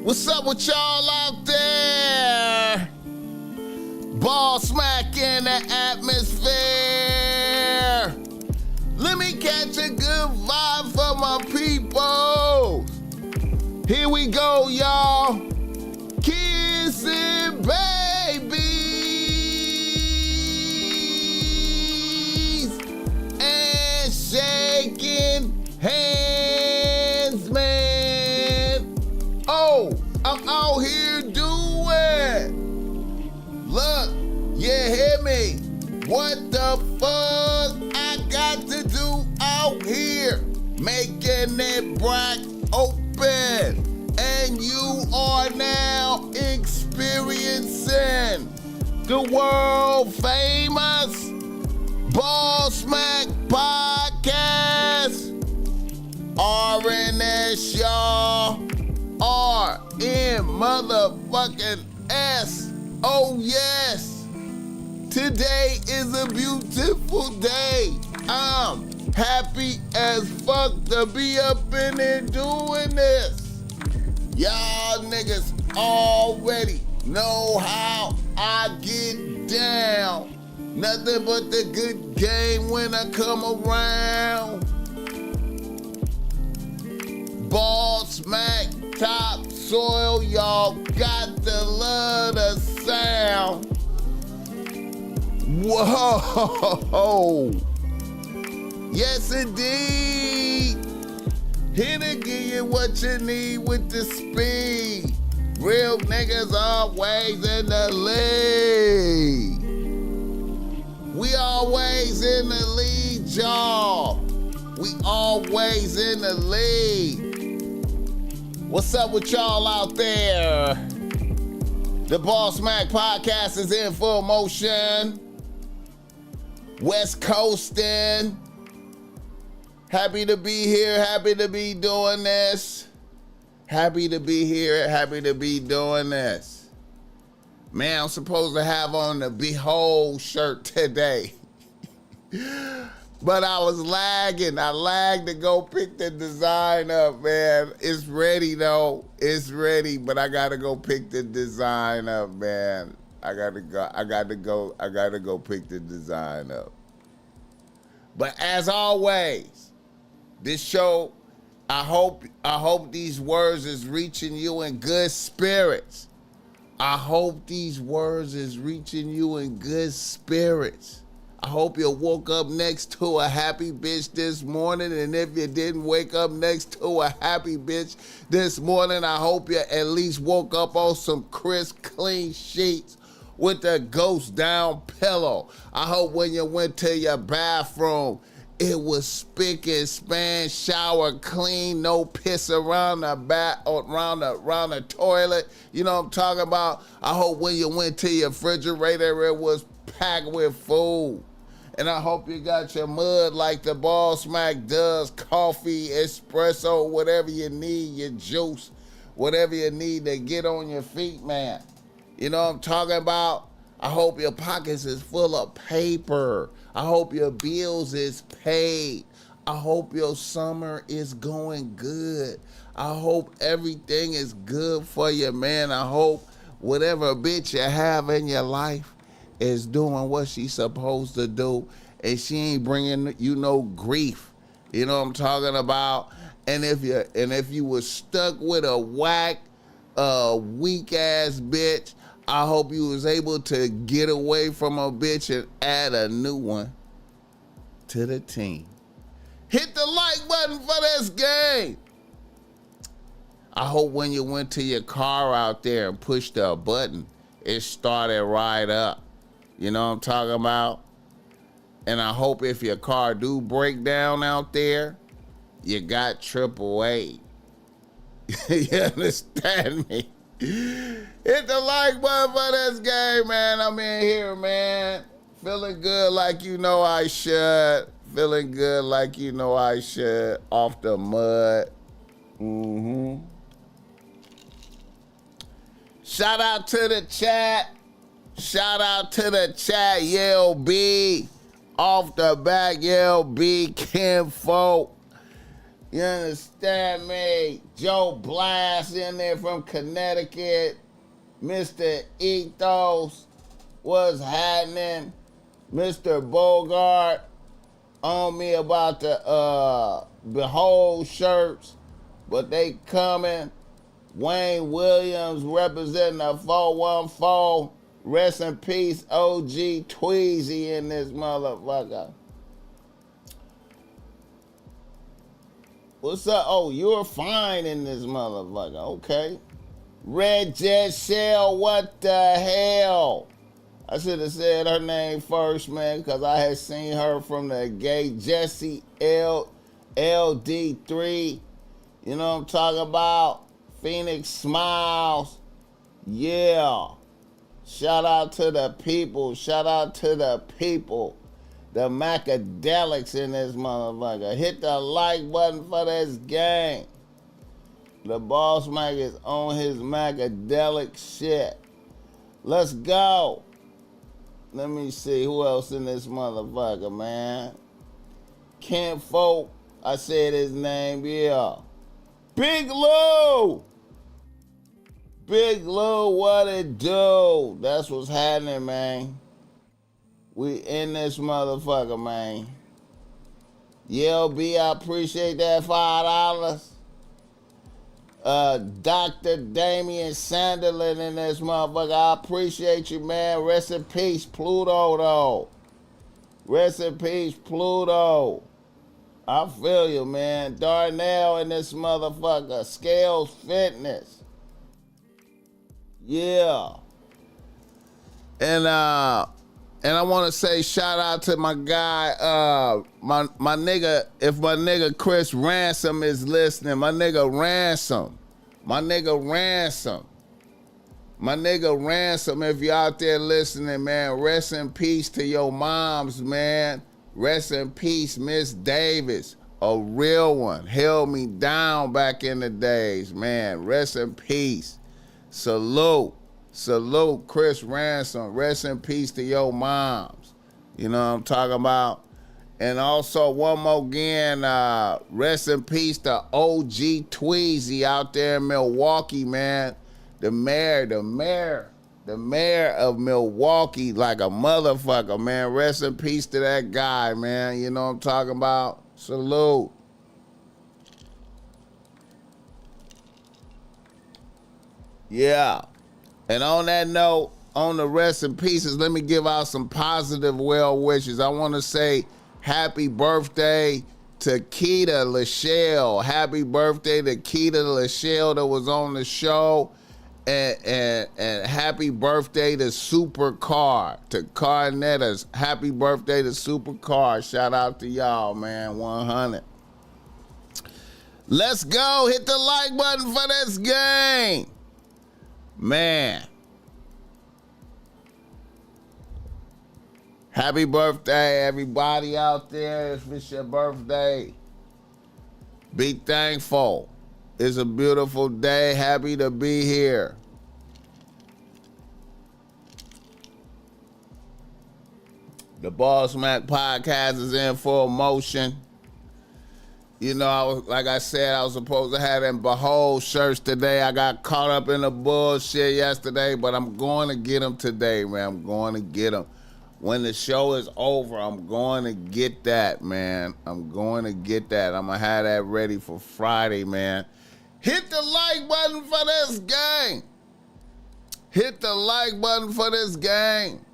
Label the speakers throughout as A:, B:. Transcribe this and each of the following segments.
A: What's up with y'all out there? BossMack in the atmosphere. Let me catch a good vibe for my people. Here we go, y'all. Kissing babies and shaking hands, man. Oh, I'm out here doing. Look, you hear me? What the fuck I got to do out here? Making it black open. And you are now experiencing the world famous BossMack podcast. RNS, y'all. RN motherfucking S. Oh, yes. Today is a beautiful day. I'm happy as fuck to be up in here doing this. Y'all niggas already know how I get down. Nothing but the good game when I come around. BossMack topsoil, y'all got to love the sound. Whoa. Yes, indeed. Here to give you what you need with the speed. Real niggas always in the lead. We always in the lead, y'all. We always in the lead. What's up with y'all out there? The BossMack podcast is in full motion. West Coastin'. Happy to be here, happy to be doing this. Happy to be here, happy to be doing this. Man, I'm supposed to have on the Behold shirt today. But I was lagging. I lagged to go pick the design up, man. It's ready though. It's ready, but I gotta go pick the design up, man. I gotta go pick the design up. But as always, this show, I hope these words is reaching you in good spirits. I hope these words is reaching you in good spirits. I hope you woke up next to a happy bitch this morning, and if you didn't wake up next to a happy bitch this morning, I hope you at least woke up on some crisp, clean sheets with a ghost down pillow. I hope when you went to your bathroom, it was spick and span, shower clean, no piss around the around the toilet. You know what I'm talking about? I hope when you went to your refrigerator, it was packed with food. And I hope you got your mud like the BossMack does, coffee, espresso, whatever you need, your juice, whatever you need to get on your feet, man. You know what I'm talking about? I hope your pockets is full of paper. I hope your bills is paid. I hope your summer is going good. I hope everything is good for you, man. I hope whatever bitch you have in your life is doing what she's supposed to do, and she ain't bringing you no grief. You know what I'm talking about? And if you was stuck with a whack, weak ass bitch, I hope you was able to get away from a bitch and add a new one to the team. Hit the like button for this game. I hope when you went to your car out there and pushed a button, it started right up. You know what I'm talking about? And I hope if your car do break down out there, you got AAA. You understand me? Hit the like button for this game, man. I'm in here, man. Feeling good like you know I should. Feeling good like you know I should. Off the mud. Shout out to the chat. Shout out to the chat, Yell B. Off the back, Yell B. Kinfolk. You understand me? Joe Blast in there from Connecticut. Mr. Ethos. What's happening? Mr. Bogart on me about the Behold shirts, but they coming. Wayne Williams representing the 414. Rest in peace, OG Tweezy in this motherfucker. What's up? Oh, you're fine in this motherfucker. Okay. Red Jet Shell, what the hell? I should have said her name first, man, because I had seen her from the gay Jesse LD3. You know what I'm talking about? Phoenix Smiles. Yeah. Shout out to the people. Shout out to the people. The Macadelics in this motherfucker. Hit the like button for this game. The BossMack is on his Macadelic shit. Let's go. Let me see who else in this motherfucker, man. Kent Folk. I said his name, yeah. Big Lou. Big Lou, what it do? That's what's happening, man. We in this motherfucker, man. YLB, I appreciate that $5. Dr. Damian Sanderlin in this motherfucker. I appreciate you, man. Rest in peace, Pluto, though. Rest in peace, Pluto. I feel you, man. Darnell in this motherfucker. Scales Fitness. Yeah. And I want to say shout out to my guy, my nigga, if my nigga Chris Ransom is listening, my nigga Ransom, if you out there listening, man, rest in peace to your moms, man. Rest in peace, Miss Davis, a real one, held me down back in the days, man. Rest in peace. Salute, Chris Ransom. Rest in peace to your moms. You know what I'm talking about? And also, one more again, rest in peace to OG Tweezy out there in Milwaukee, man. The mayor of Milwaukee, like a motherfucker, man. Rest in peace to that guy, man. You know what I'm talking about? Salute. Yeah. And on that note, on the rest in pieces, let me give out some positive well wishes. I want to say happy birthday to Keita Lachelle. Happy birthday to Keita Lachelle that was on the show. And happy birthday to Supercar, to Carnettas. Happy birthday to Supercar. Shout out to y'all, man. 100. Let's go. Hit the like button for this game. Man. Happy birthday, everybody out there. If it's your birthday, be thankful. It's a beautiful day. Happy to be here. The BossMack podcast is in full motion. You know, like I said, I was supposed to have them Behold shirts today. I got caught up in the bullshit yesterday, but I'm going to get them today, man. I'm going to get them. When the show is over, I'm going to get that, man. I'm going to get that. I'm going to have that ready for Friday, man. Hit the like button for this game. Hit the like button for this game.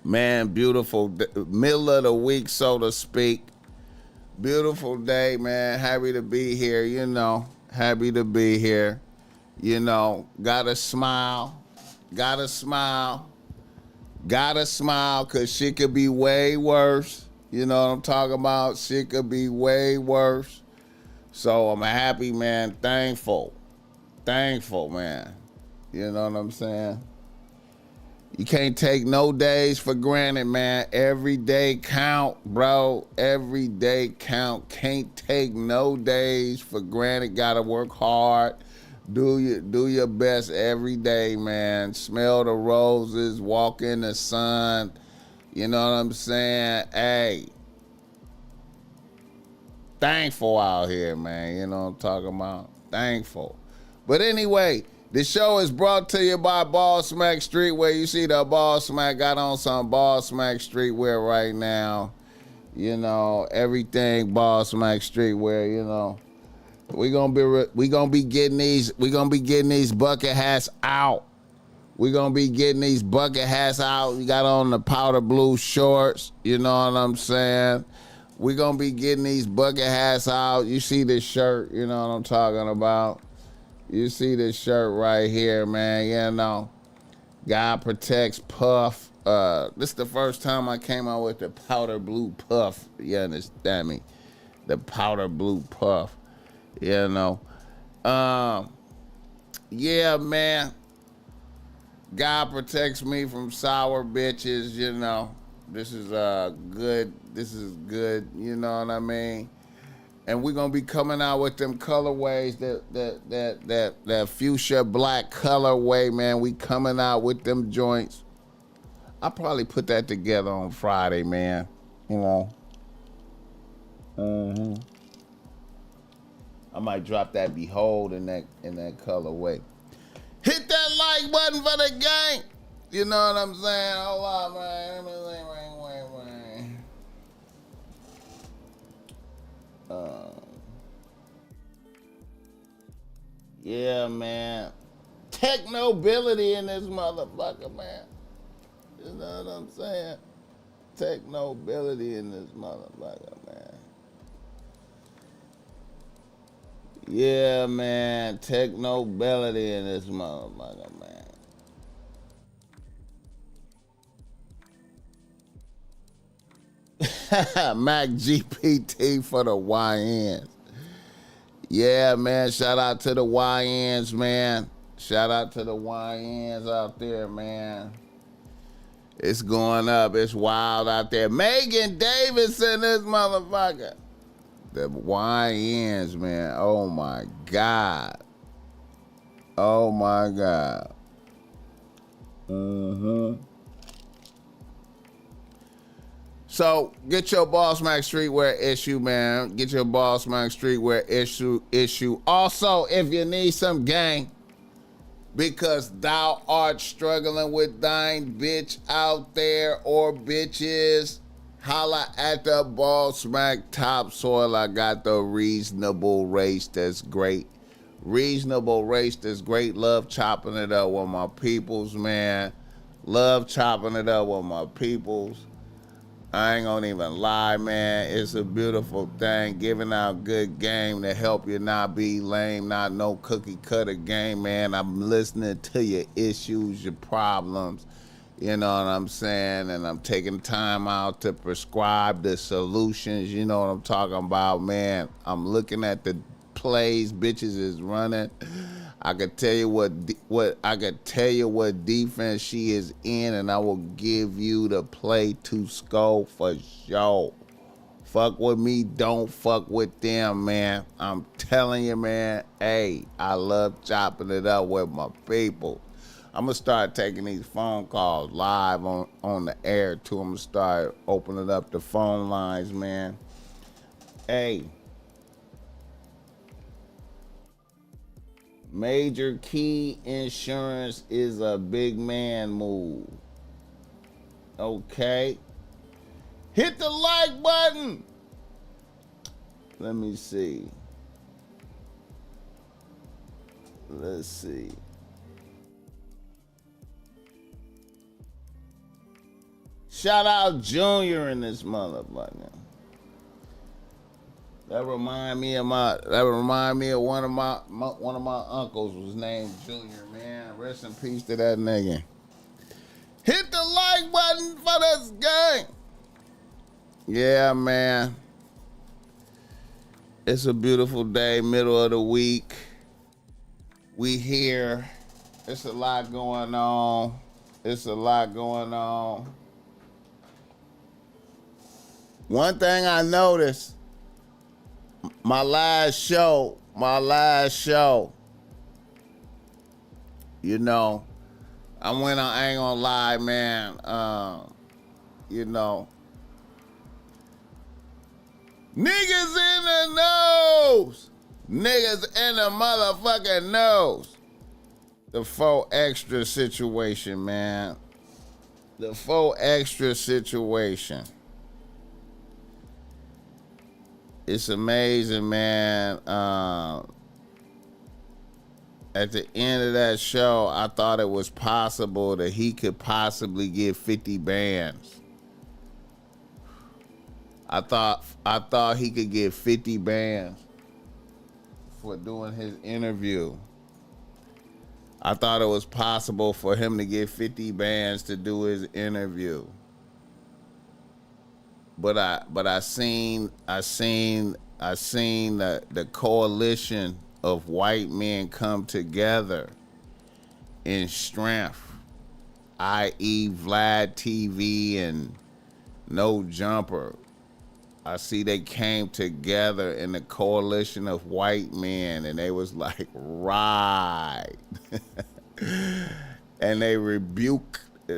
A: Man, beautiful. Middle of the week, so to speak. Beautiful day, man. Happy to be here, you know. Happy to be here. You know, gotta smile. Gotta smile. Gotta smile, because shit could be way worse. You know what I'm talking about? Shit could be way worse. So I'm happy, man. Thankful. Thankful, man. You know what I'm saying? You can't take no days for granted, man. Every day count, bro. Every day count. Can't take no days for granted. Gotta work hard. Do your best every day, man. Smell the roses. Walk in the sun. You know what I'm saying? Hey. thankful out here, man. You know what I'm talking about? Thankful. But anyway, the show is brought to you by BossMack Streetwear. You see the BossMack got on some BossMack Streetwear right now. You know, everything BossMack Streetwear, you know. We gonna be getting these bucket hats out. We gonna be getting these bucket hats out. We got on the powder blue shorts, you know what I'm saying? We gonna be getting these bucket hats out. You see this shirt, you know what I'm talking about? You see this shirt right here, man, you know. God protects Puff. This is the first time I came out with the powder blue puff. You understand me? The powder blue puff. You know. Yeah, man. God protects me from sour bitches, you know. This is good. This is good, you know what I mean? And we're gonna be coming out with them colorways, that fuchsia black colorway, man. We coming out with them joints. I'll probably put that together on Friday, man. You know. I might drop that Behold in that colorway. Hit that like button for the gang. You know what I'm saying? Hold on, man. Wait. Yeah, man. Technobility in this motherfucker, man. You know what I'm saying? Technobility in this motherfucker, man. Yeah, man. Technobility in this motherfucker, man. Mac GPT for the YNs. Yeah, man. Shout out to the YNs, man. Shout out to the YNs out there, man. It's going up. It's wild out there. Megan Davidson, this motherfucker. The YNs, man. Oh, my God. Oh, my God. So get your BossMack Streetwear issue, man. Get your BossMack Streetwear issue. Also, if you need some gang, because thou art struggling with thine bitch out there or bitches, holla at the BossMack Topsoil. I got the reasonable race that's great. Reasonable race that's great. Love chopping it up with my peoples, man. Love chopping it up with my peoples. I ain't gonna even lie, man. It's a beautiful thing. Giving out good game to help you not be lame, not no cookie cutter game, man. I'm listening to your issues, your problems. You know what I'm saying? And I'm taking time out to prescribe the solutions. You know what I'm talking about, man. I'm looking at the plays bitches is running. I could tell you what defense she is in, and I will give you the play to score for sure. Fuck with me, don't fuck with them, man. I'm telling you, man. Hey, I love chopping it up with my people. I'm gonna start taking these phone calls live on the air too. I'm gonna start opening up the phone lines, man. Hey. Major key insurance is a big man move. Okay. Hit the like button. Let me see. Let's see. Shout out Junior in this motherfucker. That remind me of one of my uncles was named Junior, man. Rest in peace to that nigga. Hit the like button for this gang. Yeah, man. It's a beautiful day, middle of the week. We here. It's a lot going on. One thing I noticed, my last show, you know, I ain't gonna lie, man, you know, Niggas in the nose. Niggas in the motherfucking nose. The 4 extra situation, man. The 4 extra situation. It's amazing, man. At the end of that show, I thought it was possible that he could possibly get 50 bands. I thought he could get 50 bands for doing his interview. I thought it was possible for him to get 50 bands to do his interview. But I seen the coalition of white men come together in strength, i.e. Vlad TV and No Jumper. I see they came together in the coalition of white men, and they was like, right. And they rebuked it.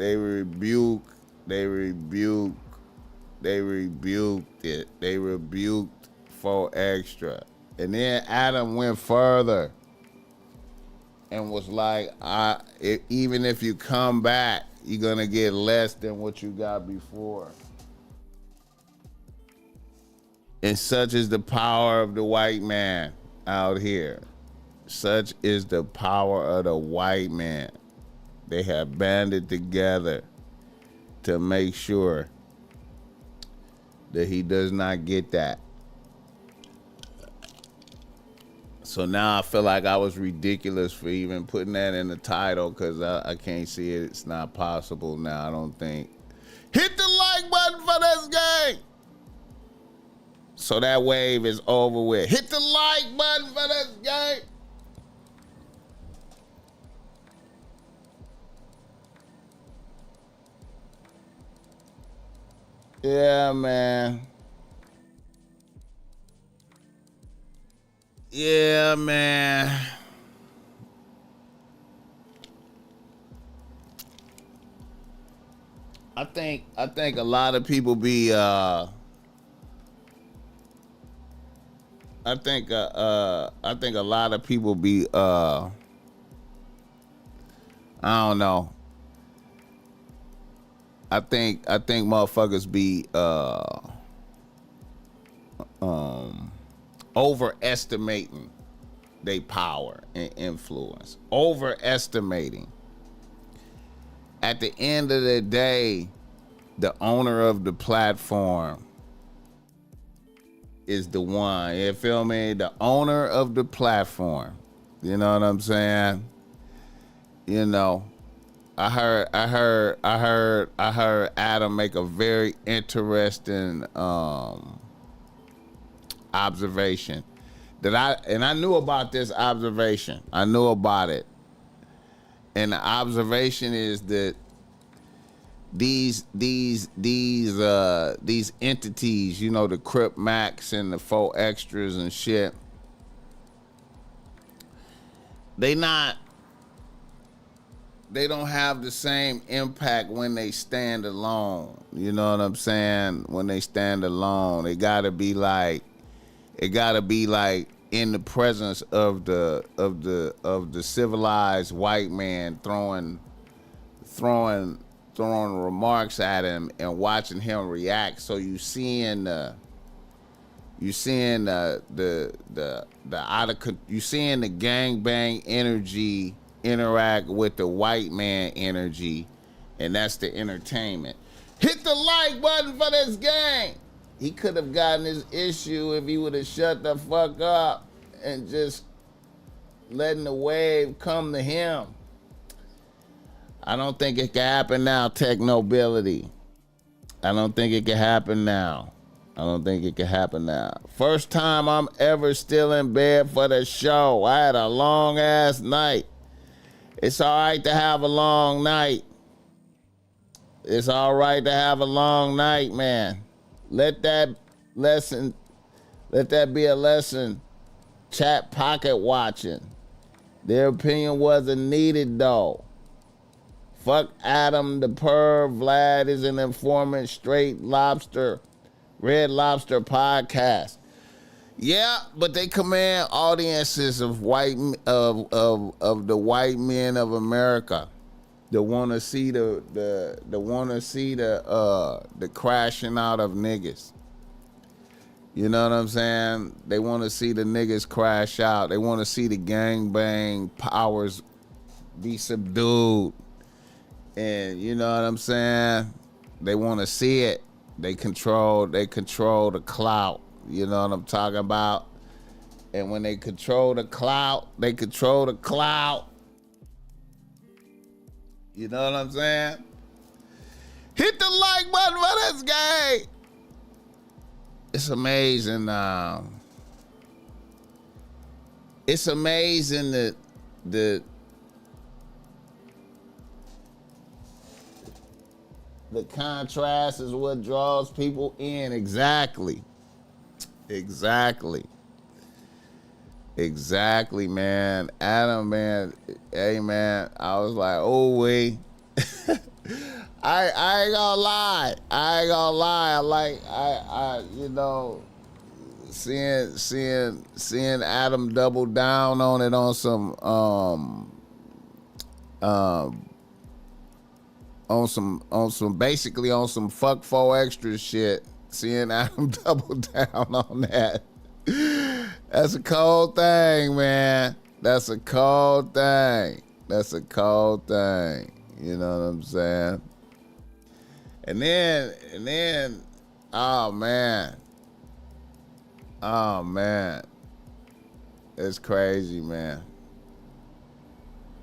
A: They rebuked 4 extra. And then Adam went further and was like, even if you come back, you're going to get less than what you got before. And such is the power of the white man out here. Such is the power of the white man. They have banded together to make sure that he does not get that. So now I feel like I was ridiculous for even putting that in the title, because I can't see it. It's not possible now, I don't think. Hit the like button for this game. So that wave is over with. Hit the like button for this game. Yeah, man. Yeah, man. I think a lot of people be I think a lot of people be I don't know. I think motherfuckers be overestimating their power and influence. Overestimating. At the end of the day, the owner of the platform is the one. You feel me? The owner of the platform. You know what I'm saying? You know, I heard Adam make a very interesting observation that I knew about this observation. I knew about it. And the observation is that these entities, you know, the Crip Max and the 4 extras and shit, they don't have the same impact when they stand alone. You know what I'm saying? When they stand alone, it gotta be like in the presence of the civilized white man throwing remarks at him and watching him react. So you seeing the gangbang energy interact with the white man energy, and that's the entertainment. Hit the like button for this game. He could have gotten his issue if he would have shut the fuck up and just letting the wave come to him. I don't think it can happen now, Tech Nobility. I don't think it can happen now. First time I'm ever still in bed for the show. I had a long ass night. It's all right to have a long night. It's all right to have a long night, man. Let that be a lesson. Chat pocket watching. Their opinion wasn't needed though. Fuck Adam the perv. Vlad is an informant. Straight lobster. Red Lobster podcast. Yeah, but they command audiences of of the white men of America. They want to see the crashing out of niggas. You know what I'm saying? They want to see the niggas crash out. They want to see the gangbang powers be subdued. And you know what I'm saying? They want to see it. They control the clout. You know what I'm talking about? And when they control the clout, they control the clout. You know what I'm saying? Hit the like button for this game. It's amazing. It's amazing that the contrast is what draws people in. Exactly, man. Adam, man. Hey, man. I was like, oh, wait. I ain't gonna lie. I you know, seeing Adam double down on it on some basically on some fuck 4 extra shit. Seeing Adam double down on that. That's a cold thing, man. That's a cold thing. You know what I'm saying? And then, oh man. It's crazy, man.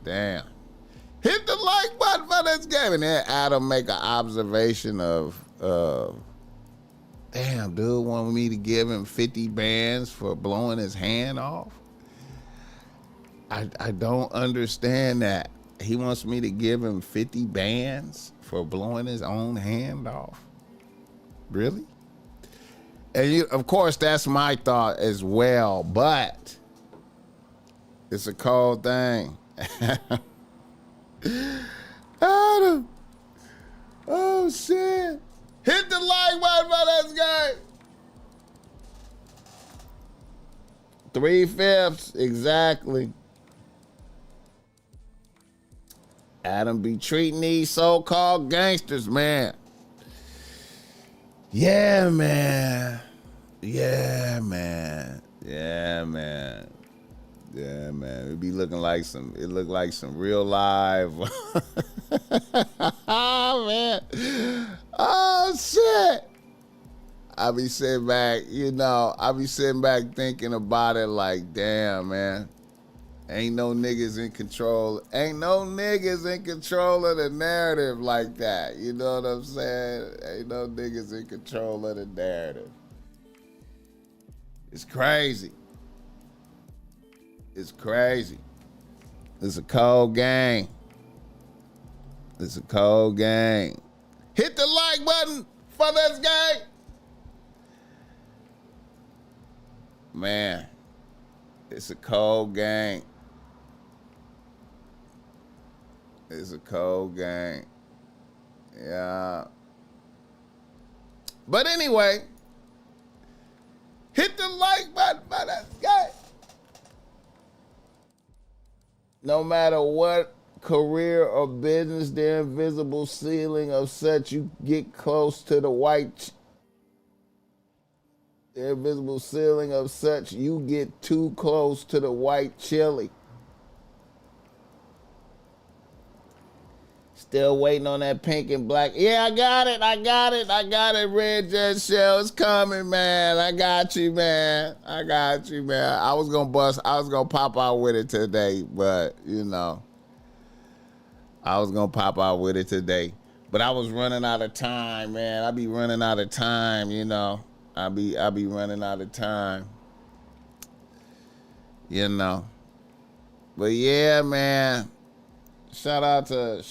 A: Damn. Hit the like button for this game. And then Adam make an observation of damn, dude wanted me to give him 50 bands for blowing his hand off. I don't understand that. He wants me to give him 50 bands for blowing his own hand off. Really? And of course, that's my thought as well, but it's a cold thing. Adam. Oh, shit. Hit the like button for this game. 3/5, exactly. Adam be treating these so-called gangsters, man. Yeah, man. It be looking like some real live. Oh, man. Oh, shit. I be sitting back thinking about it like, damn, man. Ain't no niggas in control of the narrative like that. You know what I'm saying? Ain't no niggas in control of the narrative. It's crazy. It's a cold game. Hit the like button for this game. Man, it's a cold game. Yeah. But anyway, hit the like button for this game. No matter what career or business, the invisible ceiling of such you get close to the white. The invisible ceiling of such you get too close to the white chili. Still waiting on that pink and black. Yeah, I got it. Red Jet Shell is coming, man. I got you, man. I was gonna pop out with it today, but you know. I was gonna pop out with it today. But I was running out of time, man. I be running out of time, you know. I be running out of time. You know. But yeah, man. Shout out to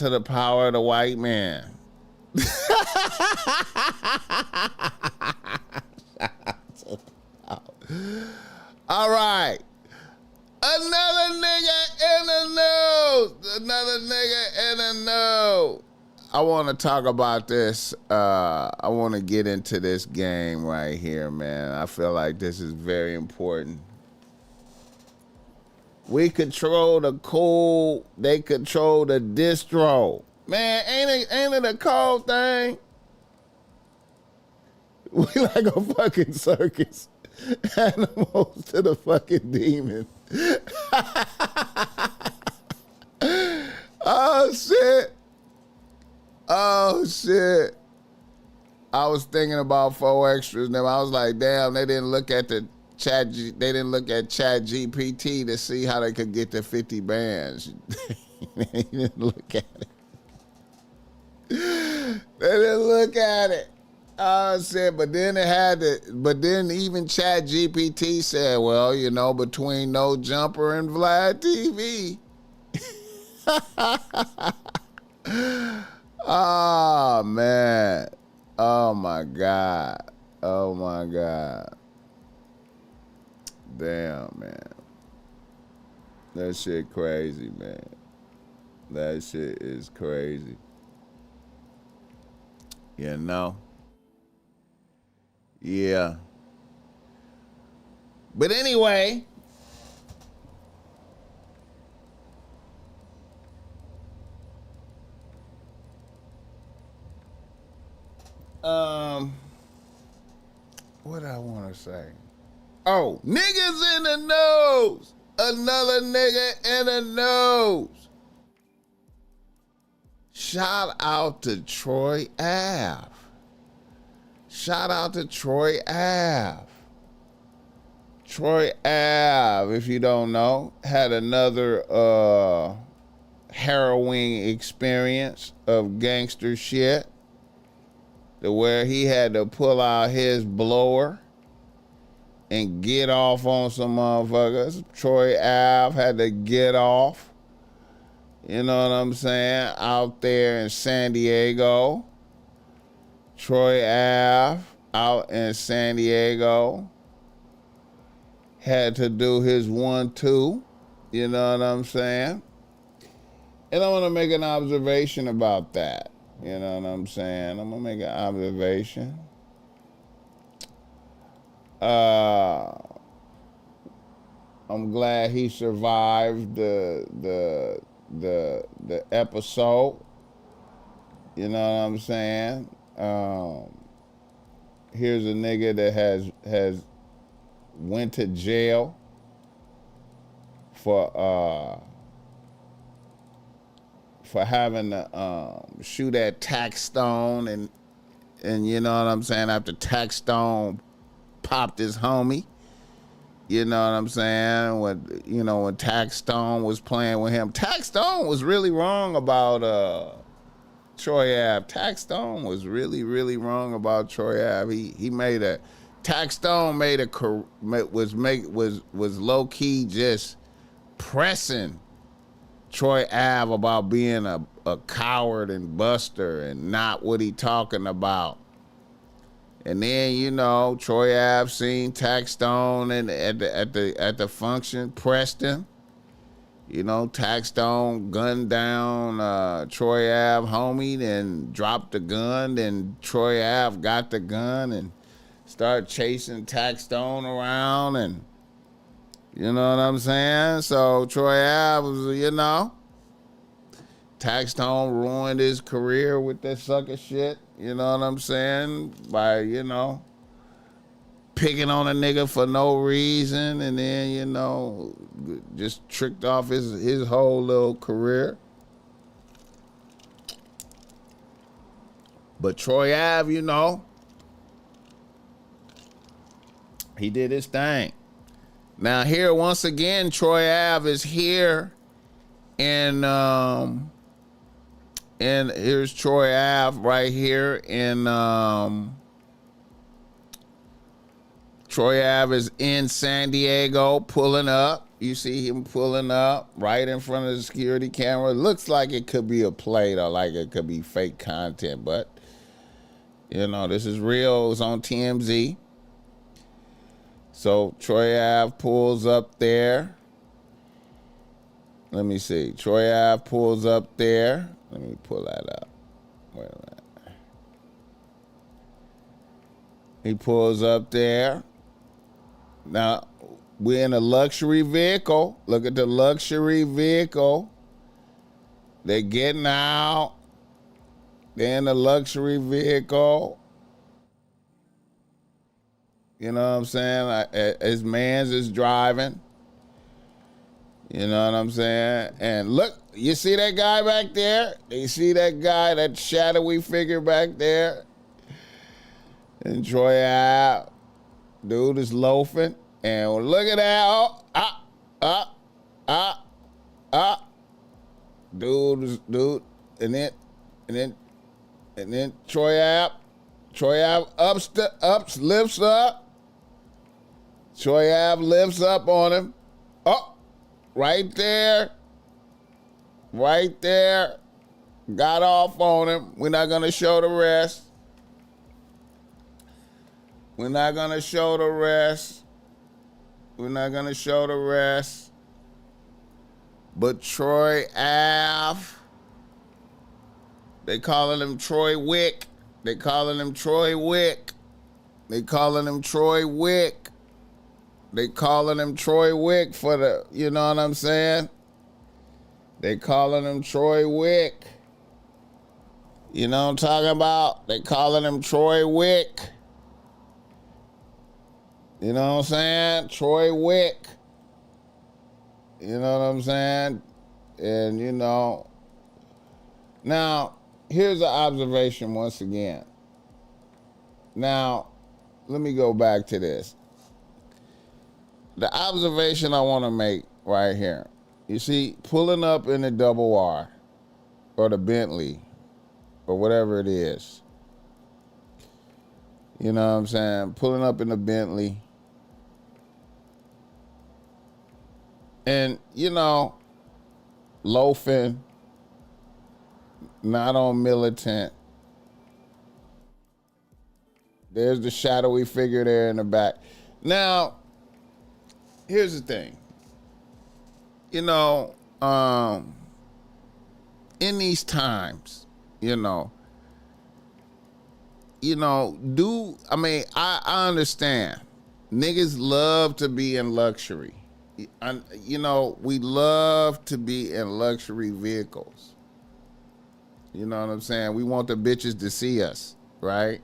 A: the power of the white man. All right. Another nigga in the news. to talk about this. I want to get into this game right here, man. I feel like this is very important. We control the code. They control the distro. Man, ain't it a cold thing? We like a fucking circus. Animals to the fucking demon. Oh, shit. Oh, shit. I was thinking about 4 extras. And I was like, damn, they didn't look at Chat GPT to see how they could get to 50 bands. They didn't look at it. They didn't look at it. Oh, shit. But then even Chat GPT said, well, you know, between No Jumper and Vlad TV. Oh, man. Oh, my God. Oh, my God. Damn, man. That shit crazy, man. That shit is crazy. You know? Yeah. But anyway, what I want to say? Oh, niggas in the nose. Another nigga in the nose. Shout out to Troy Ave. Shout out to Troy Ave. Troy Ave, if you don't know, had another harrowing experience of gangster shit, to where he had to pull out his blower and get off on some motherfuckers. Troy Ave had to get off, you know what I'm saying, out there in San Diego. Troy Ave out in San Diego had to do his 1-2, you know what I'm saying? And I want to make an observation about that, you know what I'm saying? I'm going to make an observation. I'm glad he survived the episode, you know what I'm saying? Here's a nigga that has went to jail for having to shoot at Tax Stone and you know what I'm saying, after Tax Stone popped his homie, you know what I'm saying, when Tax Stone was playing with him. Tax Stone was really wrong about Troy Ave. Tax Stone was really, really wrong about Troy Ave. Tax Stone was low key just pressing Troy Ave about being a coward and buster and not what he talking about. And then, you know, Troy Ave seen Tax Stone and at the function, pressed him. You know, Tax Stone gunned down Troy Ave homie, then dropped the gun, then Troy Ave got the gun and started chasing Tax Stone around, and you know what I'm saying? So Troy Ave was, you know, Tax Stone ruined his career with that sucker shit, you know what I'm saying? By, you know, picking on a nigga for no reason, and then, you know, just tricked off his whole little career. But Troy Ave, you know, he did his thing. Now here, once again, Troy Ave is here, and here's Troy Ave right here, and Troy Ave is in San Diego pulling up. You see him pulling up right in front of the security camera. It looks like it could be a plate or like it could be fake content, but you know, this is real. It's on TMZ. So Troy Ave pulls up there. Let me see. Troy Ave pulls up there. Let me pull that up. Wait a minute. He pulls up there. Now, we're in a luxury vehicle. Look at the luxury vehicle. They're getting out. They're in a luxury vehicle. You know what I'm saying? His man's is driving. You know what I'm saying? And look, you see that guy back there? You see that guy, that shadowy figure back there? And Troy Ave, dude is loafing. And look at that. Dude. And then Troy Ave lifts up. Troy Ave lifts up on him. Oh, right there. Got off on him. We're not going to show the rest. But Troy Ave, they calling him Troy Wick. They calling him Troy Wick for the, you know what I'm saying? They calling him Troy Wick. You know what I'm talking about? They calling him Troy Wick. You know what I'm saying? Troy Wick. You know what I'm saying? And, you know. Now, here's an observation once again. Now, let me go back to this. The observation I want to make right here. You see, pulling up in the double R or the Bentley or whatever it is. You know what I'm saying? Pulling up in the Bentley. And, you know, loafing, not on militant. There's the shadowy figure there in the back. Now, here's the thing. You know, in these times, I understand. Niggas love to be in luxury. We love to be in luxury vehicles. You know what I'm saying? We want the bitches to see us, right?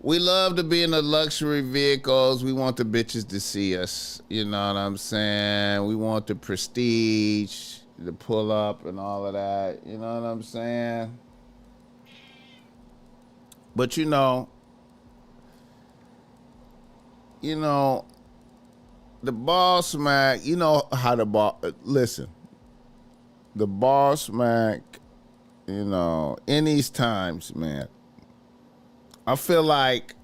A: We love to be in the luxury vehicles. We want the bitches to see us. You know what I'm saying? We want the prestige, the pull up and all of that. You know what I'm saying? But the BossMack, you know how the BossMack, in these times, man, I feel like,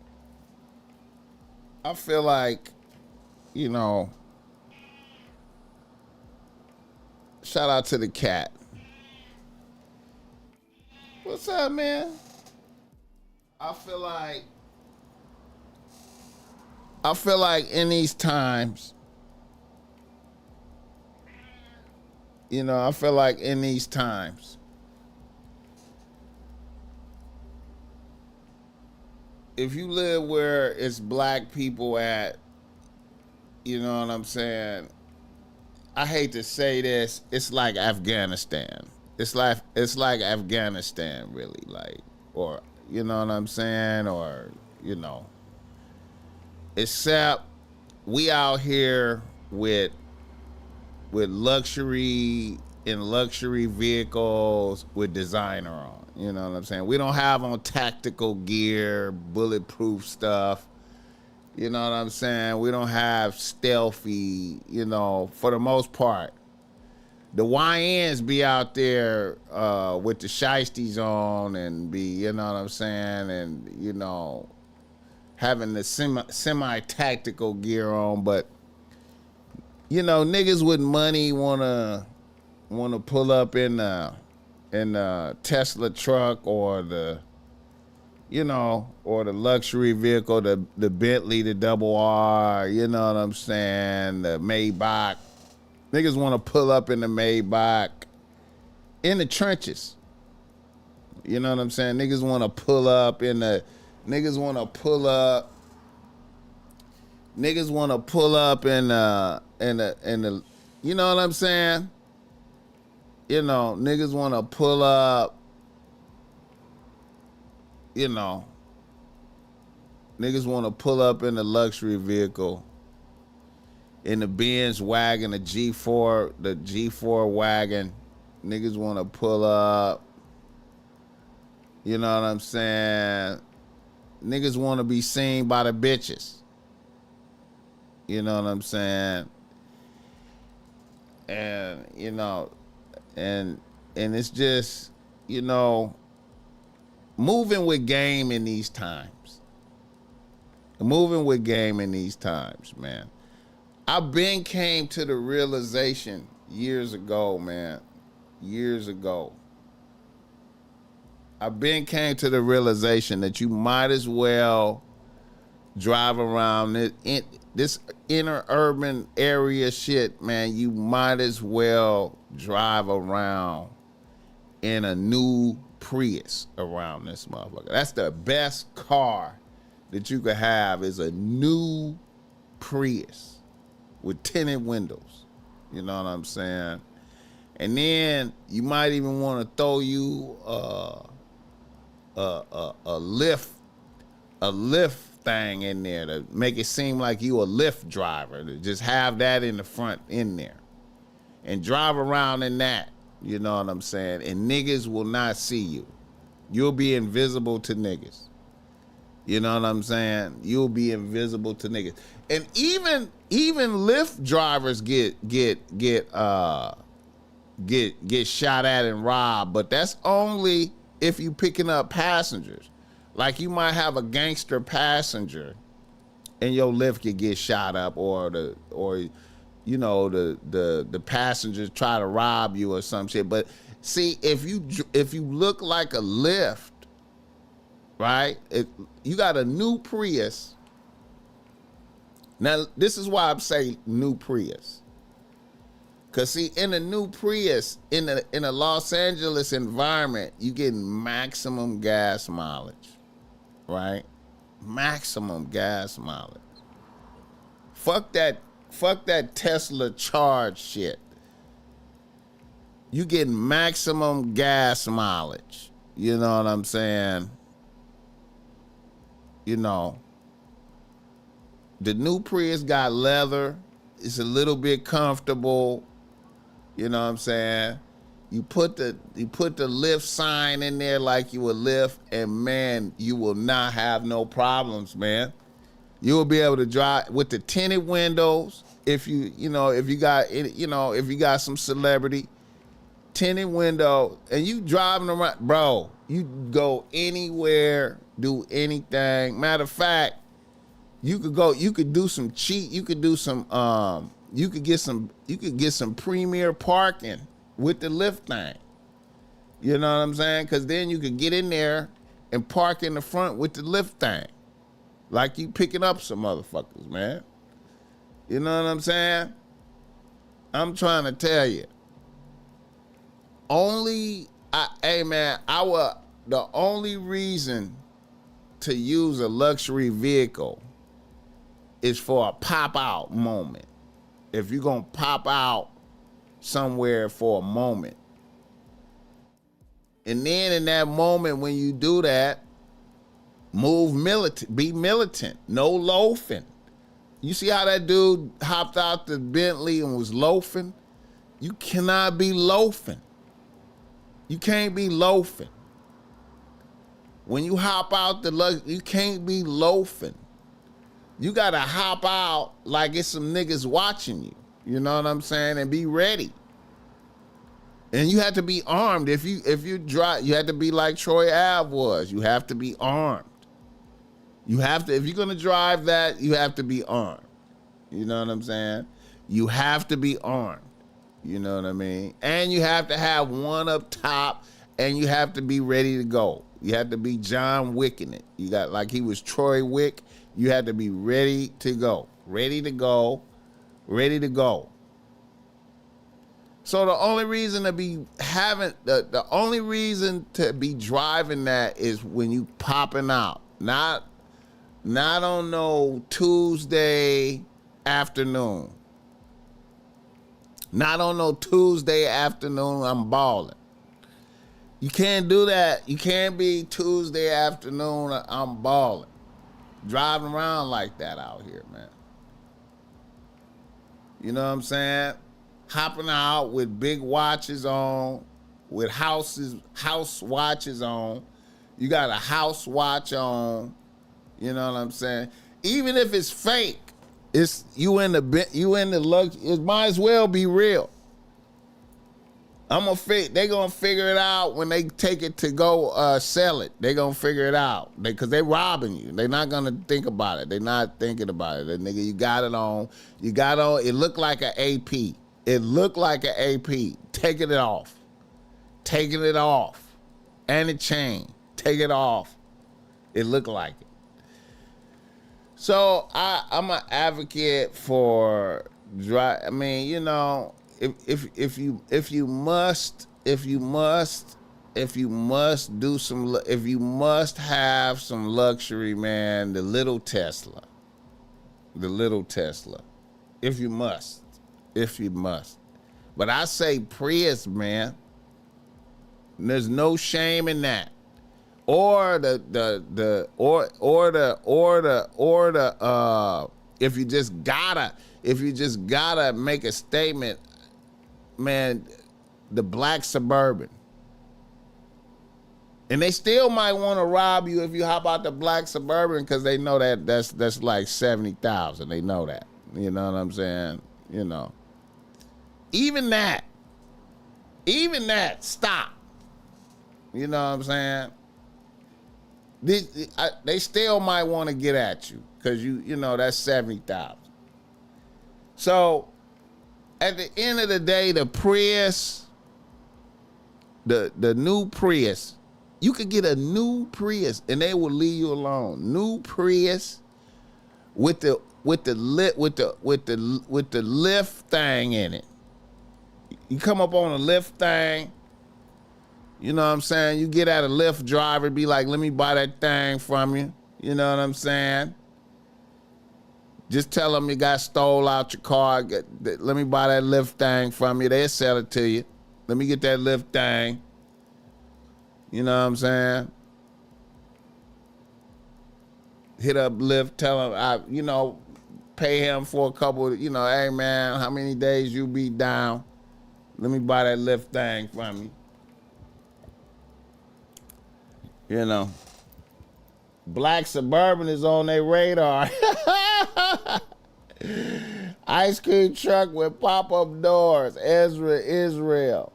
A: shout out to the cat. What's up, man? I feel like in these times, if you live where it's black people at, you know what I'm saying? I hate to say this, it's like Afghanistan. It's like Afghanistan, really, or you know what I'm saying, or except we out here with luxury vehicles with designer on. You know what I'm saying? We don't have on tactical gear, bulletproof stuff. You know what I'm saying? We don't have stealthy, for the most part. The YNs be out there with the shiesties on and be, you know what I'm saying, and, having the semi-tactical gear on, but, niggas with money wanna pull up in a Tesla truck or the luxury vehicle, the Bentley, the double R, you know what I'm saying, the Maybach. Niggas want to pull up in the Maybach in the trenches. You know what I'm saying? Niggas want to pull up in the, niggas want to pull up, niggas want to pull up in the, you know what I'm saying? You know, niggas want to pull up, you know, niggas want to pull up in the luxury vehicle, in the Benz wagon, the G4 wagon. Niggas want to pull up. You know what I'm saying? Niggas want to be seen by the bitches. You know what I'm saying? And, you know, and it's just, you know, moving with game in these times. Moving with game in these times, man. I've been came to the realization years ago, man. Years ago. I've been came to the realization that you might as well drive around this inner urban area shit, man. You might as well drive around in a new Prius around this motherfucker. That's the best car that you could have, is a new Prius with tinted windows. You know what I'm saying? And then you might even want to throw you a lift thing in there to make it seem like you a Lyft driver, to just have that in the front in there and drive around in that. You know what I'm saying? And niggas will not see you. You'll be invisible to niggas. You know what I'm saying? You'll be invisible to niggas. And even Lyft drivers get shot at and robbed, but that's only if you picking up passengers. Like, you might have a gangster passenger and your Lyft could get shot up, or you know, the passengers try to rob you or some shit. But see, if you look like a Lyft, right? You got a new Prius. Now, this is why I'm saying new Prius. Cause see, in a new Prius, in a Los Angeles environment, you getting maximum gas mileage, right? Maximum gas mileage. Fuck that Tesla charge shit. You getting maximum gas mileage. You know what I'm saying? You know, the new Prius got leather. It's a little bit comfortable. You know what I'm saying? You put the Lyft sign in there like you a Lyft, and man, you will not have no problems, man. You will be able to drive with the tinted windows. If you got some celebrity, tinted window, and you driving around, bro, you go anywhere, do anything. Matter of fact, you could get some premier parking with the Lyft thing. You know what I'm saying? Because then you could get in there and park in the front with the Lyft thing. Like you picking up some motherfuckers, man. You know what I'm saying? I'm trying to tell you. The only reason to use a luxury vehicle is for a pop out moment. If you're going to pop out somewhere for a moment. And then in that moment when you do that, move militant, be militant, no loafing. You see how that dude hopped out the Bentley and was loafing? You cannot be loafing. You can't be loafing. When you hop out you can't be loafing. You gotta hop out like it's some niggas watching you. You know what I'm saying? And be ready. And you have to be armed. If you drive, you have to be like Troy Ave was. You have to be armed. You have to, if you're gonna drive that, you have to be armed. You know what I'm saying? You have to be armed. You know what I mean? And you have to have one up top, and you have to be ready to go. You have to be John Wick in it. You got, like he was Troy Wick. You had to be ready to go. Ready to go. Ready to go. So the only reason to be having the only reason to be driving that is when you popping out, not on no Tuesday afternoon. Not on no Tuesday afternoon. I'm balling. You can't do that. You can't be Tuesday afternoon. I'm balling. Driving around like that out here, man. You know what I'm saying? Hopping out with big watches on, with house watches on. You got a house watch on. You know what I'm saying? Even if it's fake, it's you in the luck. It might as well be real. They gonna figure it out when they take it to go sell it. They gonna figure it out because they robbing you. They not gonna think about it. They not thinking about it. That nigga, you got it on. You got on. It looked like an AP. It looked like an AP. Taking it off. Taking it off. And the chain. Take it off. It looked like it. So I'm an advocate for drive. I mean, you know, if you must have some luxury, man, the little Tesla. If you must. But I say Prius, man. There's no shame in that. Or if you just gotta make a statement, man, the black Suburban. And they still might want to rob you if you hop out the black Suburban because they know that's like 70,000. They know that. You know what I'm saying? You know. Even that, stop. You know what I'm saying? They still might want to get at you because you know that's 70,000. So at the end of the day, the Prius, the new Prius, you could get a new Prius and they will leave you alone. New Prius with the lift thing in it. You come up on a lift thing. You know what I'm saying? You get at a Lyft driver, be like, let me buy that thing from you. You know what I'm saying? Just tell them you got stole out your car. Let me buy that Lyft thing from you. They'll sell it to you. Let me get that Lyft thing. You know what I'm saying? Hit up Lyft, tell him, pay him for a couple, hey man, how many days you be down? Let me buy that Lyft thing from you. You know, black Suburban is on their radar. Ice cream truck with pop-up doors. Ezra, Israel.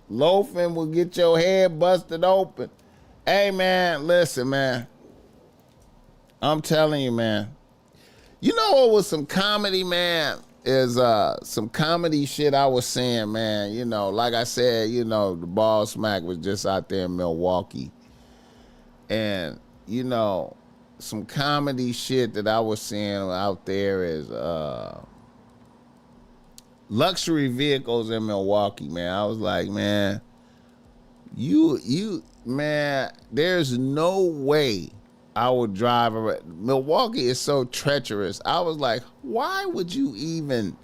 A: Loafing will get your head busted open. Hey, man, listen, man. I'm telling you, man. You know what was some comedy, man? Is some comedy shit I was seeing, man. You know, like I said, the BossMack was just out there in Milwaukee. And, some comedy shit that I was seeing out there is luxury vehicles in Milwaukee, man. I was like, man, man, there's no way I would drive around. Milwaukee is so treacherous. I was like, why would you even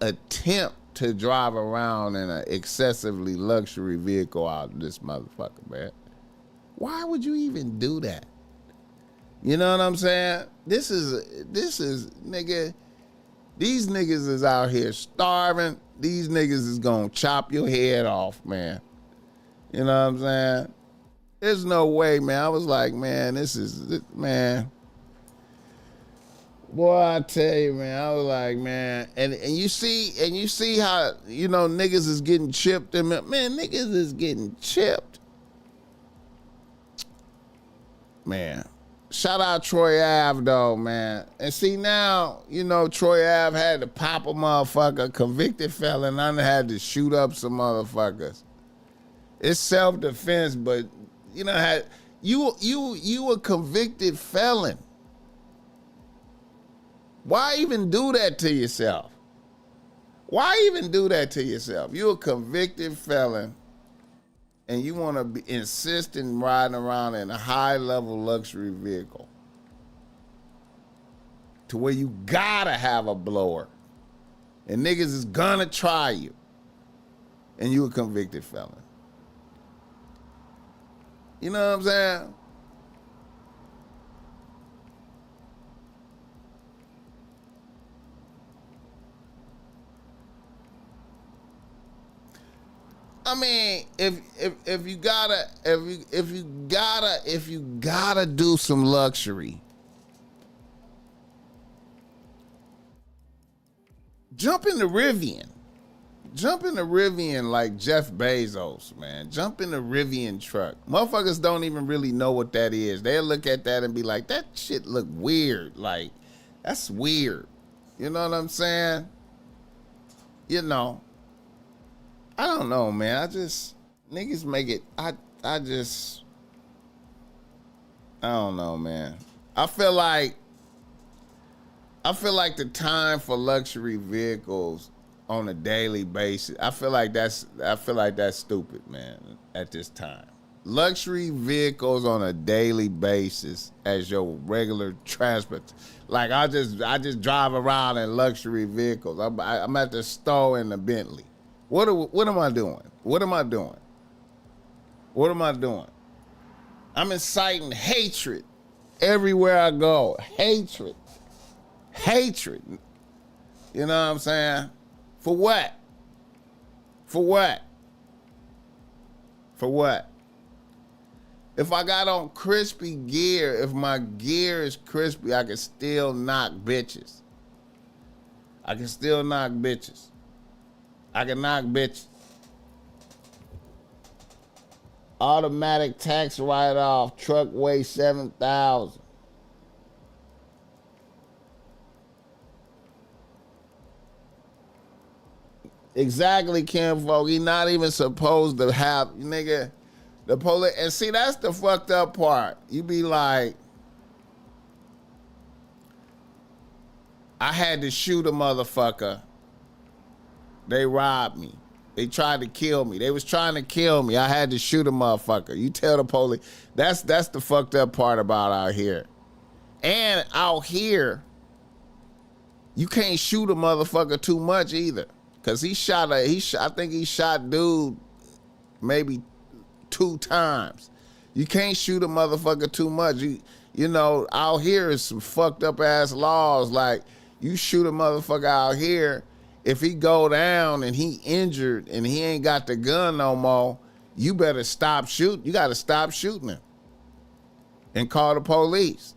A: attempt to drive around in an excessively luxury vehicle out of this motherfucker, man? Why would you even do that? You know what I'm saying? This is nigga. These niggas is out here starving. These niggas is gonna chop your head off, man. You know what I'm saying? There's no way, man. I was like, man, man. Boy, I tell you, man, I was like, man, and you see how, niggas is getting chipped. And man, niggas is getting chipped. Man, shout out Troy Ave, though, man. And see now, Troy Ave had to pop a motherfucker, convicted felon, and I had to shoot up some motherfuckers. It's self-defense, but, you a convicted felon. Why even do that to yourself? Why even do that to yourself? You're a convicted felon, and you want to be insist in riding around in a high-level luxury vehicle to where you gotta have a blower, and niggas is gonna try you, and you a convicted felon. You know what I'm saying? I mean, if you gotta do some luxury, jump in the Rivian. Jump in the Rivian like Jeff Bezos, man. Jump in the Rivian truck. Motherfuckers don't even really know what that is. They'll look at that and be like, that shit look weird. Like, that's weird. You know what I'm saying? You know. I don't know, man. Niggas make it, I don't know, man. I feel like the time for luxury vehicles on a daily basis, I feel like that's stupid, man, at this time. Luxury vehicles on a daily basis as your regular transport. Like I just drive around in luxury vehicles. I'm at the store in the Bentley. What am I doing? What am I doing? What am I doing? I'm inciting hatred everywhere I go. Hatred. Hatred. You know what I'm saying? For what? For what? For what? If I got on crispy gear, if my gear is crispy, I can still knock bitches. I can still knock bitches. I can knock bitches. Automatic tax write-off, truck weighs 7,000. Exactly, Kim Folk. He not even supposed to have, nigga, the police. And see, that's the fucked up part. You be like, I had to shoot a motherfucker. They robbed me. They tried to kill me. They was trying to kill me. I had to shoot a motherfucker. You tell the police. That's the fucked up part about out here. And out here, you can't shoot a motherfucker too much either. Cause I think he shot dude maybe 2 times. You can't shoot a motherfucker too much. You know, out here is some fucked up ass laws. Like, you shoot a motherfucker out here, if he go down and he injured and he ain't got the gun no more, you better stop shooting. You gotta stop shooting him and call the police.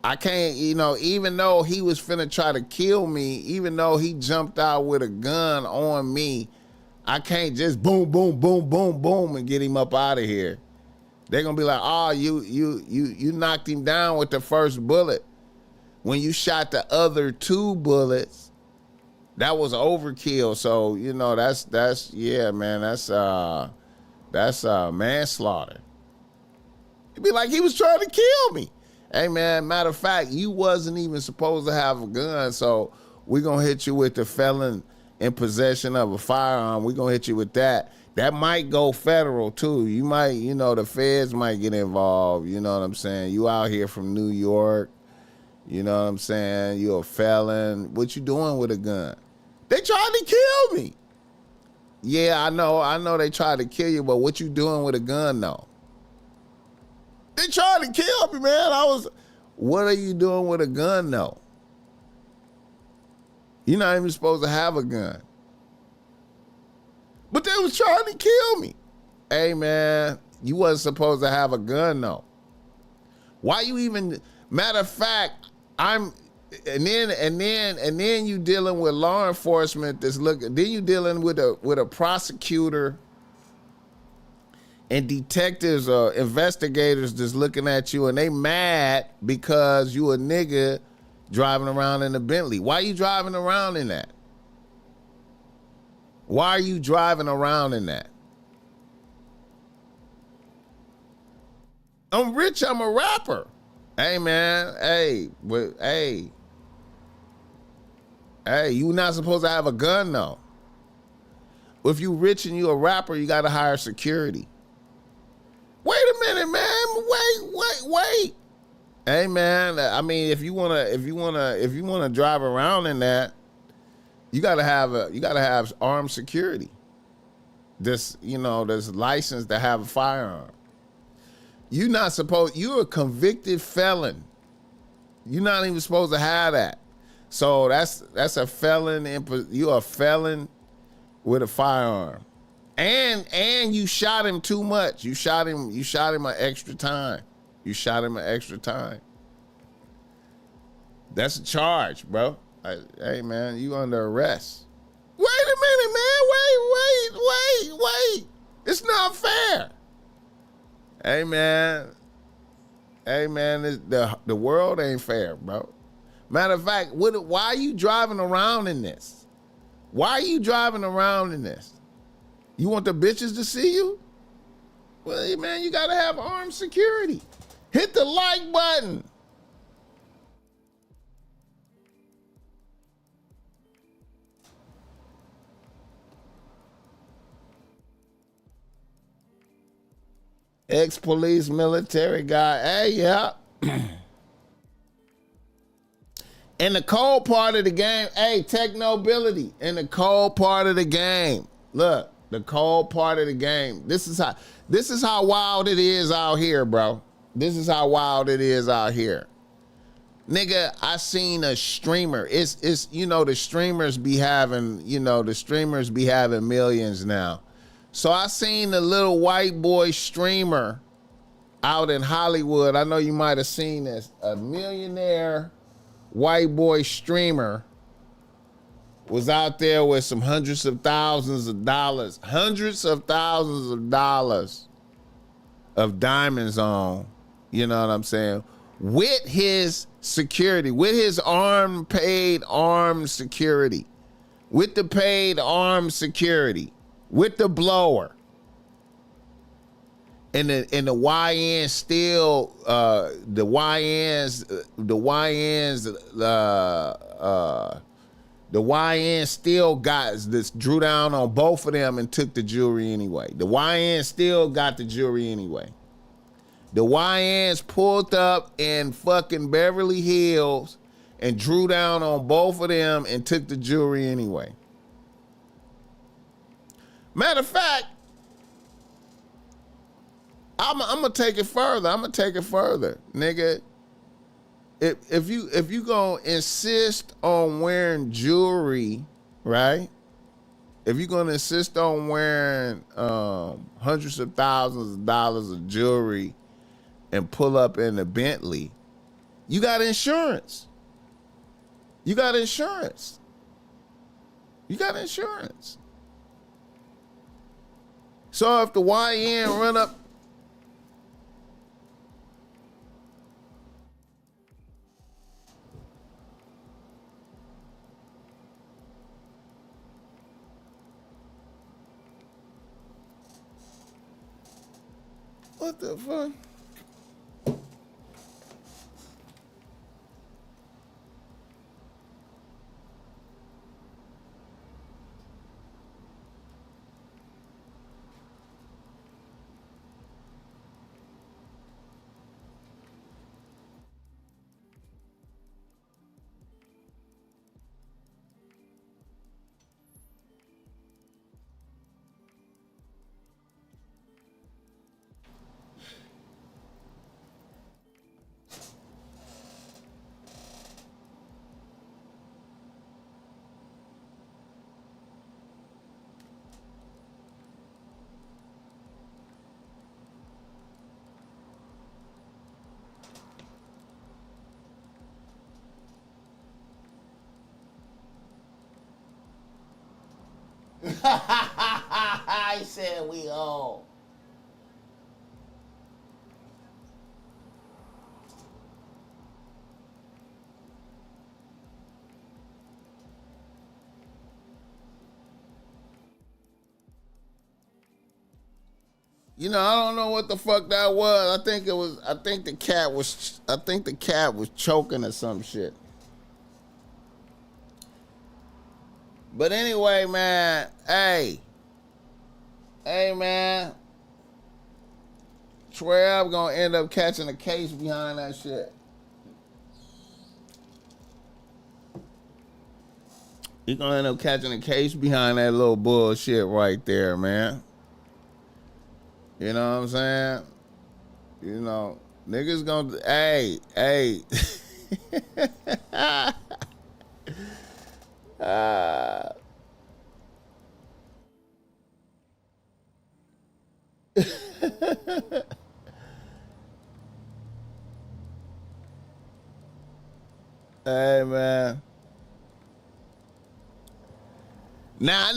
A: I can't, you know, even though he was finna try to kill me, even though he jumped out with a gun on me, I can't just boom, boom, boom, boom, boom and get him up out of here. They're gonna be like, oh, you knocked him down with the first bullet. When you shot the other 2 bullets, that was overkill. So, you know, that's yeah, man, that's manslaughter. It'd be like he was trying to kill me. Hey, man, matter of fact, you wasn't even supposed to have a gun, so we're going to hit you with the felon in possession of a firearm. We're going to hit you with that. That might go federal, too. You might, you know, the feds might get involved. You know what I'm saying? You out here from New York. You know what I'm saying? You're a felon. What you doing with a gun? They tried to kill me. Yeah, I know they tried to kill you, but what you doing with a gun, though? They tried to kill me, man. What are you doing with a gun, though? You're not even supposed to have a gun. But they was trying to kill me. Hey, man, you wasn't supposed to have a gun, though. Why you even, matter of fact, and then you dealing with law enforcement that's looking, then you dealing with a prosecutor and detectives or investigators that's looking at you and they mad because you a nigga driving around in a Bentley. Why you driving around in that? Why are you driving around in that? I'm rich, I'm a rapper. Hey, man, hey, Hey, you not supposed to have a gun though. If you rich and you a rapper, you gotta hire security. Wait a minute, man. Wait. Hey, man. I mean, if you wanna drive around in that, you gotta have armed security. This licensed to have a firearm. You're a convicted felon. You're not even supposed to have that. So that's a felon. You're a felon with a firearm. And you shot him too much. You shot him an extra time. That's a charge, bro. Hey, man, you under arrest. Wait a minute, man. Wait. It's not fair. Hey, man. The world ain't fair, bro. Matter of fact, why are you driving around in this? You want the bitches to see you? Well, man, you gotta have armed security. Hit the like button. Ex-police military guy. Hey, yeah. In the cold part of the game, hey, technobility. In the cold part of the game. Look, the cold part of the game. This is how wild it is out here, bro. This is how wild it is out here. Nigga, I seen a streamer. It's the streamers be having millions now. So I seen the little white boy streamer out in Hollywood. I know you might have seen this. A millionaire white boy streamer was out there with some hundreds of thousands of dollars of diamonds on, you know what I'm saying, with his security, with his paid armed security, with the paid armed security, with the blower. And the YNs still, the YNs still got this, drew down on both of them and took the jewelry anyway. The YNs still got the jewelry anyway. The YNs pulled up in fucking Beverly Hills and drew down on both of them and took the jewelry anyway. Matter of fact, I'm gonna take it further. Nigga. If you gonna insist on wearing jewelry, right? If you're gonna insist on wearing hundreds of thousands of dollars of jewelry and pull up in a Bentley, you got insurance. So if the YN run up, what the fuck? I said we all. You know, I don't know what the fuck that was. I think the cat was choking or some shit. But anyway, man, hey, man, swear I'm gonna end up catching a case behind that shit. You're gonna end up catching a case behind that little bullshit right there, man. You know what I'm saying? You know, niggas gonna, hey. Hey, man. Now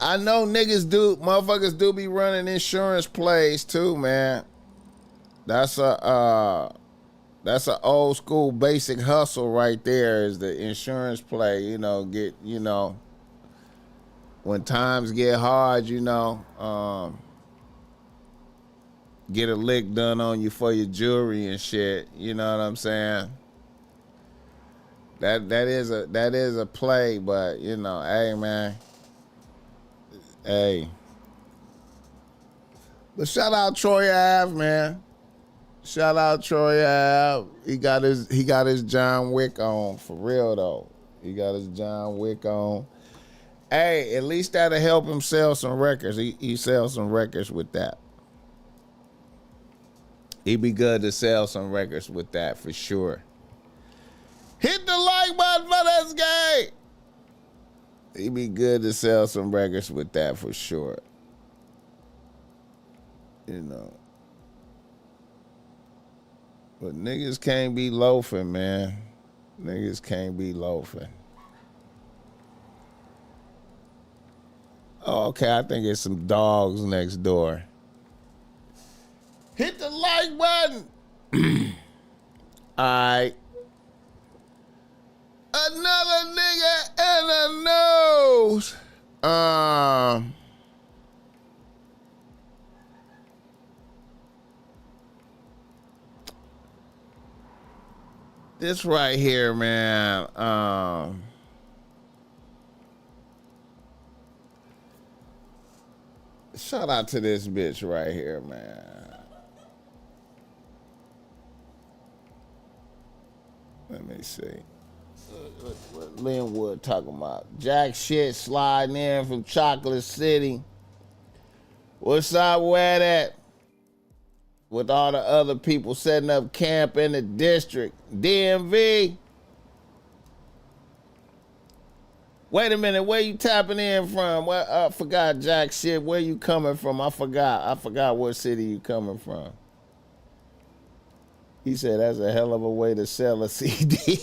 A: I know motherfuckers do be running insurance plays too, man. That's a old school basic hustle right there, is the insurance play. You know, when times get hard, you know, get a lick done on you for your jewelry and shit. You know what I'm saying? That is a play, but you know, hey, man. Hey. But shout out Troy Ave, man. Shout out Troy Ave. He got his John Wick on, for real though. He got his John Wick on. Hey, at least that'll help him sell some records. He sells some records with that. He'd be good to sell some records with that for sure. Hit the like button for this guy. He'd be good to sell some records with that for sure. You know. But niggas can't be loafing, man. Niggas can't be loafing. Oh, okay, I think it's some dogs next door. Hit the like button. All right. Another nigga in the nose. This right here, man. Shout out to this bitch right here, man. Let me see. What Linwood talking about? Jack shit sliding in from Chocolate City. What's up with that? With all the other people setting up camp in the district. DMV. Wait a minute, where you tapping in from? Well, I forgot, Jack shit. Where you coming from? I forgot what city you coming from. He said that's a hell of a way to sell a CD.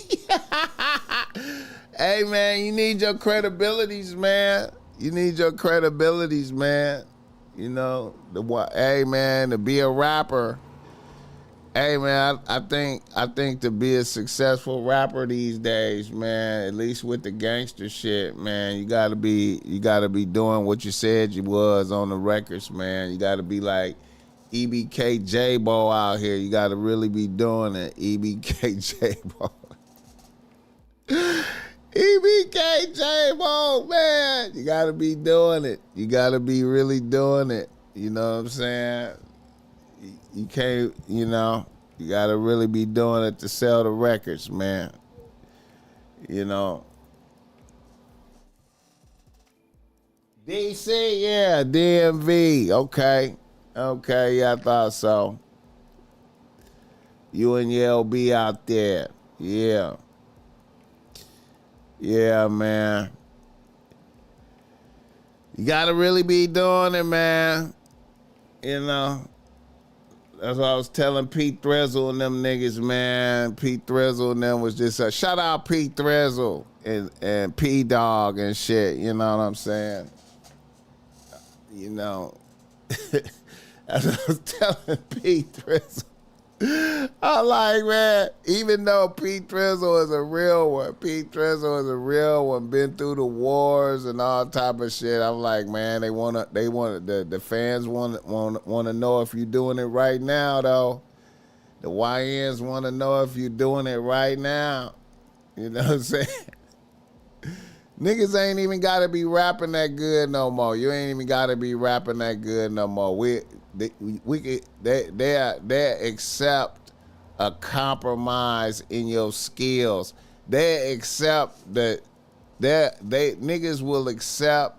A: Hey, man, you need your credibilities, man. You need your credibilities, man. You know, hey, man, to be a rapper. Hey, man, I think to be a successful rapper these days, man, at least with the gangster shit, man, you gotta be doing what you said you was on the records, man. You gotta be like EBK J-Bo out here. You gotta really be doing it, EBK J-Bo. EBK J-Bo, man. You gotta be doing it. You gotta be really doing it. You know what I'm saying? You can't, you know, you gotta really be doing it to sell the records, man. You know. DC, yeah, DMV. Okay, yeah, I thought so. You and your LB out there. Yeah. Yeah, man. You gotta really be doing it, man. You know. That's what I was telling Pete Threzzle and them niggas, man. Pete Threzzle and them was just shout out Pete Threzzle and P-Dog and shit. You know what I'm saying? You know. That's what I was telling Pete Threzzle. I'm like, man, even though Pete Threzzle is a real one, been through the wars and all type of shit. I'm like, man, the fans want to know if you're doing it right now, though. The YNs want to know if you're doing it right now. You know what I'm saying? Niggas ain't even gotta be rapping that good no more. You ain't even gotta be rapping that good no more. They accept a compromise in your skills. They accept that they niggas will accept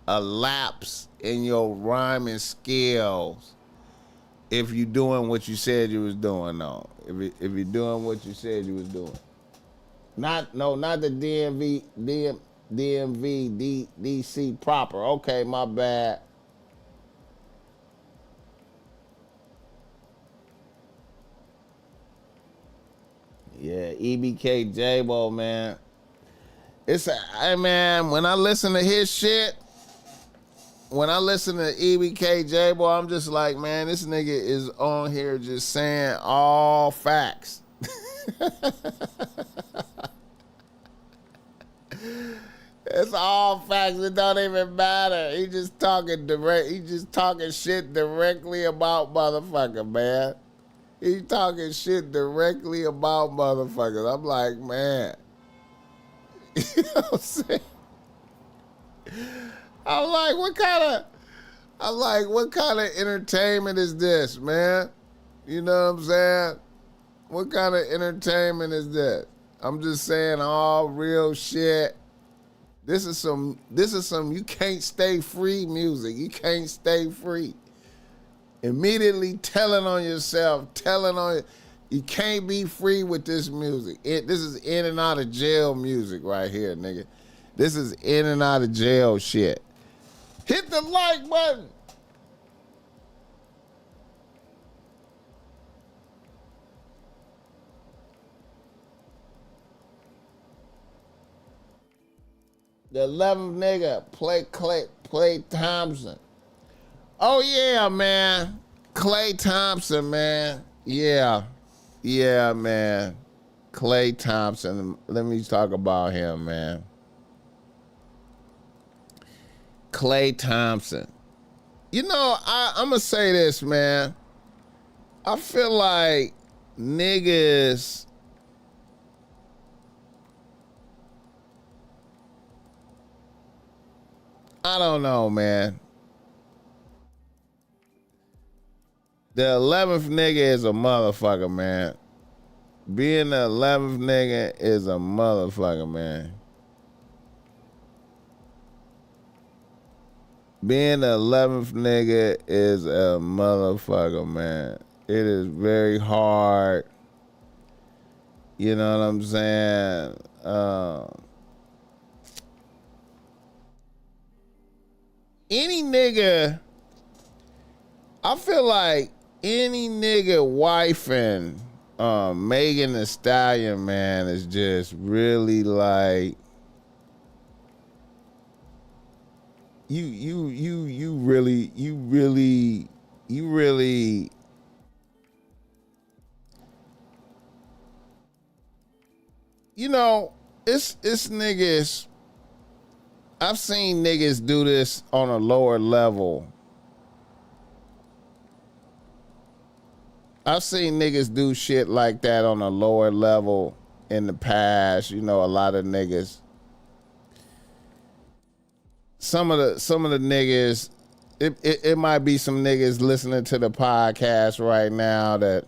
A: a lapse in your rhyming skills if you doing what you said you was doing though. If you're doing what you said you was doing. Not the DC proper. Okay, my bad. Yeah, EBK J-Bo, man. Hey man, when I listen to his shit, when I listen to EBK J-Bo, I'm just like, man, this nigga is on here just saying all facts. It's all facts. It don't even matter. He just talking shit directly about motherfucker, man. He talking shit directly about motherfuckers. I'm like, man. You know what I'm saying? I'm like, what kind of entertainment is this, man? You know what I'm saying? What kind of entertainment is this? I'm just saying all real shit. This is some you can't stay free music. You can't stay free. Immediately telling on yourself, you can't be free with this music. This is in and out of jail music right here, nigga. This is in and out of jail shit. Hit the like button. The 11th nigga, Klay Thompson. Oh yeah, man. Klay Thompson, man. Yeah, man. Klay Thompson. Let me talk about him, man. Klay Thompson. You know, I'm going to say this, man. I feel like niggas... I don't know, man. The 11th nigga is a motherfucker, man. Being the 11th nigga is a motherfucker, man. Being the 11th nigga is a motherfucker, man. It is very hard. You know what I'm saying? Any nigga, I feel like any nigga wifing Megan Thee Stallion, man, is just really like you really you know, it's niggas. I've seen niggas do this on a lower level. I've seen niggas do shit like that on a lower level in the past. You know, a lot of niggas. Some of the niggas, it might be some niggas listening to the podcast right now that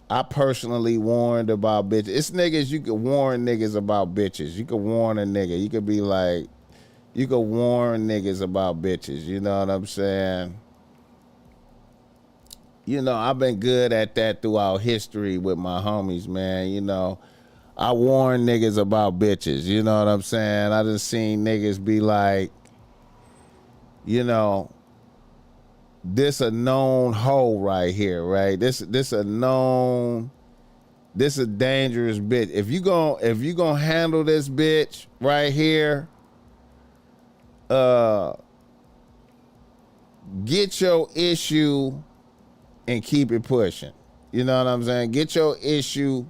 A: I personally warned about bitches. It's niggas you could warn niggas about bitches. You could warn a nigga. You could be like, you could warn niggas about bitches. You know what I'm saying? You know, I've been good at that throughout history with my homies, man. You know, I warn niggas about bitches. You know what I'm saying? I done seen niggas be like, you know, this a known hoe right here, right? This a dangerous bitch. If you gonna handle this bitch right here, get your issue and keep it pushing. You know what I'm saying? Get your issue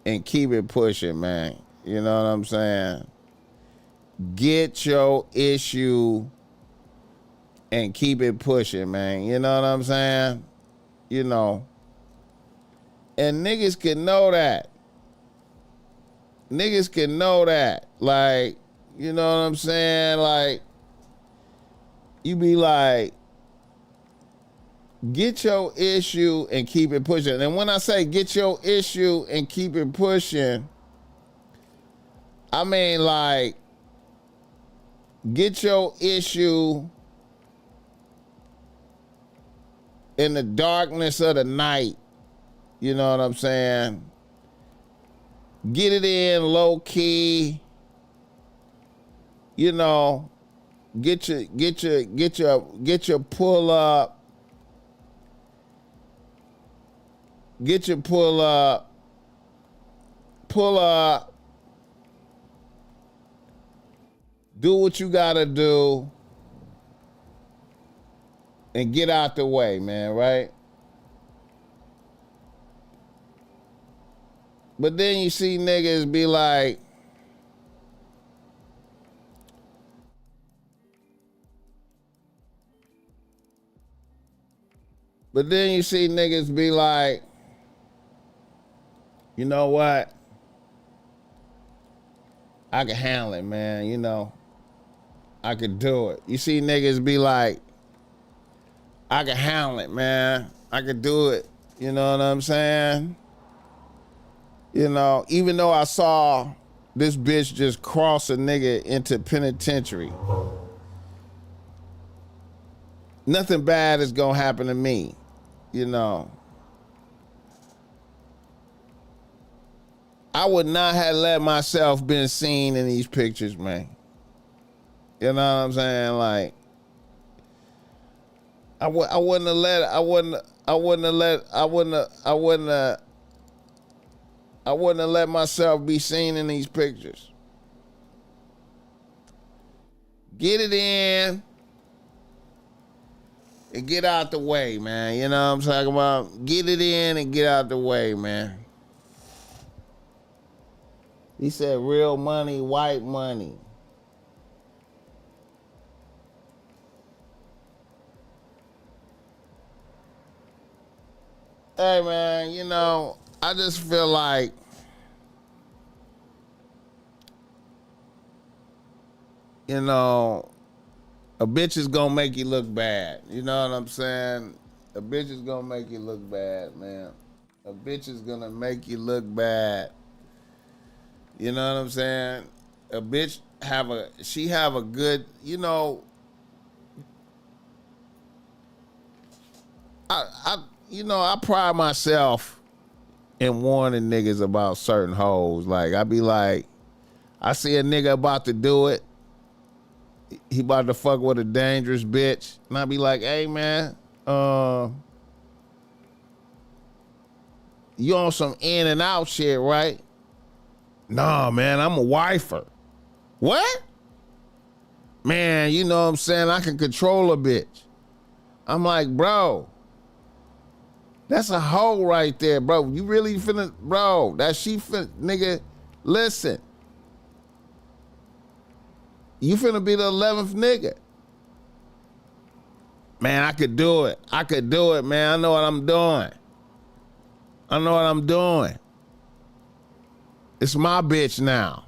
A: and keep it pushing, man. You know what I'm saying? Get your issue and keep it pushing, man. You know what I'm saying? You know. And niggas can know that. Niggas can know that. Like, you know what I'm saying? Like, you be like, get your issue and keep it pushing. And when I say get your issue and keep it pushing, I mean like, get your issue in the darkness of the night. You know what I'm saying? Get it in low key. You know, get your pull up. Get your pull up. Pull up. Do what you gotta do. And get out the way, man, right? But then you see niggas be like, you know what? I can handle it, man. You know, I could do it. You see niggas be like, I can handle it, man. I could do it. You know what I'm saying? You know, even though I saw this bitch just cross a nigga into penitentiary, nothing bad is gonna happen to me, you know. I would not have let myself been seen in these pictures, man. You know what I'm saying? Like, I wouldn't have let myself be seen in these pictures. Get it in and get out the way, man. You know what I'm talking about? Get it in and get out the way, man. He said real money, white money. Hey, man, you know, I just feel like you know, a bitch is gonna make you look bad. You know what I'm saying? A bitch is gonna make you look bad, man. A bitch is gonna make you look bad. You know what I'm saying? A bitch have a good, you know, I pride myself in warning niggas about certain hoes. Like, I be like, I see a nigga about to do it. He about to fuck with a dangerous bitch. And I be like, hey, man, you on some in and out shit, right? Nah, man, I'm a wifer. What? Man, you know what I'm saying? I can control a bitch. I'm like, bro, that's a hoe right there, bro. You really finna, bro, that she finna, nigga, listen. You finna be the 11th nigga. Man, I could do it. I could do it, man. I know what I'm doing. I know what I'm doing. It's my bitch now.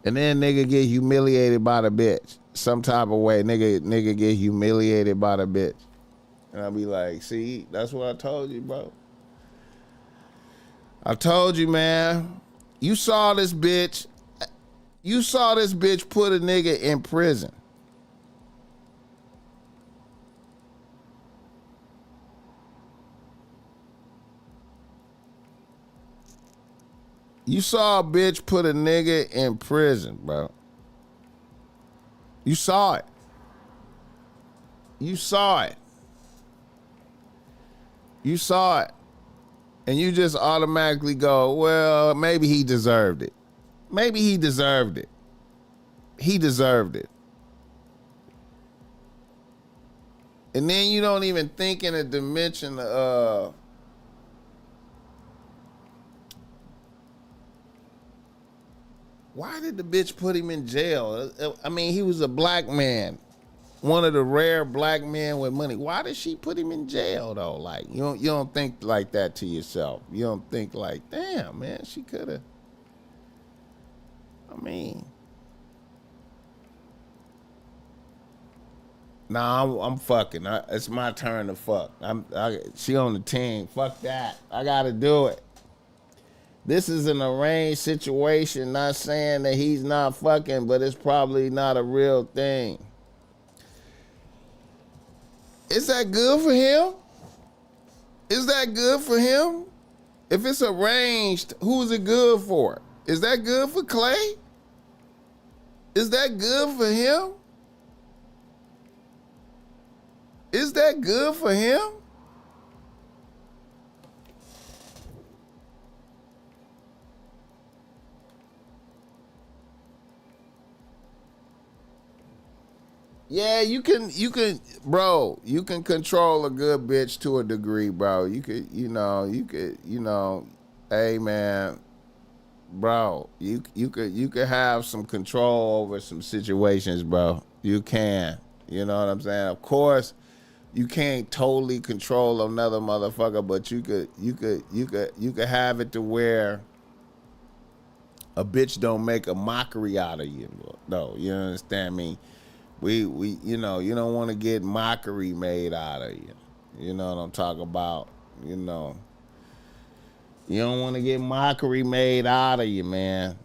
A: And then nigga get humiliated by the bitch. Some type of way, nigga get humiliated by the bitch. And I'll be like, see, that's what I told you, bro. I told you, man. You saw this bitch put a nigga in prison. You saw a bitch put a nigga in prison, bro. You saw it. You saw it. You saw it. And you just automatically go, well, maybe he deserved it. Maybe he deserved it. He deserved it. And then you don't even think in a dimension of why did the bitch put him in jail? I mean, he was a black man. one of the rare black men with money. Why did she put him in jail though? Like you don't think like that to yourself. You don't think like, damn man, she could have. I mean, nah, I'm fucking. It's my turn to fuck. She on the team. Fuck that. I gotta do it. This is an arranged situation. Not saying that he's not fucking, but it's probably not a real thing. Is that good for him? Is that good for him? If it's arranged, who is it good for? Is that good for Clay? Is that good for him? Is that good for him? Yeah, you can, bro. You can control a good bitch to a degree, bro. You could, hey man, bro. You could have some control over some situations, bro. You can. You know what I'm saying? Of course, you can't totally control another motherfucker, but you could have it to where a bitch don't make a mockery out of you. No, you understand me? We you don't want to get mockery made out of you. You know what I'm talking about? You don't want to get mockery made out of you, man.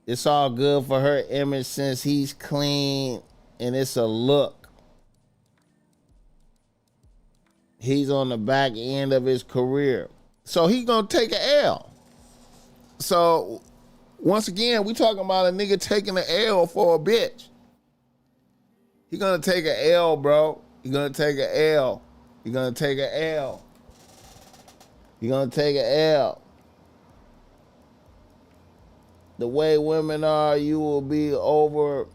A: It's all good for her image since he's clean and it's a look. He's on the back end of his career. So he gonna take an L. So once again, we talking about a nigga taking an L for a bitch. He gonna take an L, bro. He gonna take an L. He gonna take an L. He gonna take an L. The way women are, you will be the over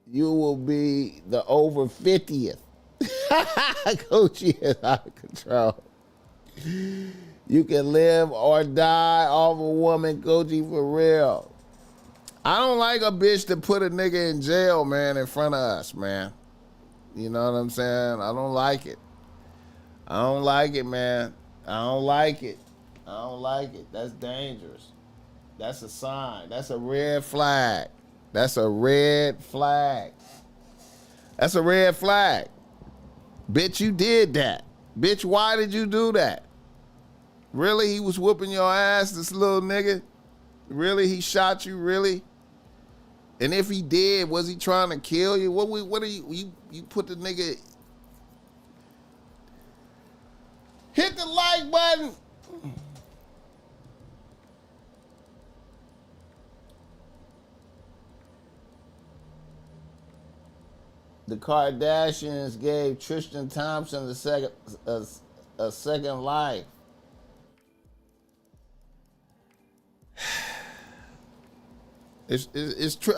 A: 50th. Gucci is out of control. You can live or die off a woman, Gucci, for real. I don't like a bitch to put a nigga in jail, man, in front of us, man. You know what I'm saying? I don't like it. I don't like it, man. I don't like it. I don't like it. That's dangerous. That's a sign. That's a red flag. That's a red flag. That's a red flag. Bitch, you did that. Bitch, why did you do that? Really? He was whooping your ass, this little nigga? Really? He shot you? Really? And if he did, was he trying to kill you? What are you put the nigga... Hit the like button. The Kardashians gave Tristan Thompson a second life.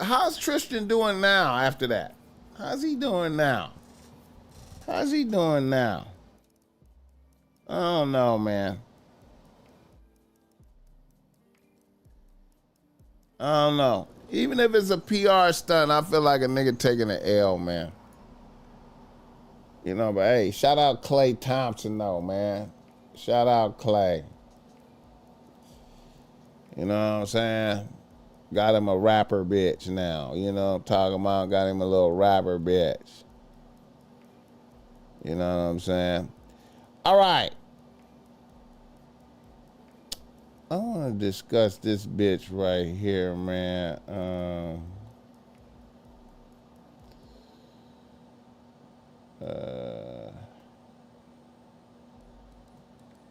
A: How's Tristan doing now after that? How's he doing now? How's he doing now? I don't know, man. I don't know. Even if it's a PR stunt, I feel like a nigga taking an L, man. You know, but hey, shout out Clay Thompson, though, man. Shout out Clay. You know what I'm saying? Got him a rapper bitch now. You know what I'm talking about? Got him a little rapper bitch. You know what I'm saying? All right. I want to discuss this bitch right here, man.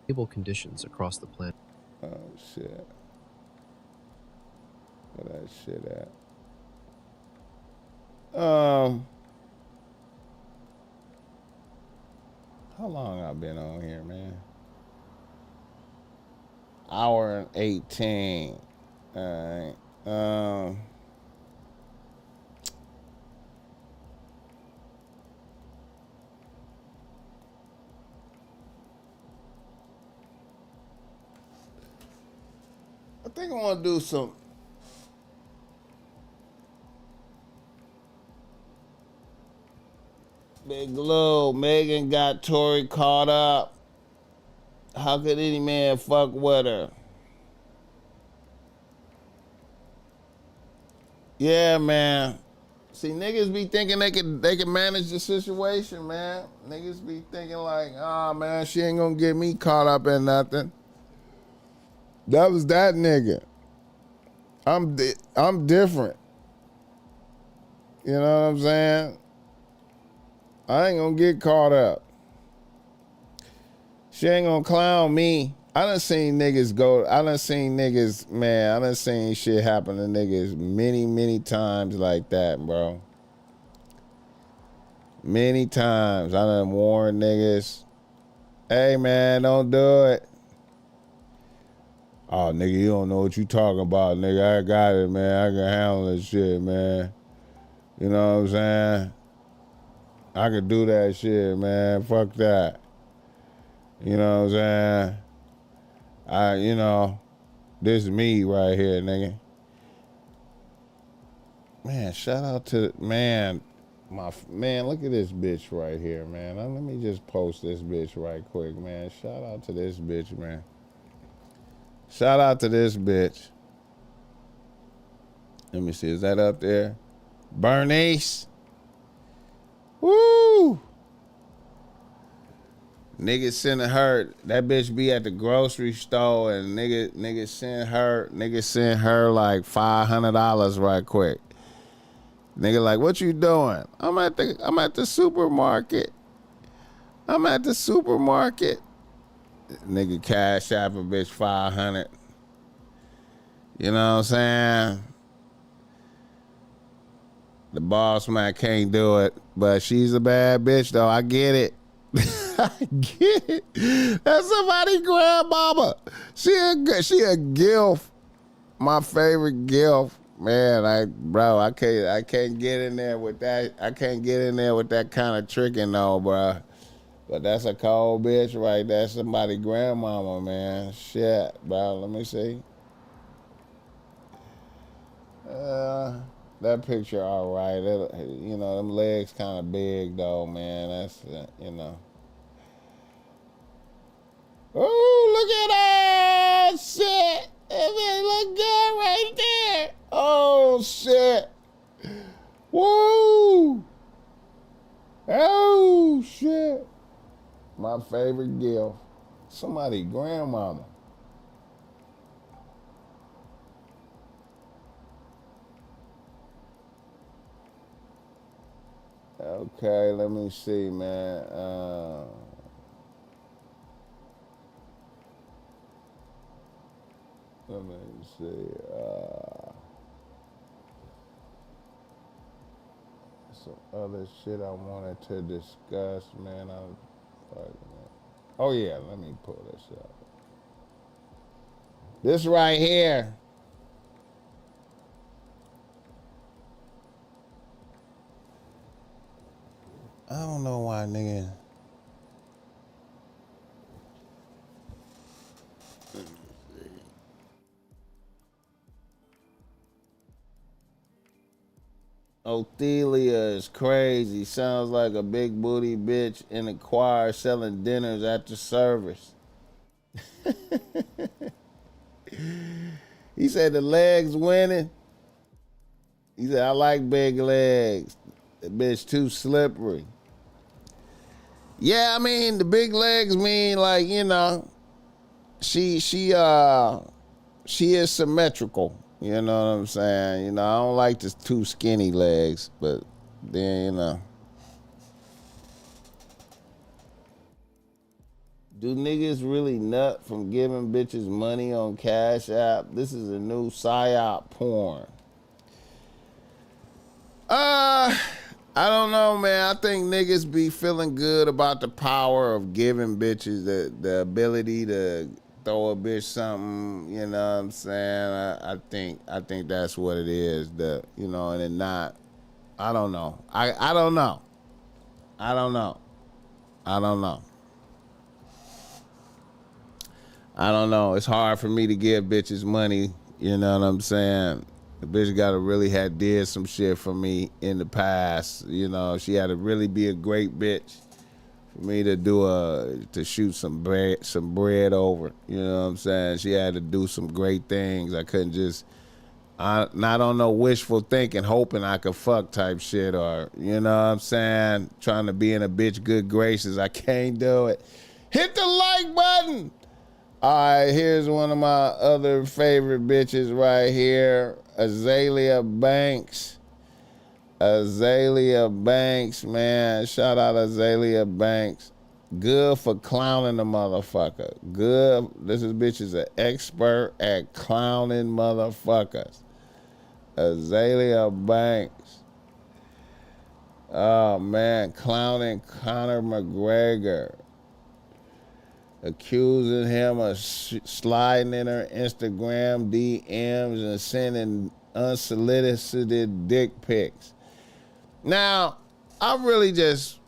B: Stable conditions across the planet.
A: Oh, shit. Where that shit at? How long I been on here, man? Hour and 18. All right. I think I want to do some. Big Lou, Megan got Tory caught up. How could any man fuck with her? Yeah, man. See, niggas be thinking they can manage the situation, man. Niggas be thinking like, oh man, she ain't gonna get me caught up in nothing. That was that nigga. I'm different. You know what I'm saying? I ain't gonna get caught up. She ain't gonna clown me. I done seen niggas, man, I done seen shit happen to niggas many times like that, bro. Many times. I done warned niggas, hey man, don't do it. Oh, nigga, you don't know what you talking about, nigga. I got it, man. I can handle this shit, man. You know what I'm saying? I could do that shit, man. Fuck that. You know what I'm saying? This is me right here, nigga. Man, shout out to, man, look at this bitch right here, man. Let me just post this bitch right quick, man. Shout out to this bitch, man. Shout out to this bitch. Let me see, is that up there? Bernice. Woo! Niggas sending her, that bitch be at the grocery store and niggas send her like $500 right quick. Nigga like, what you doing? I'm at the supermarket. Nigga cash app a bitch 500. You know what I'm saying? The BossMack can't do it, but she's a bad bitch though. I get it. I get it. That's somebody's grandmama. She a gilf. My favorite gilf. Man, I can't get in there with that. I can't get in there with that kind of tricking though, bro. But that's a cold bitch right there. Somebody's grandmama, man. Shit, bro. Let me see. That picture all right. Them legs kind of big though, man. That's, Oh, look at that shit. It look good right there. Oh, shit. Woo. Oh, shit. My favorite gift. Somebody grandmama. Okay, let me see, man. Let me see. Some other shit I wanted to discuss, man. Oh yeah, let me pull this up. This right here. I don't know why, nigga. Othelia is crazy. Sounds like a big booty bitch in the choir selling dinners after service. He said the legs winning. He said, I like big legs. The bitch too slippery. Yeah, I mean, the big legs mean like, she is symmetrical. You know what I'm saying? I don't like the too skinny legs, but then, do niggas really nut from giving bitches money on Cash App? This is a new psyop porn. I don't know, man. I think niggas be feeling good about the power of giving bitches the ability to throw a bitch something, you know what I'm saying? I think that's what it is. And it not. I don't know. I don't know. I don't know. I don't know. I don't know. It's hard for me to give bitches money, you know what I'm saying? The bitch gotta really had did some shit for me in the past. You know, she had to really be a great bitch for me to shoot some bread over. You know what I'm saying? She had to do some great things. I couldn't just not on no wishful thinking, hoping I could fuck type shit, or you know what I'm saying, trying to be in a bitch good graces. I can't do it. Hit the like button. All right, here's one of my other favorite bitches right here, Azalea Banks. Azalea Banks, man. Shout out Azalea Banks. Good for clowning the motherfucker. Good. This bitch is an expert at clowning motherfuckers. Azalea Banks. Oh, man. Clowning Conor McGregor. Accusing him of sliding in her Instagram DMs and sending unsolicited dick pics. Now, I really just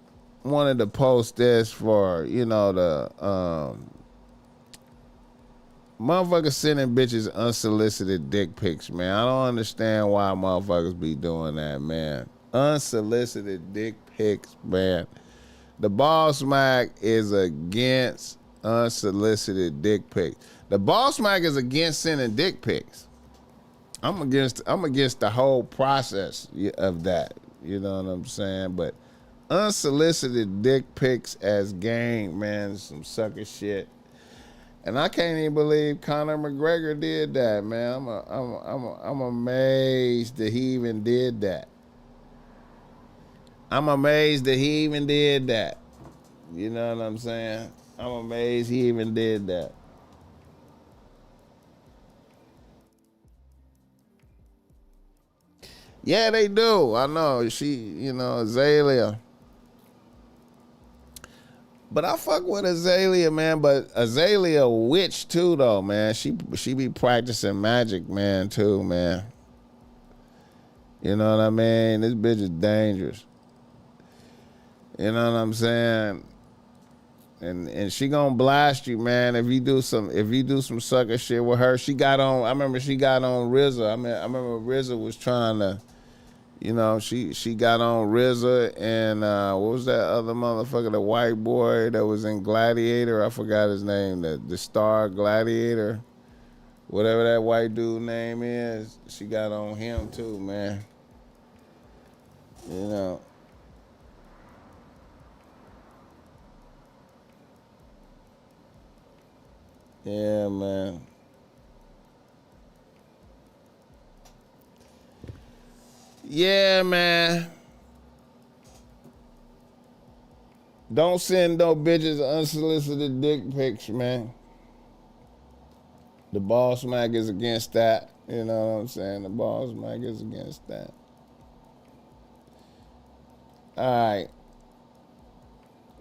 A: wanted to post this for, you know, the motherfuckers sending bitches unsolicited dick pics, man. I don't understand why motherfuckers be doing that, man. Unsolicited dick pics, man. The BossMack is against unsolicited dick pics. The BossMack is against sending dick pics. I'm against the whole process of that. You know what I'm saying? But unsolicited dick pics as game, man, some sucker shit. And I can't even believe Conor McGregor did that, man. I'm amazed that he even did that. I'm amazed that he even did that. You know what I'm saying? I'm amazed he even did that. Yeah, they do. I know. She, you know, Azalea. But I fuck with Azalea, man. But Azalea a witch too, though, man. She be practicing magic, man, too, man. You know what I mean? This bitch is dangerous. You know what I'm saying? And she gonna blast you, man. If you do some sucker shit with her, she got on. I remember she got on RZA. I remember RZA was trying to. You know, she got on RZA and what was that other motherfucker, the white boy that was in Gladiator? I forgot his name, the star Gladiator. Whatever that white dude name is, she got on him too, man. You know. Yeah, man. Yeah, man. Don't send no bitches unsolicited dick pics, man. The BossMack is against that. You know what I'm saying? The BossMack is against that. All right.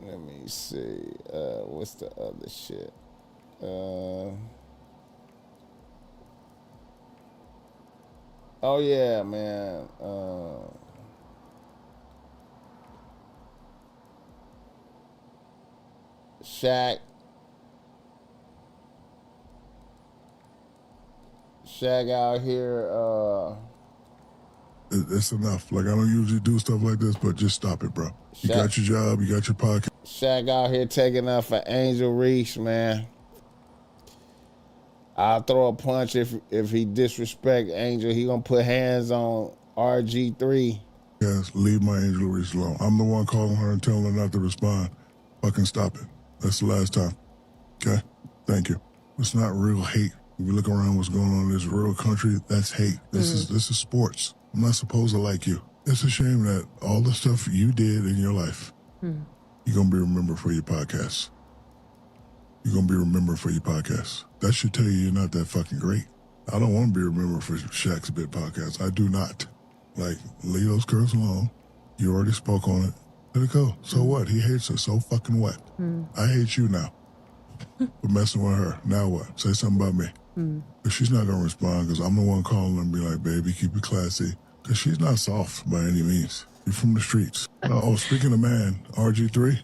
A: Let me see. What's the other shit? Oh yeah, man. Shak out here.
C: It's enough. Like, I don't usually do stuff like this, but just stop it, bro. You got your job. You got your podcast.
A: Shak out here taking up for Angel Reese, man. I'll throw a punch if he disrespect Angel. He gonna put hands on RG3.
C: Yes, leave my Angel Reese alone. I'm the one calling her and telling her not to respond. Fucking stop it. That's the last time. Okay? Thank you. It's not real hate. If you look around what's going on in this real country, that's hate. This is sports. I'm not supposed to like you. It's a shame that all the stuff you did in your life, you're gonna be remembered for your podcast. You're gonna be remembered for your podcast. That should tell you you're not that fucking great. I don't want to be remembered for Shaq's Bit podcast. I do not. Like, leave those girls alone. You already spoke on it. Let it go. So what? He hates her. So fucking what? I hate you now for messing with her. Now what? Say something about me. But she's not going to respond because I'm the one calling her and be like, baby, keep it classy. Because she's not soft by any means. You're from the streets. Speaking of man, RG3,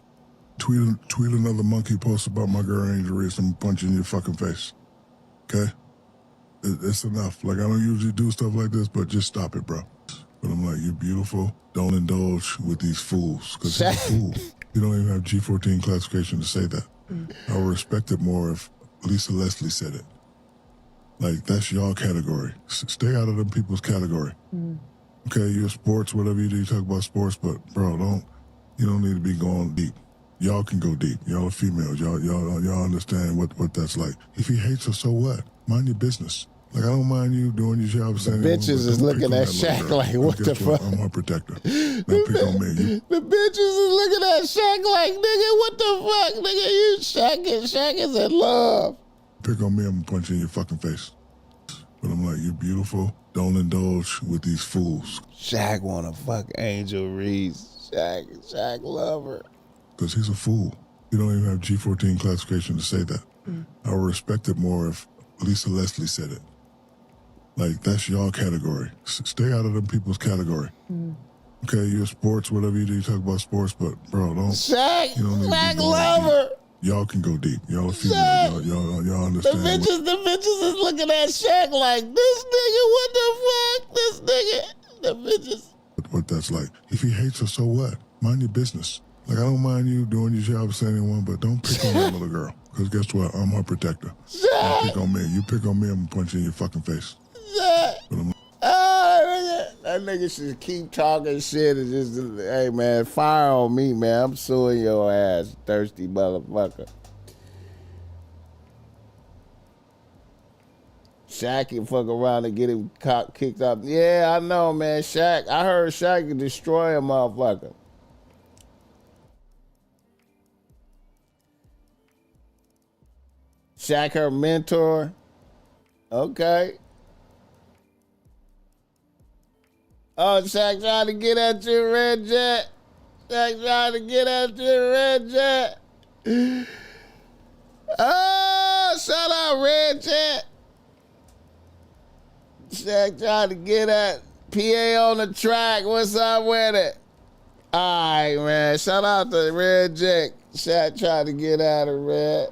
C: tweet another monkey post about my girl Angel Reese and punch in your fucking face. Okay? It's enough. Like, I don't usually do stuff like this, but just stop it, bro. But I'm like, you're beautiful. Don't indulge with these fools, because he's a fool. You don't even have G14 classification to say that. I would respect it more if Lisa Leslie said it. Like, that's y'all category. Stay out of them people's category. Okay, you're sports, whatever you do, you talk about sports, but bro, you don't need to be going deep. Y'all can go deep. Y'all are females. Y'all understand what that's like. If he hates her, so what? Mind your business. Like, I don't mind you doing your job.
A: The bitches is looking at Shaq like, what the fuck?
C: I'm her protector. Now pick on me.
A: The bitches is looking at Shaq like, nigga, what the fuck? Nigga, you Shaq is in love.
C: Pick on me, I'm gonna punch you in your fucking face. But I'm like, you're beautiful. Don't indulge with these fools.
A: Shaq wanna fuck Angel Reese. Shaq love her.
C: Because he's a fool. You don't even have G14 classification to say that. I would respect it more if Lisa Leslie said it. Like, that's y'all category. Stay out of them people's category. Okay, you're sports, whatever you do, you talk about sports, but bro, you don't need
A: Shaq
C: to be
A: love her.
C: Y'all can go deep. Y'all are females. Y'all understand.
A: The bitches is looking at Shaq like, this nigga, what the fuck? This nigga. The bitches.
C: What that's like. If he hates her, so what? Mind your business. Like, I don't mind you doing your job, saying anyone, but don't pick on that little girl. Because guess what? I'm her protector. Don't pick on me. You pick on me, I'm going to punch you in your fucking face.
A: That nigga should keep talking shit and just, hey, man, fire on me, man. I'm suing your ass, thirsty motherfucker. Shaq can fuck around and get him kicked up. Yeah, I know, man. Shaq, I heard Shaq can destroy a motherfucker. Shaq, her mentor. Okay. Oh, Shaq trying to get at your red jet. Shaq trying to get at your red jet. Oh, shout out Red Jet. Shaq trying to get at PA on the track. What's up with it? All right, man. Shout out to Red Jet. Shaq trying to get at her, Red.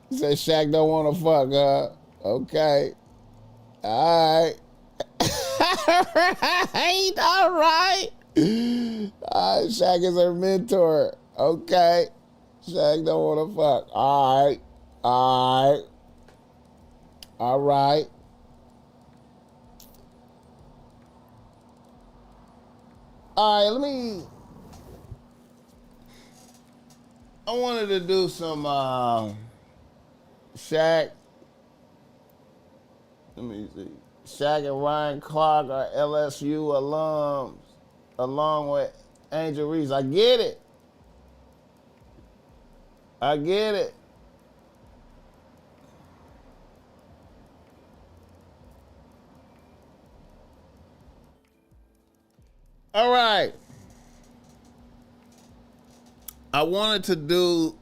A: He said Shaq don't want to fuck her. Okay. All right. All right. Shaq is her mentor. Okay. Shaq don't want to fuck. All right. All right. All right. All right, I wanted to do some Shaq. Let me see. Shaq and Ryan Clark are LSU alums, along with Angel Reese. I get it. I get it. All right. I wanted to do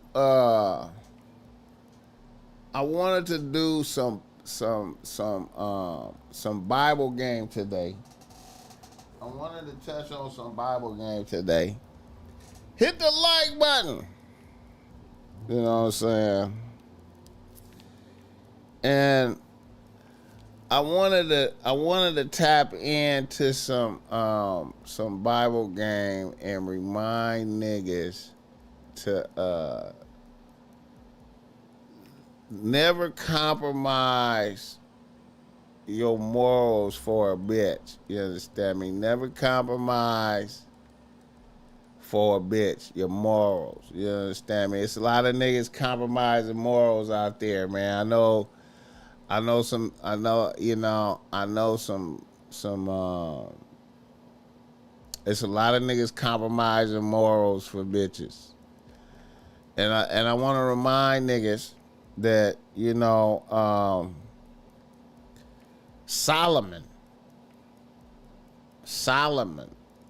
A: some Bible game today. I wanted to touch on some Bible game today. Hit the like button. You know what I'm saying? And I wanted to tap into some Bible game and remind niggas to never compromise your morals for a bitch. You understand me? Never compromise for a bitch your morals. You understand me? It's a lot of niggas compromising morals out there, man. I know some it's a lot of niggas compromising morals for bitches. And I want to remind niggas that, Solomon,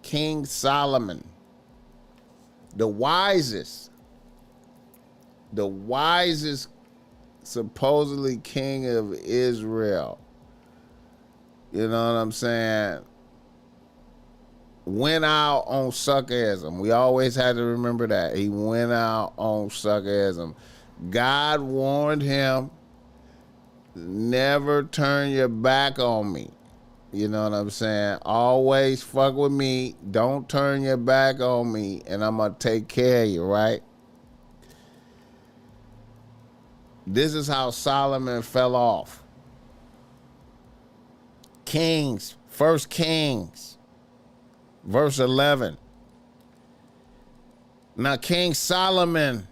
A: King Solomon, the wisest supposedly king of Israel, you know what I'm saying, went out on suckerism. We always had to remember that. He went out on suckerism. God warned him Never turn your back on me. You know what I'm saying? Always fuck with me. Don't turn your back on me, and I'm going to take care of you, right? This is how Solomon fell off. Kings, 1 Kings, verse 11. Now King Solomon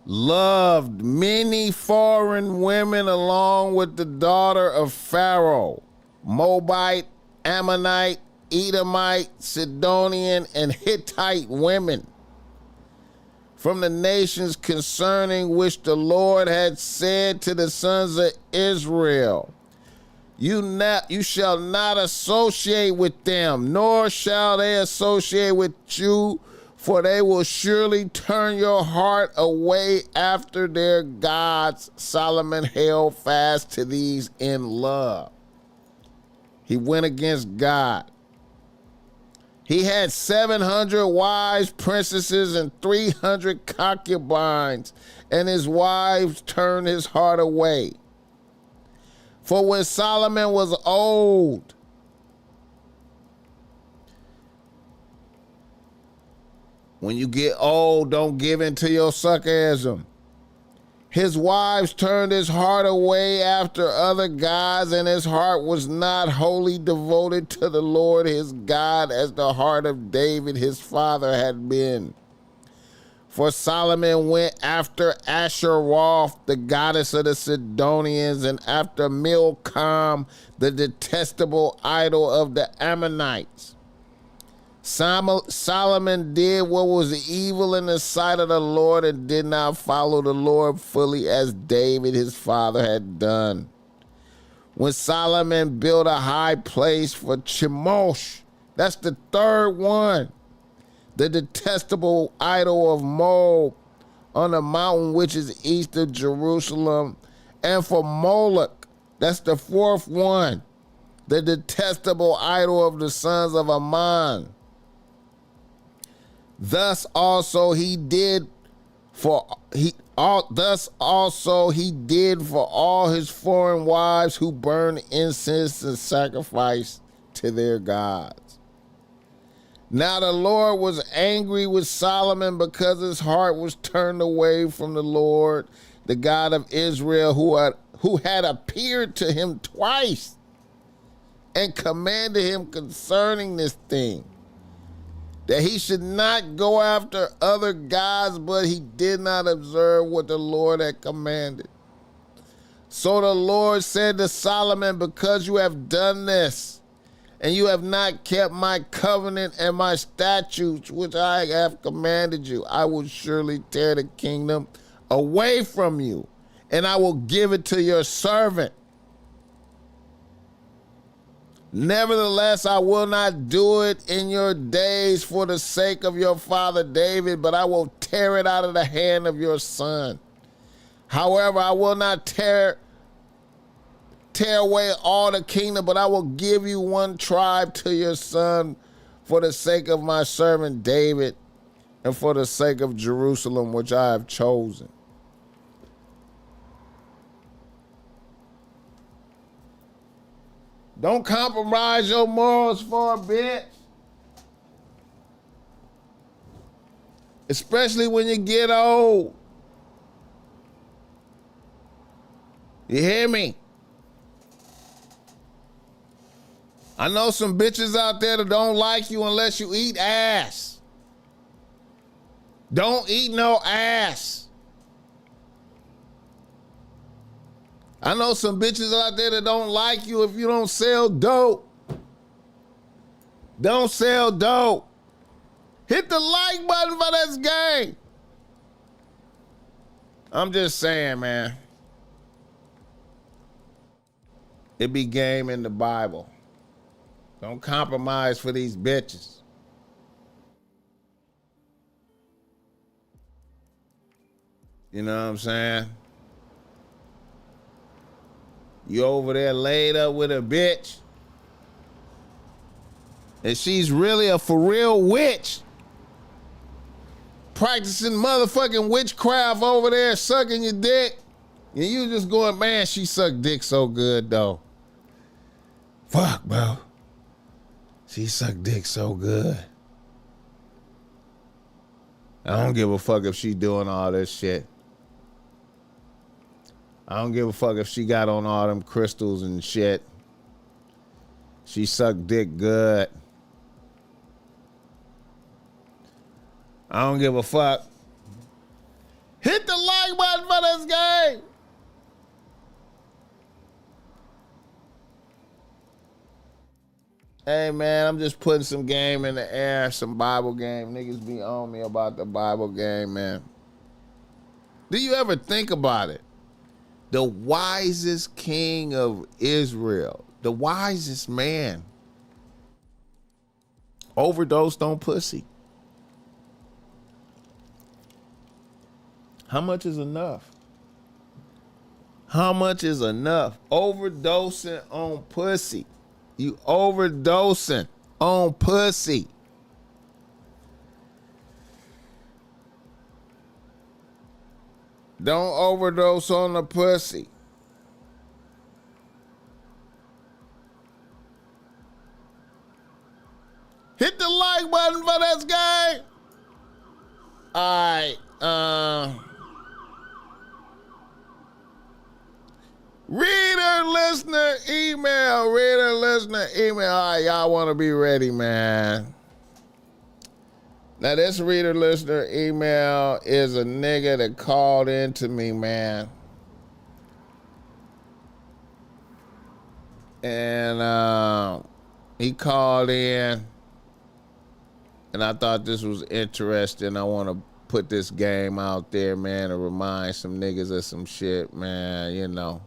A: loved many foreign women along with the daughter of Pharaoh, Moabite, Ammonite, Edomite, Sidonian, and Hittite women from the nations concerning which the Lord had said to the sons of Israel, you shall not associate with them, nor shall they associate with you, for they will surely turn your heart away after their gods. Solomon held fast to these in love. He went against God. He had 700 wives, princesses, and 300 concubines, and his wives turned his heart away. For when Solomon was old, when you get old, don't give in to your suckerism. His wives turned his heart away after other gods, and his heart was not wholly devoted to the Lord his God as the heart of David his father had been. For Solomon went after Asheroth, the goddess of the Sidonians, and after Milcom, the detestable idol of the Ammonites. Solomon did what was evil in the sight of the Lord and did not follow the Lord fully as David his father had done. When Solomon built a high place for Chemosh, that's the third one, the detestable idol of Moab on the mountain which is east of Jerusalem, and for Moloch, that's the fourth one, the detestable idol of the sons of Ammon. Thus also he did for all his foreign wives who burned incense and sacrifice to their gods. Now the Lord was angry with Solomon because his heart was turned away from the Lord, the God of Israel, who had appeared to him twice and commanded him concerning this thing, that he should not go after other gods, but he did not observe what the Lord had commanded. So the Lord said to Solomon, because you have done this, and you have not kept my covenant and my statutes, which I have commanded you, I will surely tear the kingdom away from you, and I will give it to your servant. Nevertheless, I will not do it in your days for the sake of your father David, but I will tear it out of the hand of your son. However, I will not tear away all the kingdom, but I will give you one tribe to your son for the sake of my servant David and for the sake of Jerusalem, which I have chosen. Don't compromise your morals for a bitch. Especially when you get old. You hear me? I know some bitches out there that don't like you unless you eat ass. Don't eat no ass. I know some bitches out there that don't like you if you don't sell dope. Don't sell dope. Hit the like button for this game. I'm just saying, man. It be game in the Bible. Don't compromise for these bitches. You know what I'm saying? You over there laid up with a bitch, and she's really a for real witch, practicing motherfucking witchcraft over there, sucking your dick. And you just going, man, she sucked dick so good, though. Fuck, bro. She sucked dick so good. I don't give a fuck if she doing all this shit. I don't give a fuck if she got on all them crystals and shit. She sucked dick good. I don't give a fuck. Hit the like button for this game. Hey, man, I'm just putting some game in the air, some Bible game. Niggas be on me about the Bible game, man. Do you ever think about it? The wisest king of Israel, the wisest man, overdosed on pussy. How much is enough? How much is enough? Overdosing on pussy. You overdosing on pussy. Don't overdose on the pussy. Hit the like button for this game. All right. Reader, listener, email. All right, y'all want to be ready, man. Now, this reader, listener, email is a nigga that called in to me, man. And he called in, and I thought this was interesting. I want to put this game out there, man, to remind some niggas of some shit, man, you know.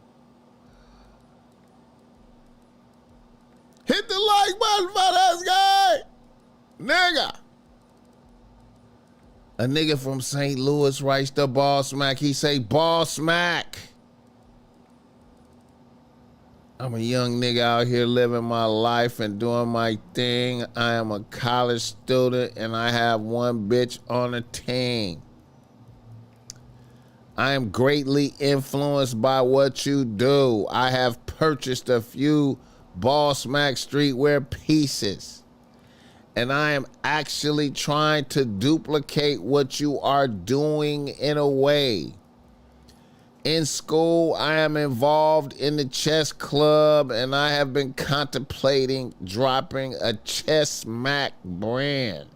A: Hit the like button for this guy, nigga. A nigga from St. Louis writes to BossMack. He say, BossMack. I'm a young nigga out here living my life and doing my thing. I am a college student and I have one bitch on the team. I am greatly influenced by what you do. I have purchased a few BossMack streetwear pieces. And I am actually trying to duplicate what you are doing in a way. In school, I am involved in the chess club and I have been contemplating dropping a ChessMack brand.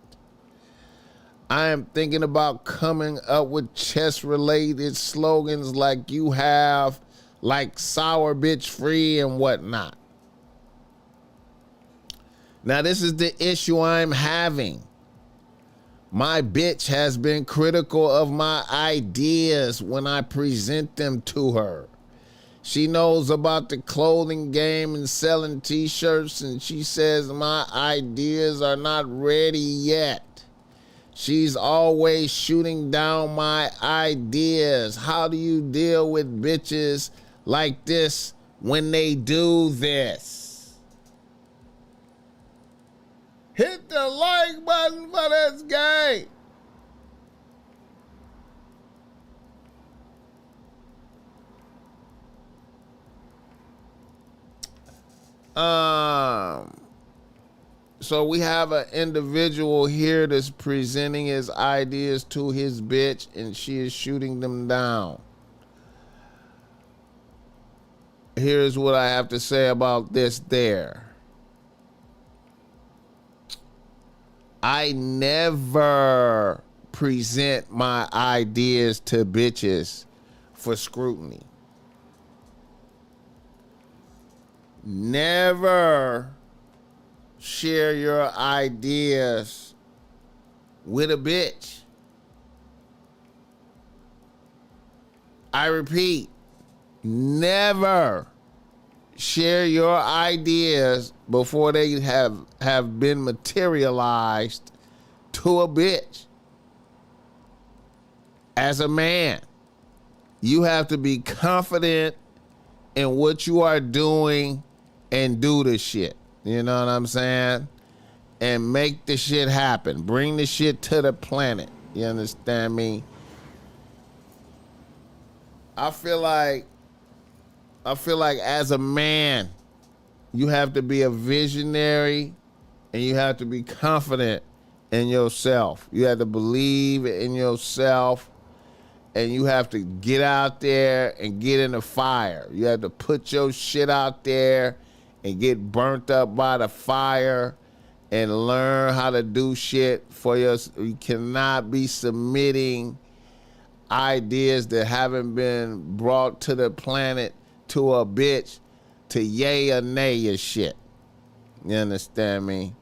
A: I am thinking about coming up with chess-related slogans like you have, like sour bitch free and whatnot. Now, this is the issue I'm having. My bitch has been critical of my ideas when I present them to her. She knows about the clothing game and selling t-shirts, and she says my ideas are not ready yet. She's always shooting down my ideas. How do you deal with bitches like this when they do this? Hit the like button for this game. So we have an individual here that's presenting his ideas to his bitch and she is shooting them down. Here's what I have to say about this there. I never present my ideas to bitches for scrutiny. Never share your ideas with a bitch. I repeat, never share your ideas before they have been materialized to a bitch. As a man, you have to be confident in what you are doing and do the shit. You know what I'm saying? And make the shit happen. Bring the shit to the planet. You understand me? I feel like as a man, you have to be a visionary and you have to be confident in yourself. You have to believe in yourself and you have to get out there and get in the fire. You have to put your shit out there and get burnt up by the fire and learn how to do shit for yourself. You cannot be submitting ideas that haven't been brought to the planet to a bitch to yay or nay your shit. You understand me?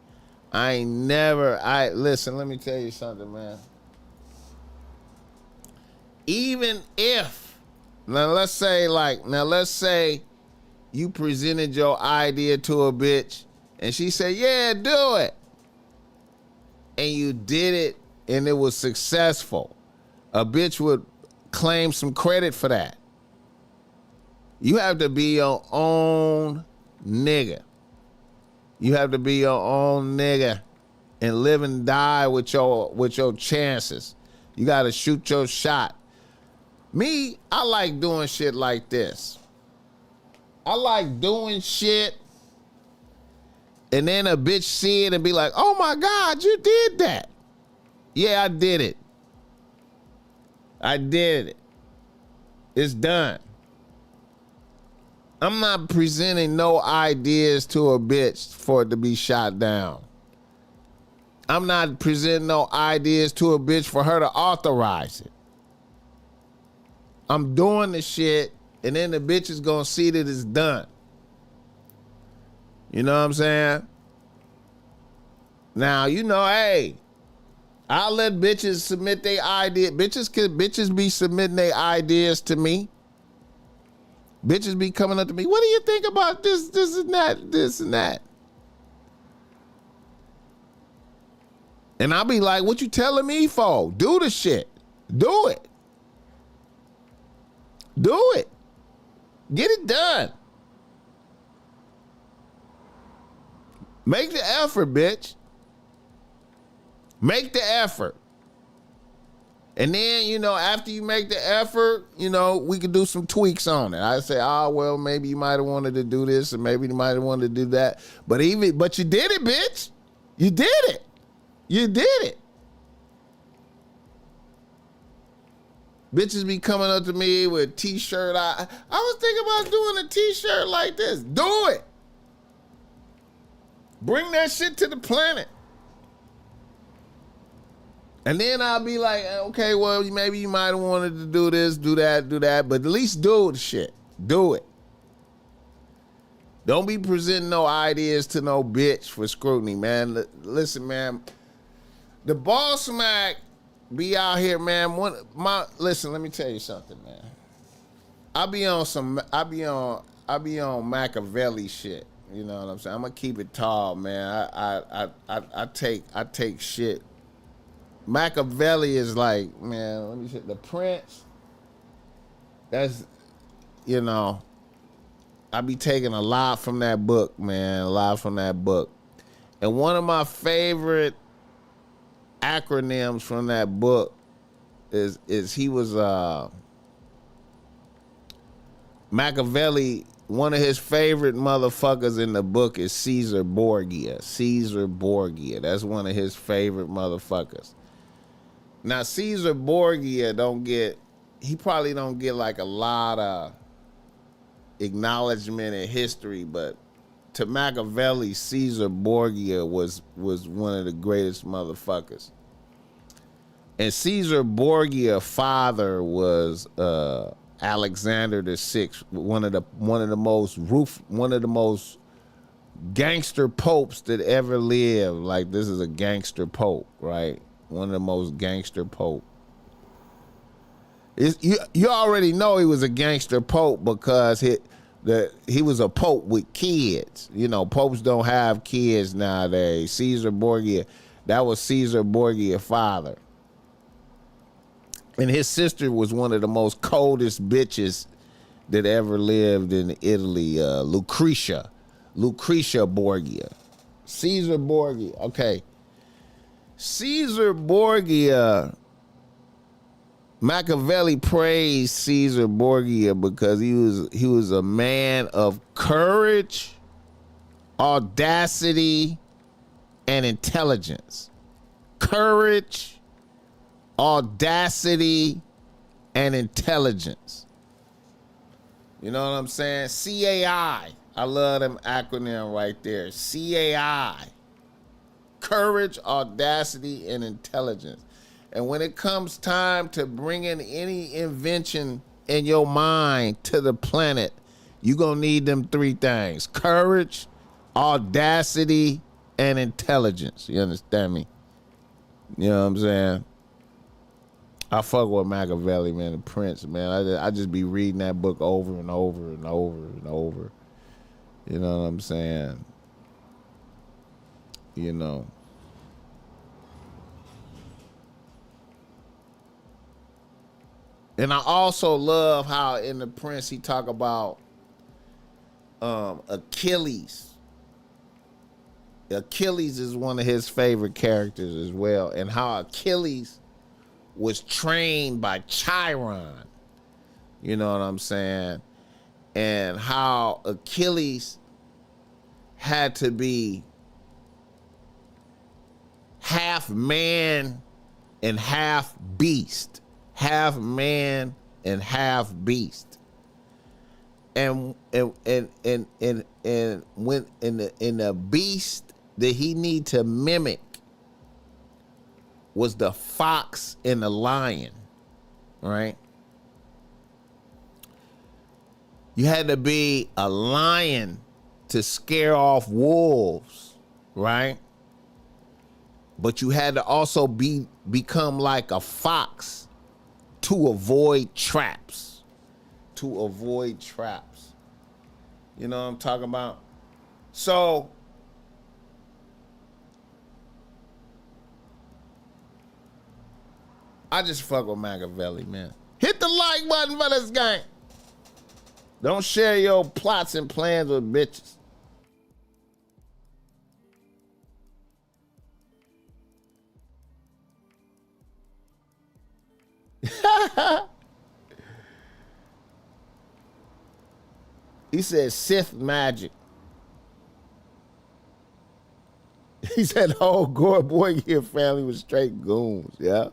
A: Listen, let me tell you something, man. Even if, let's say you presented your idea to a bitch and she said, yeah, do it. And you did it and it was successful. A bitch would claim some credit for that. You have to be your own nigga. You have to be your own nigga and live and die with your chances. You got to shoot your shot. Me, I like doing shit like this. I like doing shit and then a bitch see it and be like, oh my God, you did that. Yeah, I did it. I did it. It's done. I'm not presenting no ideas to a bitch for it to be shot down. I'm not presenting no ideas to a bitch for her to authorize it. I'm doing the shit and then the bitch is gonna see that it's done. You know what I'm saying? Now, hey, I'll let bitches submit their idea. Bitches be submitting their ideas to me. Bitches be coming up to me. What do you think about this and that? And I'll be like, what you telling me for? Do the shit. Do it. Do it. Get it done. Make the effort, bitch. Make the effort. And then, after you make the effort, we could do some tweaks on it. I say, well, maybe you might have wanted to do this and maybe you might have wanted to do that. But you did it, bitch. You did it. You did it. Bitches be coming up to me with a t-shirt. I was thinking about doing a t-shirt like this. Do it. Bring that shit to the planet. And then I'll be like, okay, well, maybe you might have wanted to do this, do that, but at least do the shit. Do it. Don't be presenting no ideas to no bitch for scrutiny, man. Listen, man. The BossMack be out here, man. Listen, let me tell you something, man. I be on Machiavelli shit. You know what I'm saying? I'm gonna keep it tall, man. I take shit. Machiavelli is like, man, let me say, the Prince. That's, I be taking a lot from that book, man. A lot from that book. And one of my favorite acronyms from that book is he was Machiavelli. One of his favorite motherfuckers in the book is Caesar Borgia. Caesar Borgia. That's one of his favorite motherfuckers. Now, Caesar Borgia he probably don't get like a lot of acknowledgement in history, but to Machiavelli, Caesar Borgia was one of the greatest motherfuckers. And Caesar Borgia father was Alexander the Sixth, one of the most gangster popes that ever lived. Like, this is a gangster pope, right? One of the most gangster pope. You already know he was a gangster pope because he was a pope with kids. Popes don't have kids nowadays. Caesar Borgia, that was Caesar Borgia father. And his sister was one of the most coldest bitches that ever lived in Italy, Lucretia Borgia. Caesar Borgia, okay. Caesar Borgia Machiavelli praised Caesar Borgia because he was a man of courage, audacity, and intelligence. Courage, audacity, and intelligence. You know what I'm saying? CAI. I love them acronym right there. CAI. Courage, audacity, and intelligence. And when it comes time to bringing any invention in your mind to the planet, you're going to need them three things. Courage, audacity, and intelligence. You understand me? You know what I'm saying? I fuck with Machiavelli, man, the Prince, man. I just be reading that book over and over and over and over. You know what I'm saying? You know. And I also love how in the Prince he talk about Achilles. Achilles is one of his favorite characters as well, and how Achilles was trained by Chiron. You know what I'm saying? And how Achilles had to be half man and half beast. Half man and half beast. And when in the beast that he need to mimic was the fox and the lion, right? You had to be a lion to scare off wolves, right? But you had to also become like a fox to avoid traps. To avoid traps. You know what I'm talking about? So, I just fuck with Machiavelli, man. Hit the like button for this gang. Don't share your plots and plans with bitches. He said Sith magic. He said the whole Gore Boy Gear family was straight goons, yeah.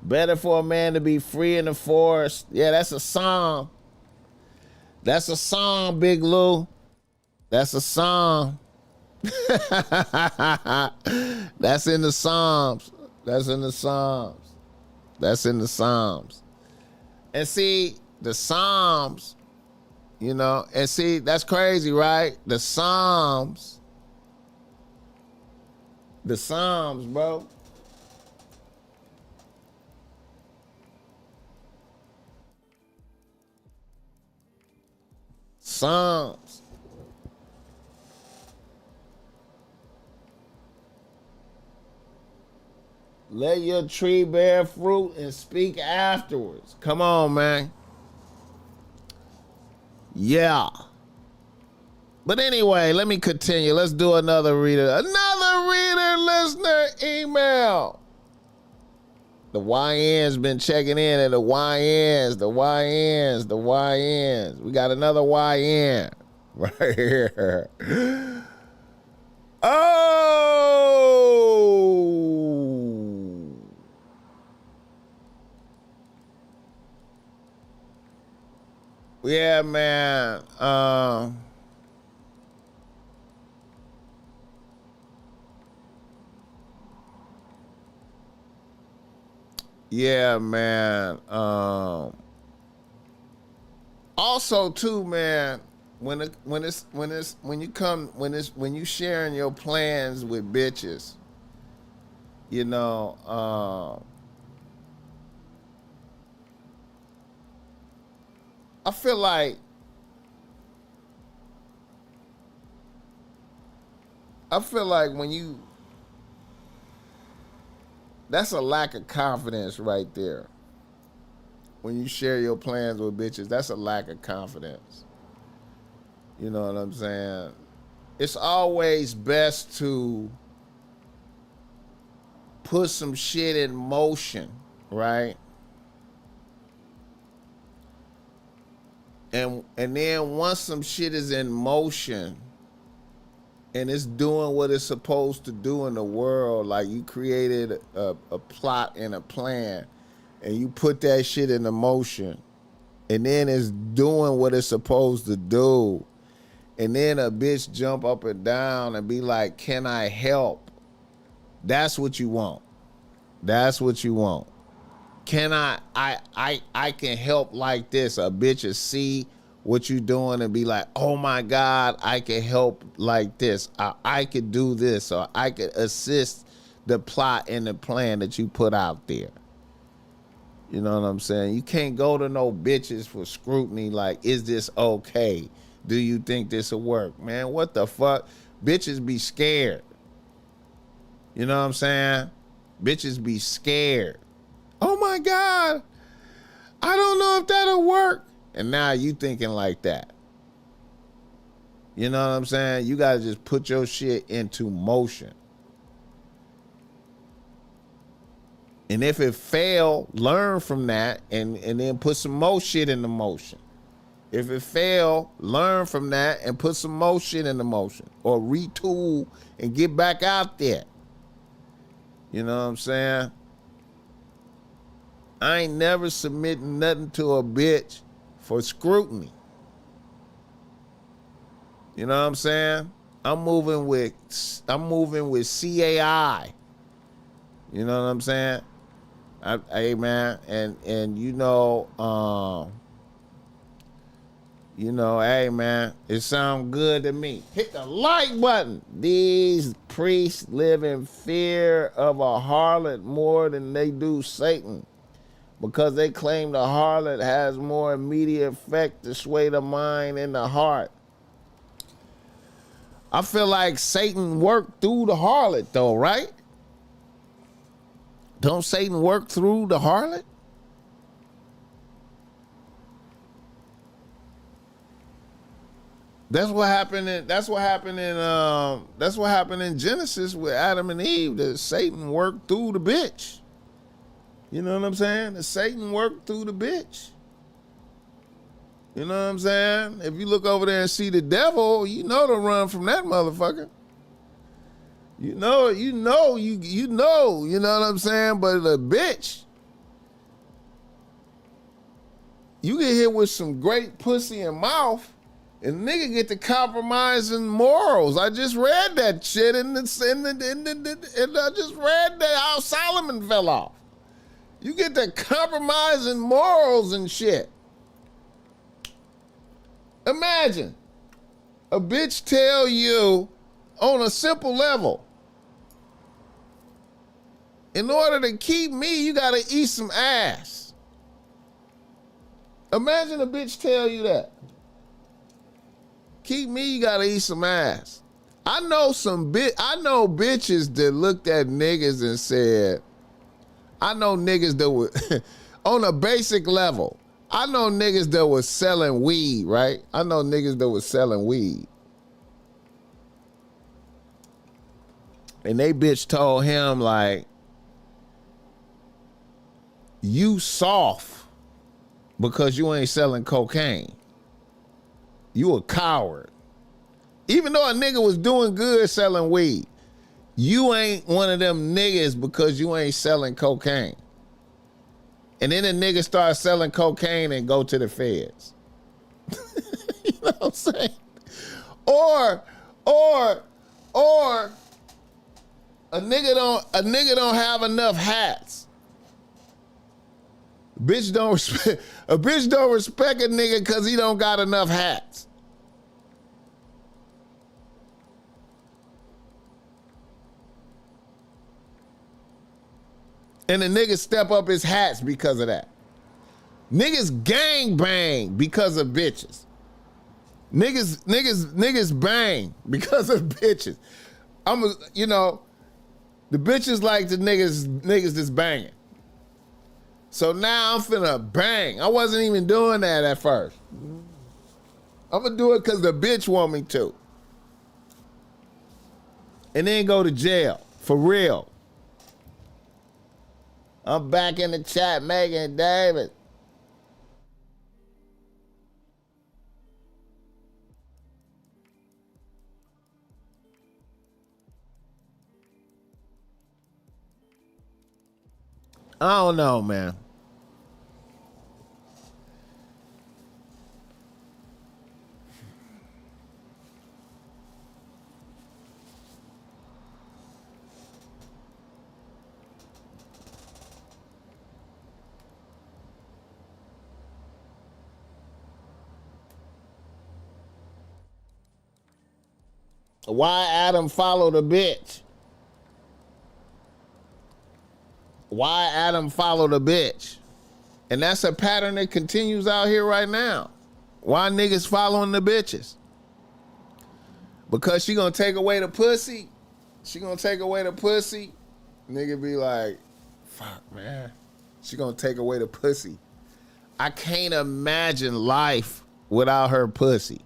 A: Better for a man to be free in the forest. Yeah, that's a song. That's a song, Big Lou. That's a song. That's in the Psalms. That's in the Psalms. That's in the Psalms. And see, the Psalms, you know, and see, that's crazy, right? The Psalms, bro. Psalms. Let your tree bear fruit and speak afterwards. Come on, man. Yeah. But anyway, let me continue. Let's do another reader. Another reader listener email. The YN's been checking in at the YNs. We got another YN right here. Oh. Yeah, man. Yeah, man. Also, too, man. When you sharing your plans with bitches, you know, I feel like when you, that's a lack of confidence right there. When you share your plans with bitches, that's a lack of confidence. You know what I'm saying? It's always best to put some shit in motion, right? And then once some shit is in motion and it's doing what it's supposed to do in the world, like you created a plot and a plan and you put that shit into motion and then it's doing what it's supposed to do, and then a bitch jump up and down and be like, can I help? That's what you want. That's what you want. Can I can help like this. A bitch will see what you doing and be like, oh my God, I can help like this. I could do this, or I could assist the plot and the plan that you put out there. You know what I'm saying? You can't go to no bitches for scrutiny like, is this okay? Do you think this will work? Man, what the fuck? Bitches be scared. You know what I'm saying? Bitches be scared. Oh my God, I don't know if that'll work. And now you thinking like that. You know what I'm saying? You gotta just put your shit into motion. And if it fail, learn from that and then put some more shit into motion. If it fail, learn from that and put some more shit into motion. Or retool and get back out there. You know what I'm saying? I ain't never submitting nothing to a bitch for scrutiny. You know what I'm saying? I'm moving with CAI. You know what I'm saying? Hey man, and hey man, it sound good to me. Hit the like button. These priests live in fear of a harlot more than they do Satan, because they claim the harlot has more immediate effect to sway the mind and the heart. I feel like Satan worked through the harlot though, right? Don't Satan work through the harlot? That's what happened in Genesis with Adam and Eve. That Satan worked through the bitch. You know what I'm saying? That Satan worked through the bitch. You know what I'm saying? If you look over there and see the devil, you know to run from that motherfucker. You know what I'm saying? But the bitch, you get hit with some great pussy and mouth, and nigga get to compromising morals. I just read that shit and I just read that how Solomon fell off. You get to compromising morals and shit. Imagine a bitch tell you on a simple level, in order to keep me, you gotta eat some ass. Imagine a bitch tell you that. Keep me, you gotta eat some ass. I know bitches that looked at niggas and said, I know niggas that were on a basic level. I know niggas that was selling weed, right? I know niggas that was selling weed. And they bitch told him like, you soft because you ain't selling cocaine. You a coward. Even though a nigga was doing good selling weed, you ain't one of them niggas because you ain't selling cocaine. And then a nigga start selling cocaine and go to the feds. You know what I'm saying? Or a nigga don't have enough hats. A bitch don't respect a nigga because he don't got enough hats. And the niggas step up his hats because of that. Niggas gang bang because of bitches. Niggas bang because of bitches. The bitches like the niggas that's banging. So now I'm finna bang. I wasn't even doing that at first. I'm gonna do it because the bitch want me to. And then go to jail, for real. I'm back in the chat, Megan David. I don't know, man. Why Adam follow the bitch? Why Adam follow the bitch? And that's a pattern that continues out here right now. Why niggas following the bitches? Because she gonna take away the pussy. She gonna take away the pussy. Nigga be like, fuck, man. She gonna take away the pussy. I can't imagine life without her pussy.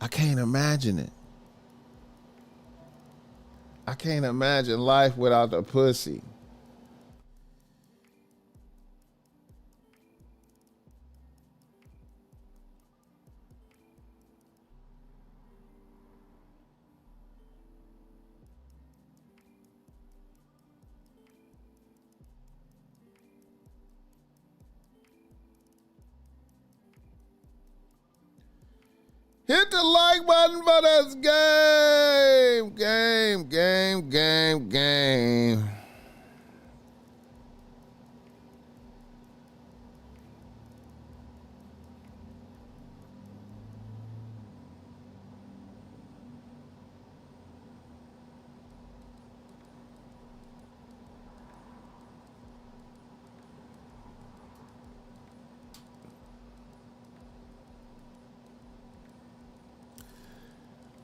A: I can't imagine it. I can't imagine life without the pussy. Hit the like button for this game.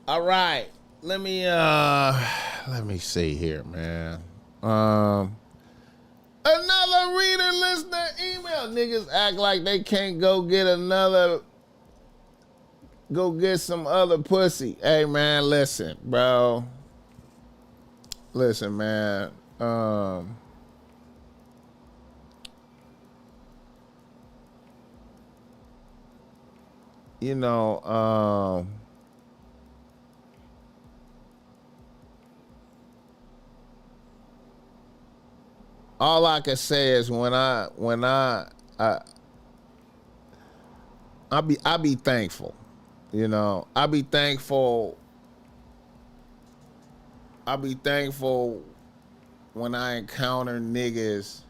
A: All right, let me see here, man. Another reader, listener, email. Niggas act like they can't go get some other pussy. Hey, man, listen, bro. Listen, man. You know, all I can say is I be thankful, you know. I be thankful when I encounter niggas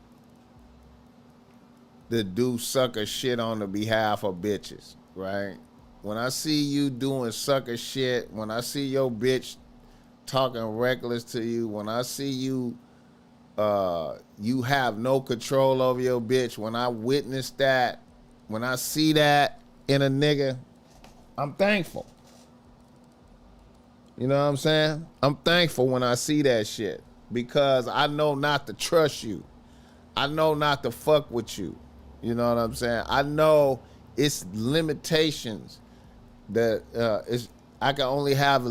A: that do sucker shit on the behalf of bitches, right? When I see you doing sucker shit, when I see your bitch talking reckless to you, when I see you you have no control over your bitch, when I witness that, when I see that in a nigga, I'm thankful. You know what I'm saying? I'm thankful when I see that shit because I know not to trust you. I know not to fuck with you. You know what I'm saying? I know it's limitations that I can only have.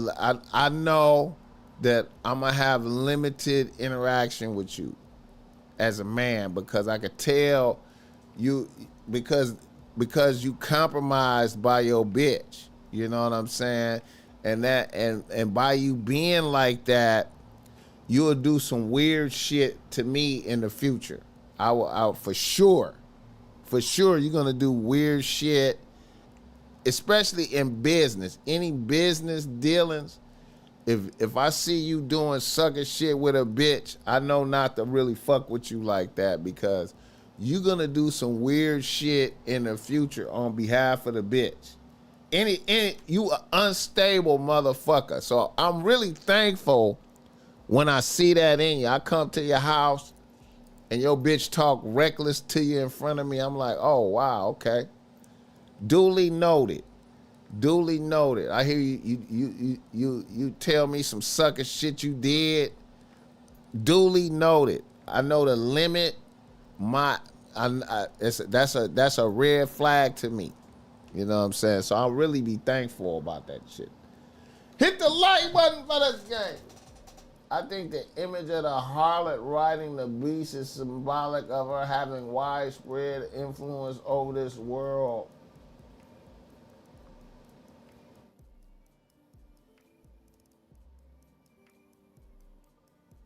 A: I know that I'm gonna have limited interaction with you as a man because I could tell you because you compromised by your bitch. You know what I'm saying? And that and by you being like that, you'll do some weird shit to me in the future. I will for sure you're gonna do weird shit, especially in business. Any business dealings. If I see you doing sucker shit with a bitch, I know not to really fuck with you like that because you're gonna do some weird shit in the future on behalf of the bitch. You an unstable motherfucker. So I'm really thankful when I see that in you. I come to your house and your bitch talk reckless to you in front of me. I'm like, oh wow, okay. Duly noted. I hear you tell me some sucker shit you did. Duly noted. I know the limit. That's a red flag to me. You know what I'm saying? So I'll really be thankful about that shit. Hit the like button for this game. I think the image of the harlot riding the beast is symbolic of her having widespread influence over this world.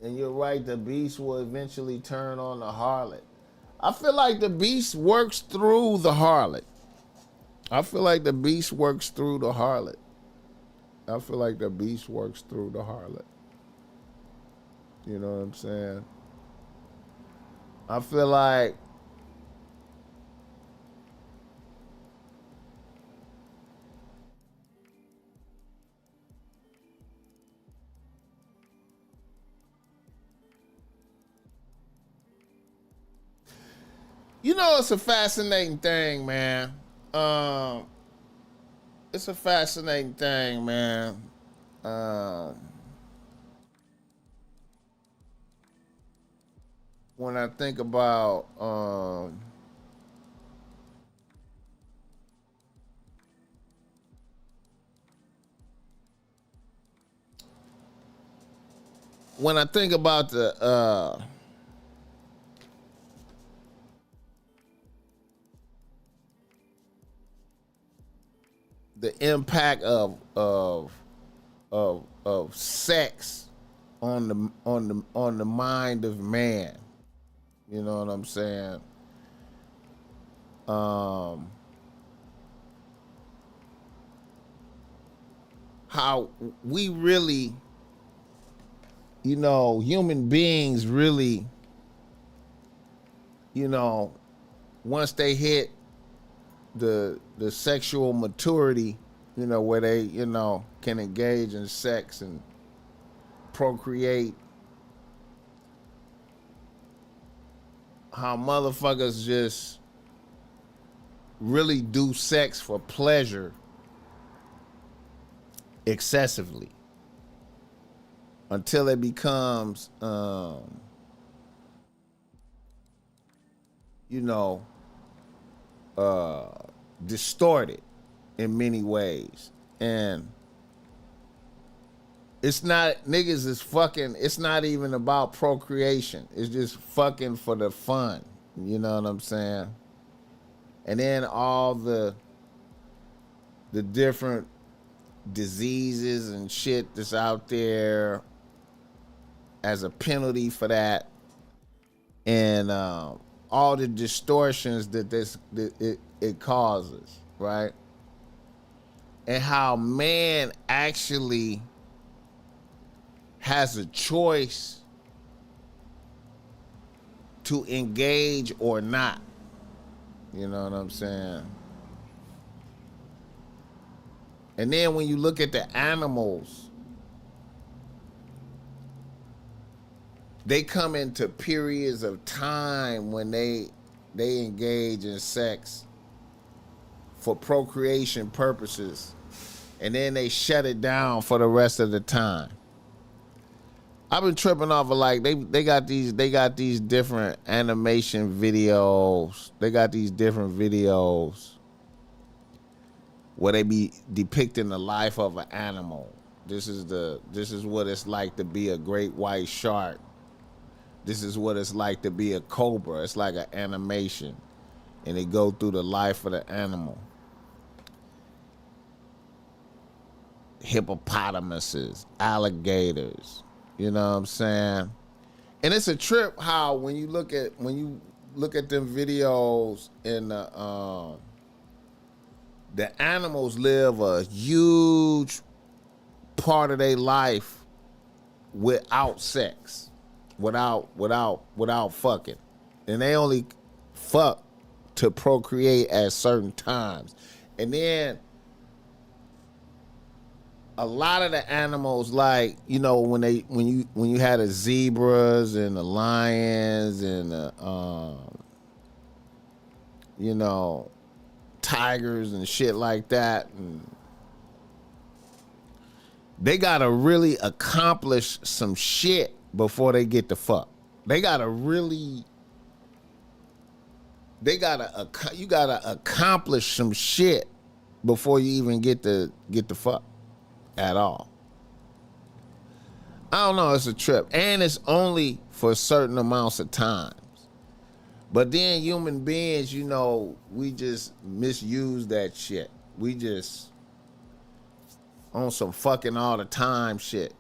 A: And you're right, the beast will eventually turn on the harlot. I feel like the beast works through the harlot. I feel like the beast works through the harlot. I feel like the beast works through the harlot. You know what I'm saying? I feel like it's a fascinating thing, man. It's a fascinating thing, man. When I think about when I think about the impact of sex on the mind of man. You know what I'm saying? How we really, human beings really, once they hit the sexual maturity, where they, can engage in sex and procreate, how motherfuckers just really do sex for pleasure excessively until it becomes distorted in many ways. And it's not, niggas is fucking, it's not even about procreation. It's just fucking for the fun. You know what I'm saying? And then all the different diseases and shit that's out there as a penalty for that. And all the distortions that it causes, right? And how man actually has a choice to engage or not. You know what I'm saying? And then when you look at the animals, they come into periods of time when they engage in sex for procreation purposes, and then they shut it down for the rest of the time. I've been tripping off of, like, they got these different animation videos. They got these different videos where they be depicting the life of an animal. This is what it's like to be a great white shark. This is what it's like to be a cobra. It's like an animation, and they go through the life of the animal. Hippopotamuses, alligators. You know what I'm saying? And it's a trip how when you look at them videos, and the animals live a huge part of their life without sex, without fucking, and they only fuck to procreate at certain times. And then a lot of the animals, like, when you had the zebras and the lions and the tigers and shit like that, and they gotta really accomplish some shit before they get the fuck. You gotta accomplish some shit before you even get the fuck at all. I don't know, it's a trip. And it's only for certain amounts of times. But then human beings, you know, we just misuse that shit. We just on some fucking all the time shit.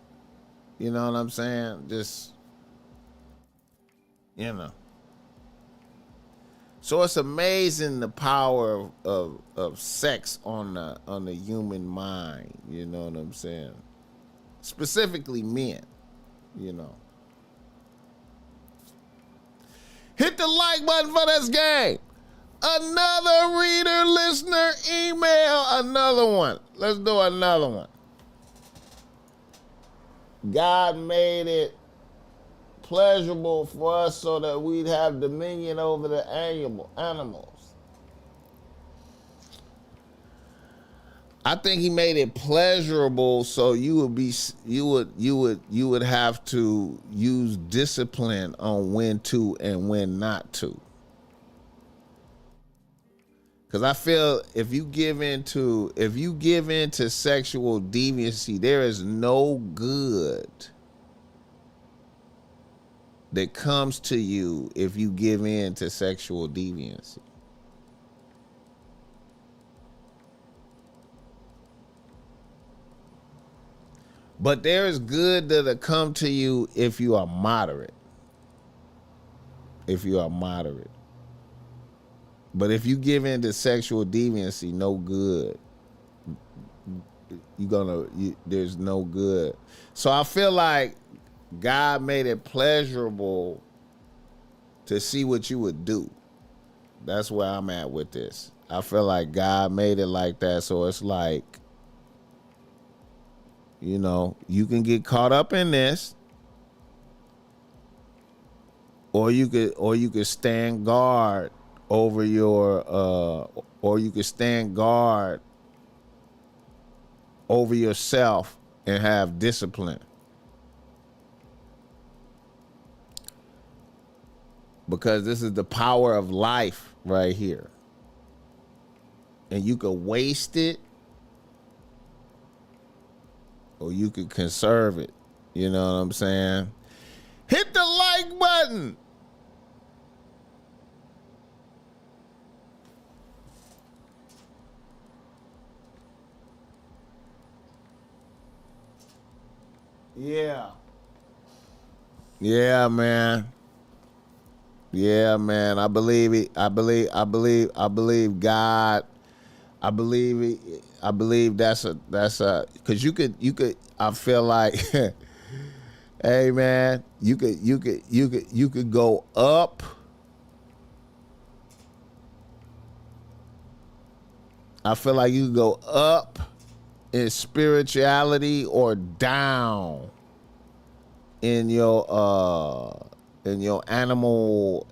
A: You know what I'm saying? Just, you know. So it's amazing the power of sex on the human mind. You know what I'm saying? Specifically men, you know. Hit the like button for this game. Another reader, listener, email. Another one. Let's do another one. God made it pleasurable for us so that we'd have dominion over the animals. I think he made it pleasurable so you would have to use discipline on when to and when not to. Cause I feel if you give into sexual deviancy, there is no good that comes to you if you give in to sexual deviancy. But there is good that'll come to you if you are moderate. If you are moderate. But if you give in to sexual deviancy, no good. There's no good. So I feel like God made it pleasurable to see what you would do. That's where I'm at with this. I feel like God made it like that, so it's like, you know, you can get caught up in this, or you could stand guard over your or you could stand guard over yourself and have discipline. Because this is the power of life right here. And you could waste it or you could conserve it. You know what I'm saying? Hit the like button. Yeah. Yeah, man. Yeah, man. I believe it. I believe God. I believe that's a cause you could I feel like hey man, you could go up. I feel like you could go up in spirituality or down in your animal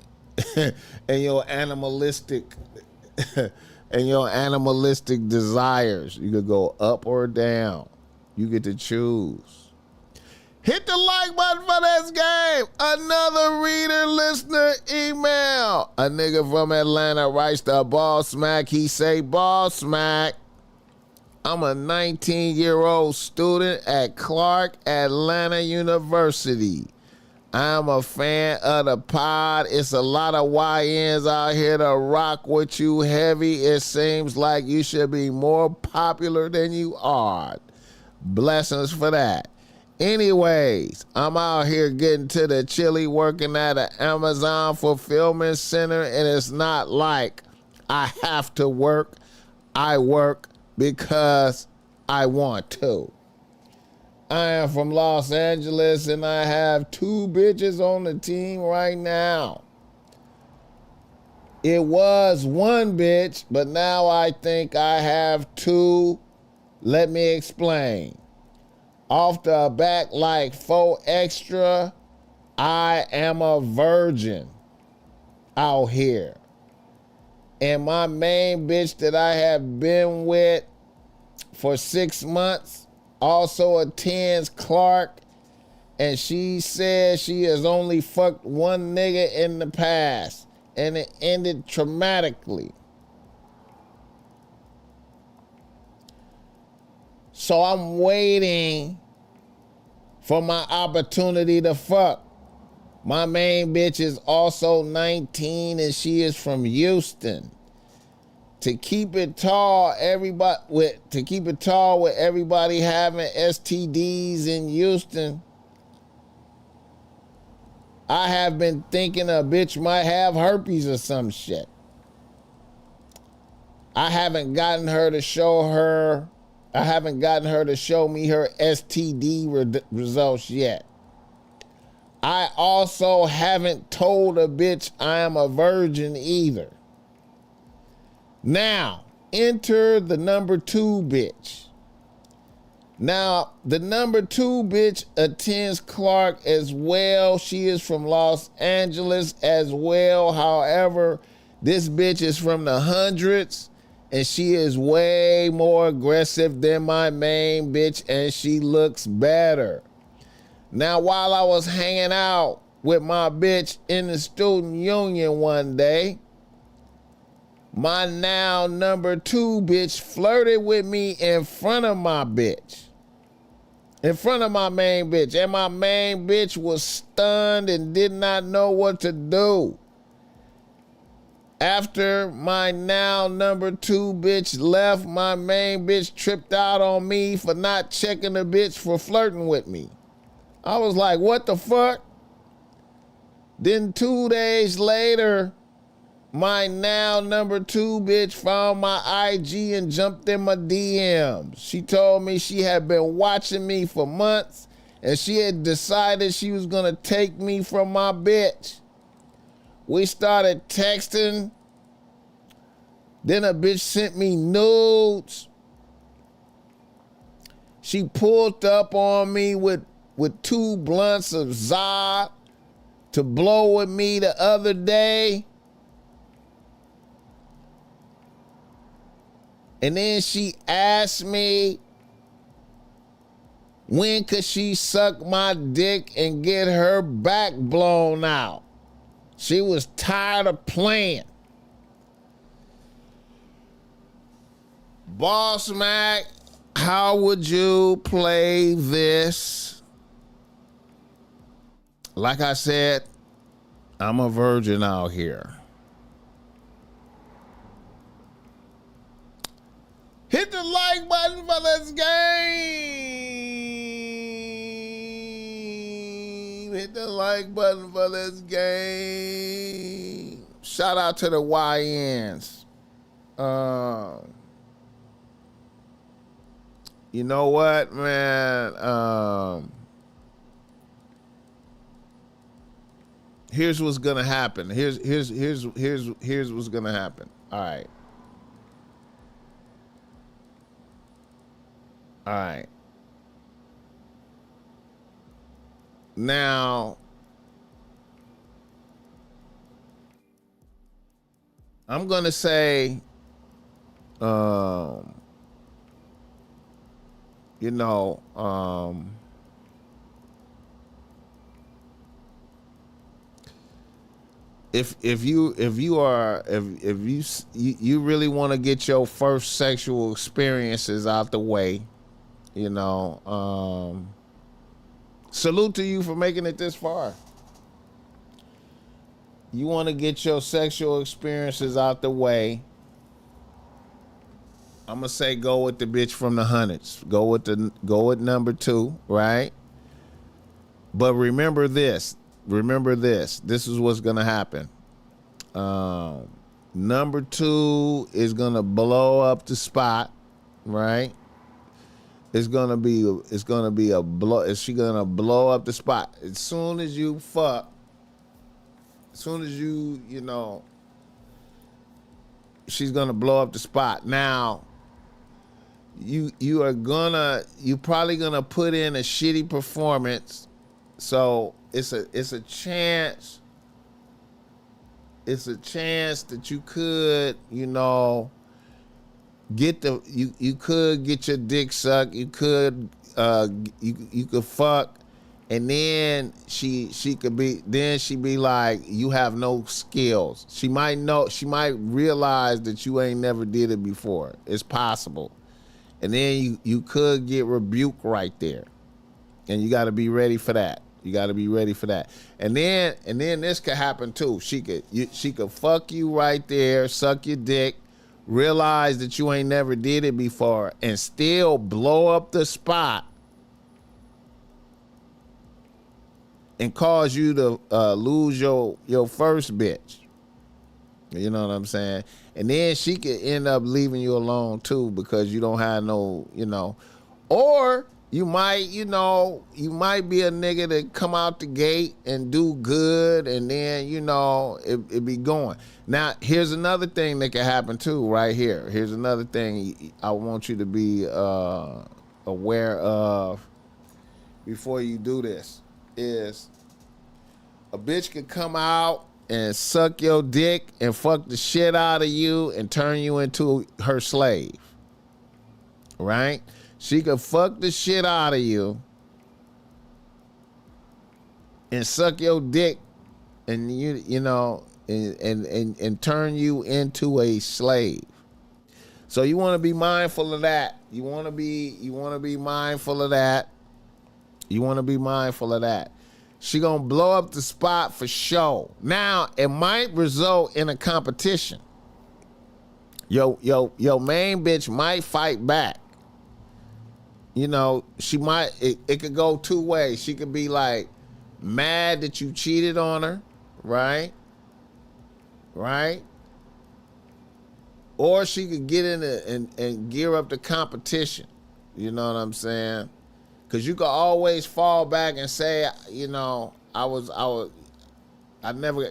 A: and your animalistic and your animalistic desires. You could go up or down. You get to choose. Hit the like button for this game. Another reader, listener, email. A nigga from Atlanta writes to BossMack. He say, BossMack, I'm a 19-year-old student at Clark Atlanta University. I'm a fan of the pod. It's a lot of YNs out here to rock with you heavy. It seems like you should be more popular than you are. Blessings for that. Anyways, I'm out here getting to the chili working at an Amazon fulfillment center, and it's not like I have to work. I work because I want to. I am from Los Angeles and I have 2 bitches on the team right now. It was 1 bitch, but now I think I have 2. Let me explain. Off the back like 4 extra, I am a virgin out here. And my main bitch that I have been with for 6 months also attends Clark, and she says she has only fucked 1 nigga in the past, and it ended traumatically. So I'm waiting for my opportunity to fuck. My main bitch is also 19 and she is from Houston. To keep it tall, with everybody having STDs in Houston, I have been thinking a bitch might have herpes or some shit. I haven't gotten her to show me her STD results yet. I also haven't told a bitch I am a virgin either. Now, enter the number 2 bitch. Now, the number 2 bitch attends Clark as well. She is from Los Angeles as well. However, this bitch is from the hundreds and she is way more aggressive than my main bitch and she looks better. Now, while I was hanging out with my bitch in the student union one day, my now number 2 bitch flirted with me in front of my bitch. In front of my main bitch. And my main bitch was stunned and did not know what to do. After my now number 2 bitch left, my main bitch tripped out on me for not checking the bitch for flirting with me. I was like, what the fuck? Then 2 days later, my now number 2 bitch found my IG and jumped in my DMs. She told me she had been watching me for months and she had decided she was gonna take me from my bitch. We started texting. Then a bitch sent me nudes. She pulled up on me with 2 blunts of za to blow with me the other day. And then she asked me when could she suck my dick and get her back blown out. She was tired of playing. BossMack, how would you play this? Like I said, I'm a virgin out here. Hit the like button for this game. Hit the like button for this game. Shout out to the YNs. You know what, man? Here's what's gonna happen. Here's what's gonna happen. All right. All right. Now, I'm going to say, you know, if you really want to get your first sexual experiences out the way, you know, salute to you for making it this far. You want to get your sexual experiences out the way, I'm gonna say go with the bitch from the hundreds. Go with number 2, right? But remember this. This is what's gonna happen. Number 2 is gonna blow up the spot, right? It's gonna be a blow. Is she gonna blow up the spot as soon as you fuck? As soon as you know, she's gonna blow up the spot. Now, you're probably gonna put in a shitty performance, so it's a chance. It's a chance that you could, you know, you could get your dick sucked. You could you could fuck, and then she could be like, you have no skills. She might realize that you ain't never did it before. It's possible. And then you could get rebuked right there. And you got to be ready for that. You got to be ready for that. And then this could happen too. She could fuck you right there, suck your dick, realize that you ain't never did it before, and still blow up the spot and cause you to lose your first bitch. You know what I'm saying? And then she could end up leaving you alone too because you don't have no, or you might be a nigga that come out the gate and do good, and then, it be going. Now, here's another thing that can happen too right here. Here's another thing I want you to be aware of before you do this is a bitch could come out and suck your dick and fuck the shit out of you and turn you into her slave. Right? She could fuck the shit out of you and suck your dick and and turn you into a slave. So you want to be mindful of that. You want to be mindful of that. You want to be mindful of that. She gonna blow up the spot for sure. Now, it might result in a competition. Your main bitch might fight back. She might, it could go two ways. She could be like mad that you cheated on her, right? Right? Or she could get in and gear up the competition. You know what I'm saying? Because you could always fall back and say, I never,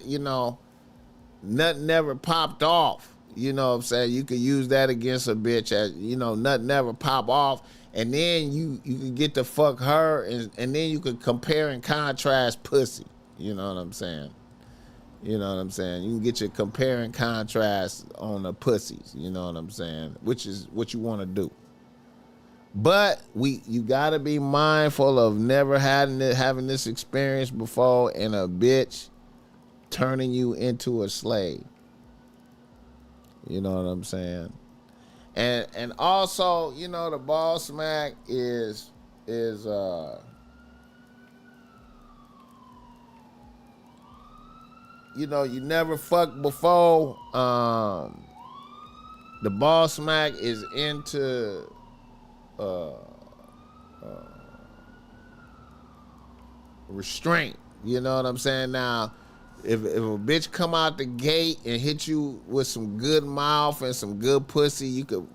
A: nothing never popped off. You know what I'm saying? You could use that against a bitch as, nothing never pop off. And then you can get to fuck her and then you could compare and contrast pussy. You know what I'm saying? You know what I'm saying? You can get your compare and contrast on the pussies. You know what I'm saying? Which is what you want to do. But you gotta be mindful of never having this experience before and a bitch turning you into a slave. You know what I'm saying? And also, the BossMack is you never fucked before. The BossMack is into restraint. You know what I'm saying? Now, if a bitch come out the gate and hit you with some good mouth and some good pussy, you could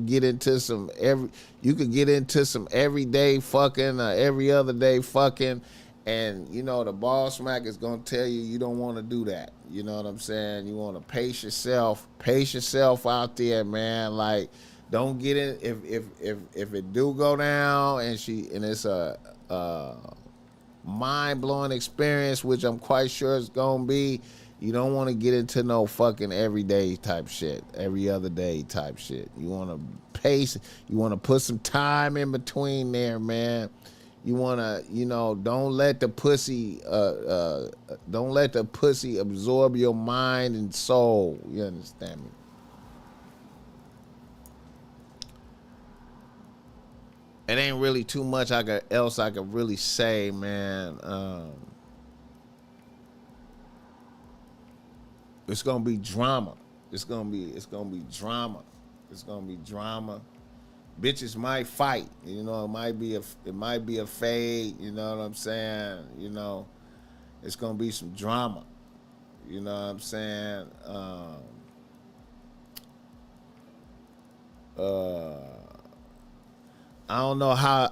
A: get into some everyday fucking or every other day fucking, and the BossMack is gonna tell you don't want to do that. You know what I'm saying? You want to pace yourself out there, man. Like, don't get in if it do go down and it's a mind-blowing experience, which I'm quite sure it's gonna be. You don't want to get into no fucking everyday type shit, every other day type shit. You want to pace. You want to put some time in between there, man. You want to, don't let the pussy absorb your mind and soul. You understand me? It ain't really too much else I could really say, man. It's gonna be drama. It's gonna be drama. It's gonna be drama. Bitches might fight. It might be a fade. You know what I'm saying? It's gonna be some drama. You know what I'm saying? I don't know how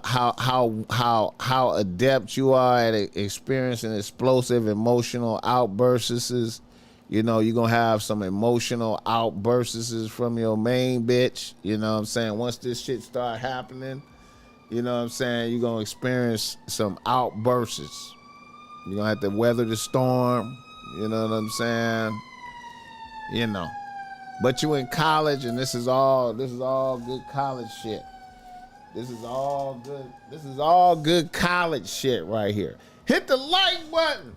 A: adept you are at experiencing explosive emotional outbursts. You're gonna have some emotional outbursts from your main bitch. You know what I'm saying? Once this shit start happening, you know what I'm saying, you're gonna experience some outbursts. You're gonna have to weather the storm. You know what I'm saying? But you in college, and this is all good college shit. This is all good college shit right here. Hit the like button.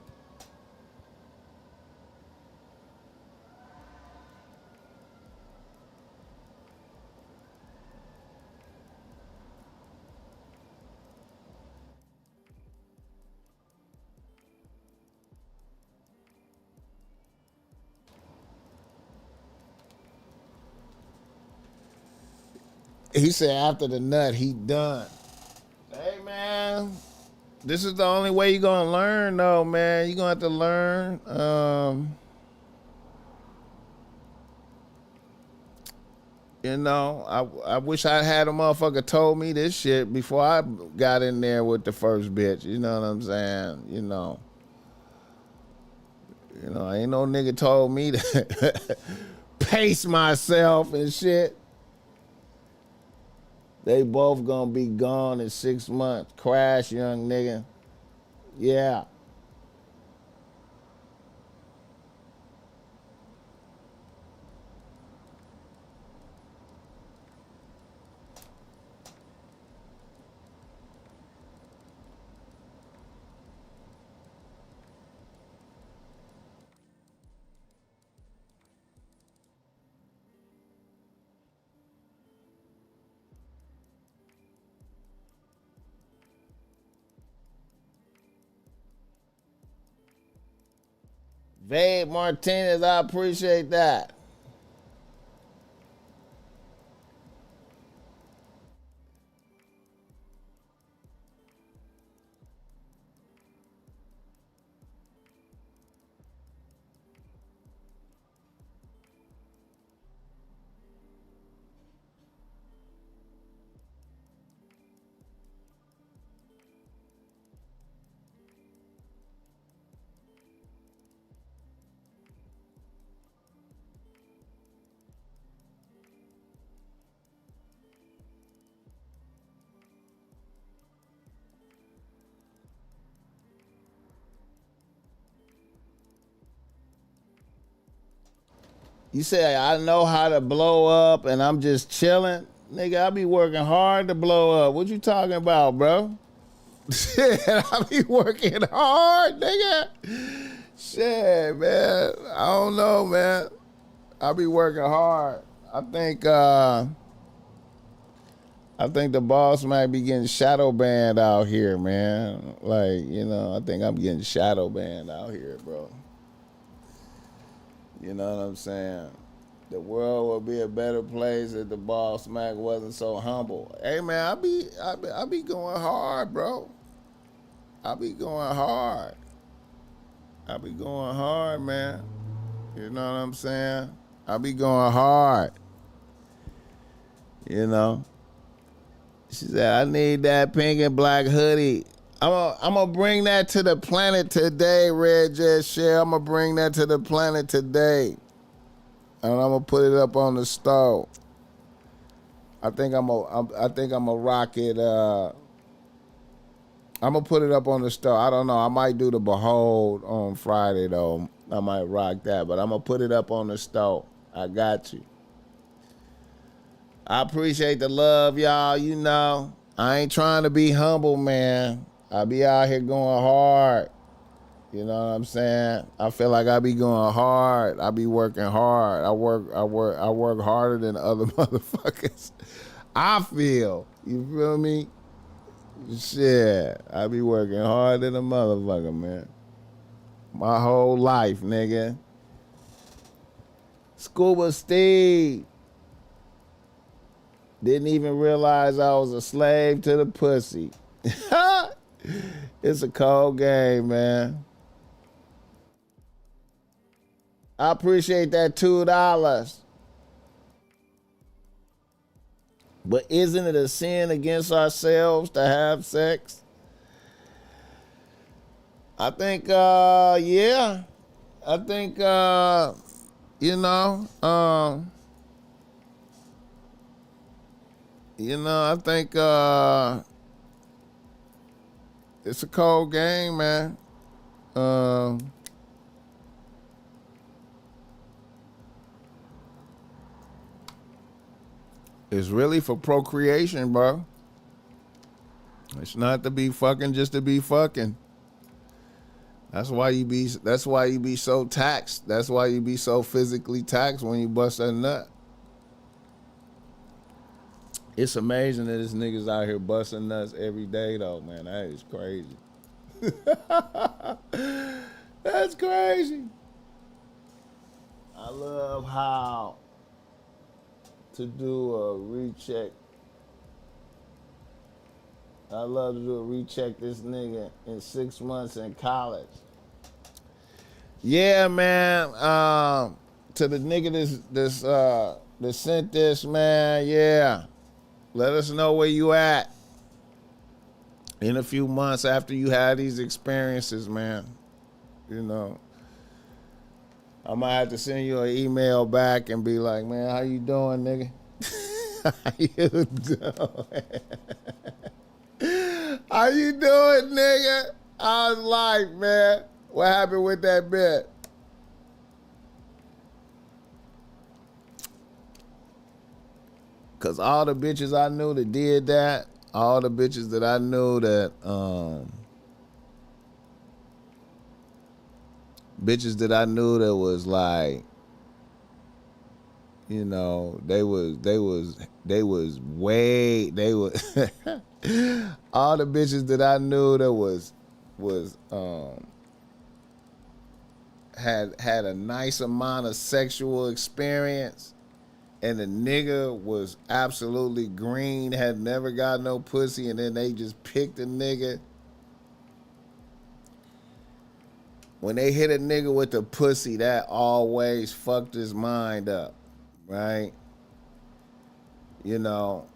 A: He said after the nut, he done. Hey, man. This is the only way you're going to learn, though, man. You're going to have to learn. You know, I wish I had a motherfucker told me this shit before I got in there with the first bitch. You know what I'm saying? You know, ain't no nigga told me to pace myself and shit. They both gonna be gone in 6 months. Crash, young nigga. Yeah. Vade Martinez, I appreciate that. You say I know how to blow up and I'm just chilling? Nigga, I be working hard to blow up. What you talking about, bro? Shit, I be working hard, nigga. Shit, man. I don't know, man. I be working hard. I think the boss might be getting shadow banned out here, man. Like, I think I'm getting shadow banned out here, bro. You know what I'm saying? The world would be a better place if the BossMack wasn't so humble. Hey, man, I be going hard, bro. I be going hard. I be going hard, man. You know what I'm saying? I be going hard. You know? She said, I need that pink and black hoodie. I'm gonna bring that to the planet today, Red Jet Share. I'm gonna bring that to the planet today. And I'm gonna put it up on the stove. I think I'm gonna rock it. I'm gonna put it up on the stove. I don't know. I might do the Behold on Friday though. I might rock that, but I'm gonna put it up on the stove. I got you. I appreciate the love, y'all. You know, I ain't trying to be humble, man. I be out here going hard. You know what I'm saying? I feel like I be going hard. I be working hard. I work harder than other motherfuckers. I feel. You feel me? Shit. I be working hard than a motherfucker, man. My whole life, nigga. Scuba Steve. Didn't even realize I was a slave to the pussy. It's a cold game, man. I appreciate that $2. But isn't it a sin against ourselves to have sex? I think, yeah. I think, I think it's a cold game, man. It's really for procreation, bro. It's not to be fucking just to be fucking. That's why you be so taxed. That's why you be so physically taxed when you bust a nut. It's amazing that this niggas out here busting nuts every day though, man. That is crazy. That's crazy. I love how to do a recheck I love to do a recheck this nigga in 6 months in college. Yeah, man. To the nigga that sent this, man. Yeah, let us know where you at in a few months after you had these experiences, man. You know, I might have to send you an email back and be like, man, how you doing, nigga? How you doing? How you doing, nigga? How's life, man? What happened with that bit? Cause all the bitches I knew that did that, all the bitches that I knew that bitches that I knew that was like, you know, they was way all the bitches that I knew that was had a nice amount of sexual experience, and the nigga was absolutely green, had never got no pussy, and then they just picked a nigga. When they hit a nigga with the pussy, that always fucked his mind up, right? You know,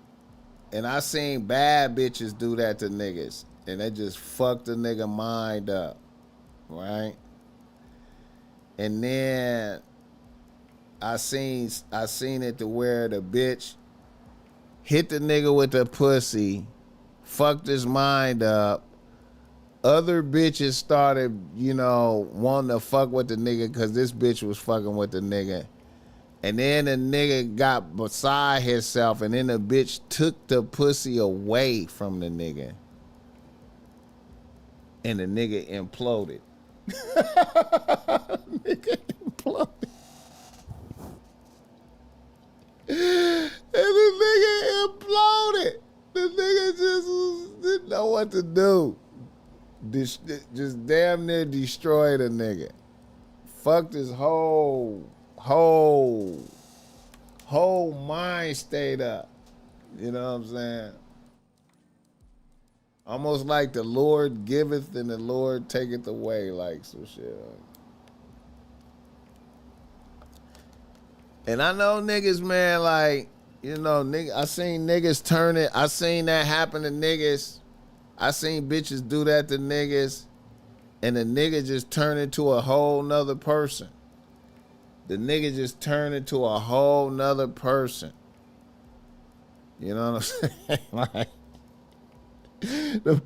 A: and I seen bad bitches do that to niggas, and they just fucked the nigga mind up, right? And then I seen it to where the bitch hit the nigga with the pussy, fucked his mind up. Other bitches started, you know, wanting to fuck with the nigga because this bitch was fucking with the nigga. And then the nigga got beside himself, and then the bitch took the pussy away from the nigga. And the nigga imploded. Nigga imploded. And the nigga imploded. The nigga just didn't know what to do. Just damn near destroyed a nigga. Fucked his whole mind stayed up. You know what I'm saying? Almost like the Lord giveth and the Lord taketh away, like some shit. And I know niggas, man, like, you know, nigga, I seen niggas turn it. I seen that happen to niggas. I seen bitches do that to niggas, and the nigga just turned into a whole nother person. The nigga just turned into a whole nother person. You know what I'm saying? Like, the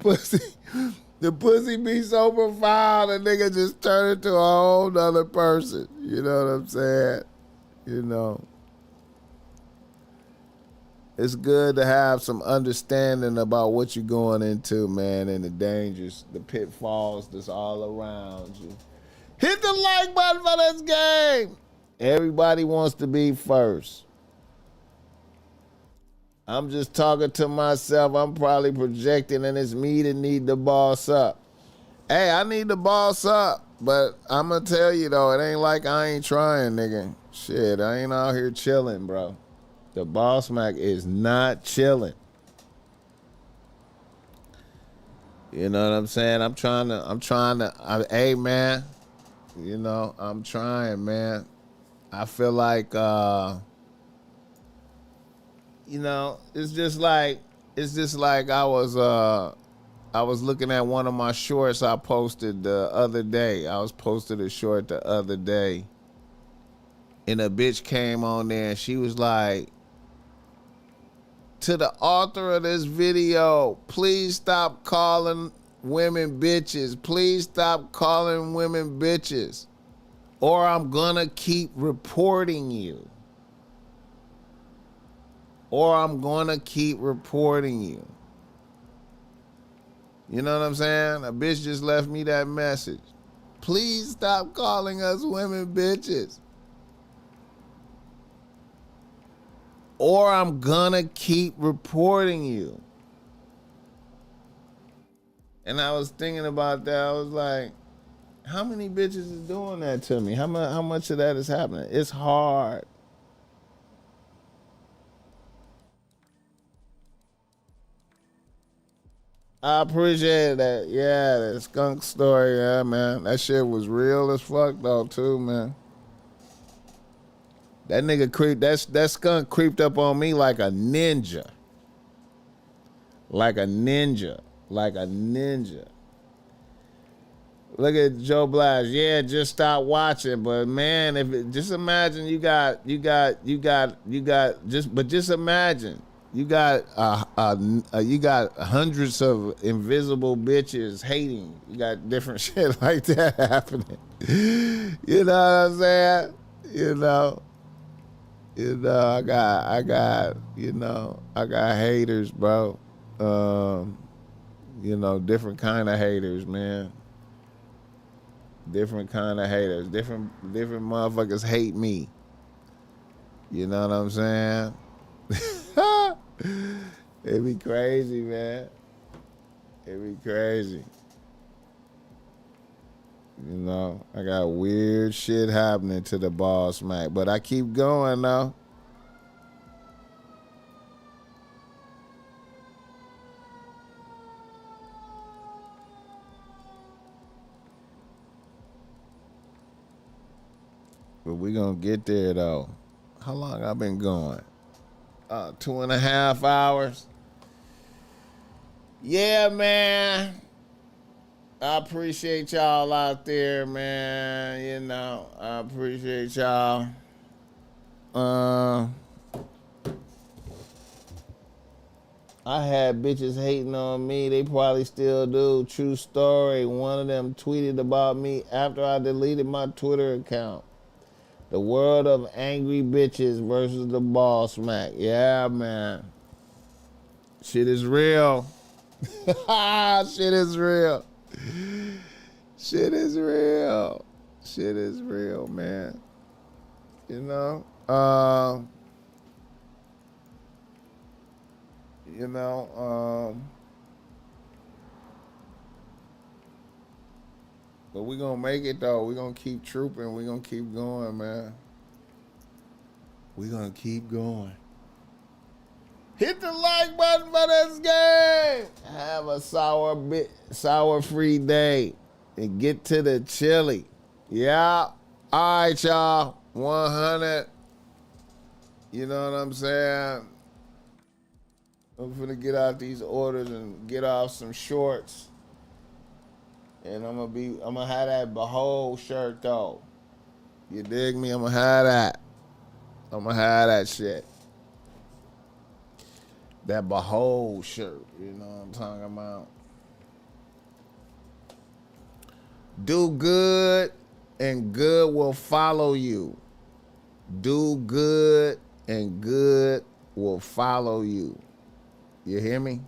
A: pussy be so profound, the nigga just turned into a whole nother person. You know what I'm saying? You know. It's good to have some understanding about what you're going into, man, and the dangers, the pitfalls that's all around you. Hit the like button for this game. Everybody wants to be first. I'm just talking to myself. I'm probably projecting, and it's me that need the boss up. Hey, I need the boss up, but I'm going to tell you, though, it ain't like I ain't trying, nigga. Shit, I ain't out here chilling, bro. The BossMack is not chilling. You know what I'm saying? I'm trying to, hey, man, you know, I'm trying, man. I feel like, you know, it's just like I was looking at one of my shorts I posted the other day. I was posted a short the other day, and a bitch came on there and she was like, to the author of this video, please stop calling women bitches. Please stop calling women bitches, or I'm gonna keep reporting you. Or I'm gonna keep reporting you. You know what I'm saying? A bitch just left me that message. Please stop calling us women bitches, or I'm gonna keep reporting you. And I was thinking about that. I was like, how many bitches is doing that to me? How much of that is happening? It's hard. I appreciate that. Yeah, that skunk story, yeah, man. That shit was real as fuck though, too, man. That nigga that skunk creeped up on me like a ninja. Like a ninja. Like a ninja. Look at Joe Blige. Yeah, just stop watching. But man, just imagine just imagine you got you got hundreds of invisible bitches hating. You got different shit like that happening. You know what I'm saying? You know, I got haters, bro. Different kind of haters, man. Different kind of haters. Different motherfuckers hate me. You know what I'm saying? It'd be crazy, man. It'd be crazy. You know, I got weird shit happening to the BossMack, but I keep going though. But we gonna get there though. How long I been going? 2.5 hours. Yeah, man. I appreciate y'all out there, man. You know, I appreciate y'all. I had bitches hating on me. They probably still do. True story. One of them tweeted about me after I deleted my Twitter account. The world of angry bitches versus the BossMack. Yeah, man. Shit is real. Shit is real. Shit is real. Shit is real, man. You know? But we gonna make it though. We gonna keep trooping. We gonna keep going, man. We gonna keep going. Hit the like button for this game. Have a sour free day and get to the chili. Yeah. All right, y'all. 100. You know what I'm saying? I'm finna get out these orders and get off some shorts. And I'm gonna have that Behold shirt though. You dig me? I'm gonna have that. I'm gonna have that shit. That Behold shirt. You know what I'm talking about? Do good and good will follow you. Do good and good will follow you. You hear me?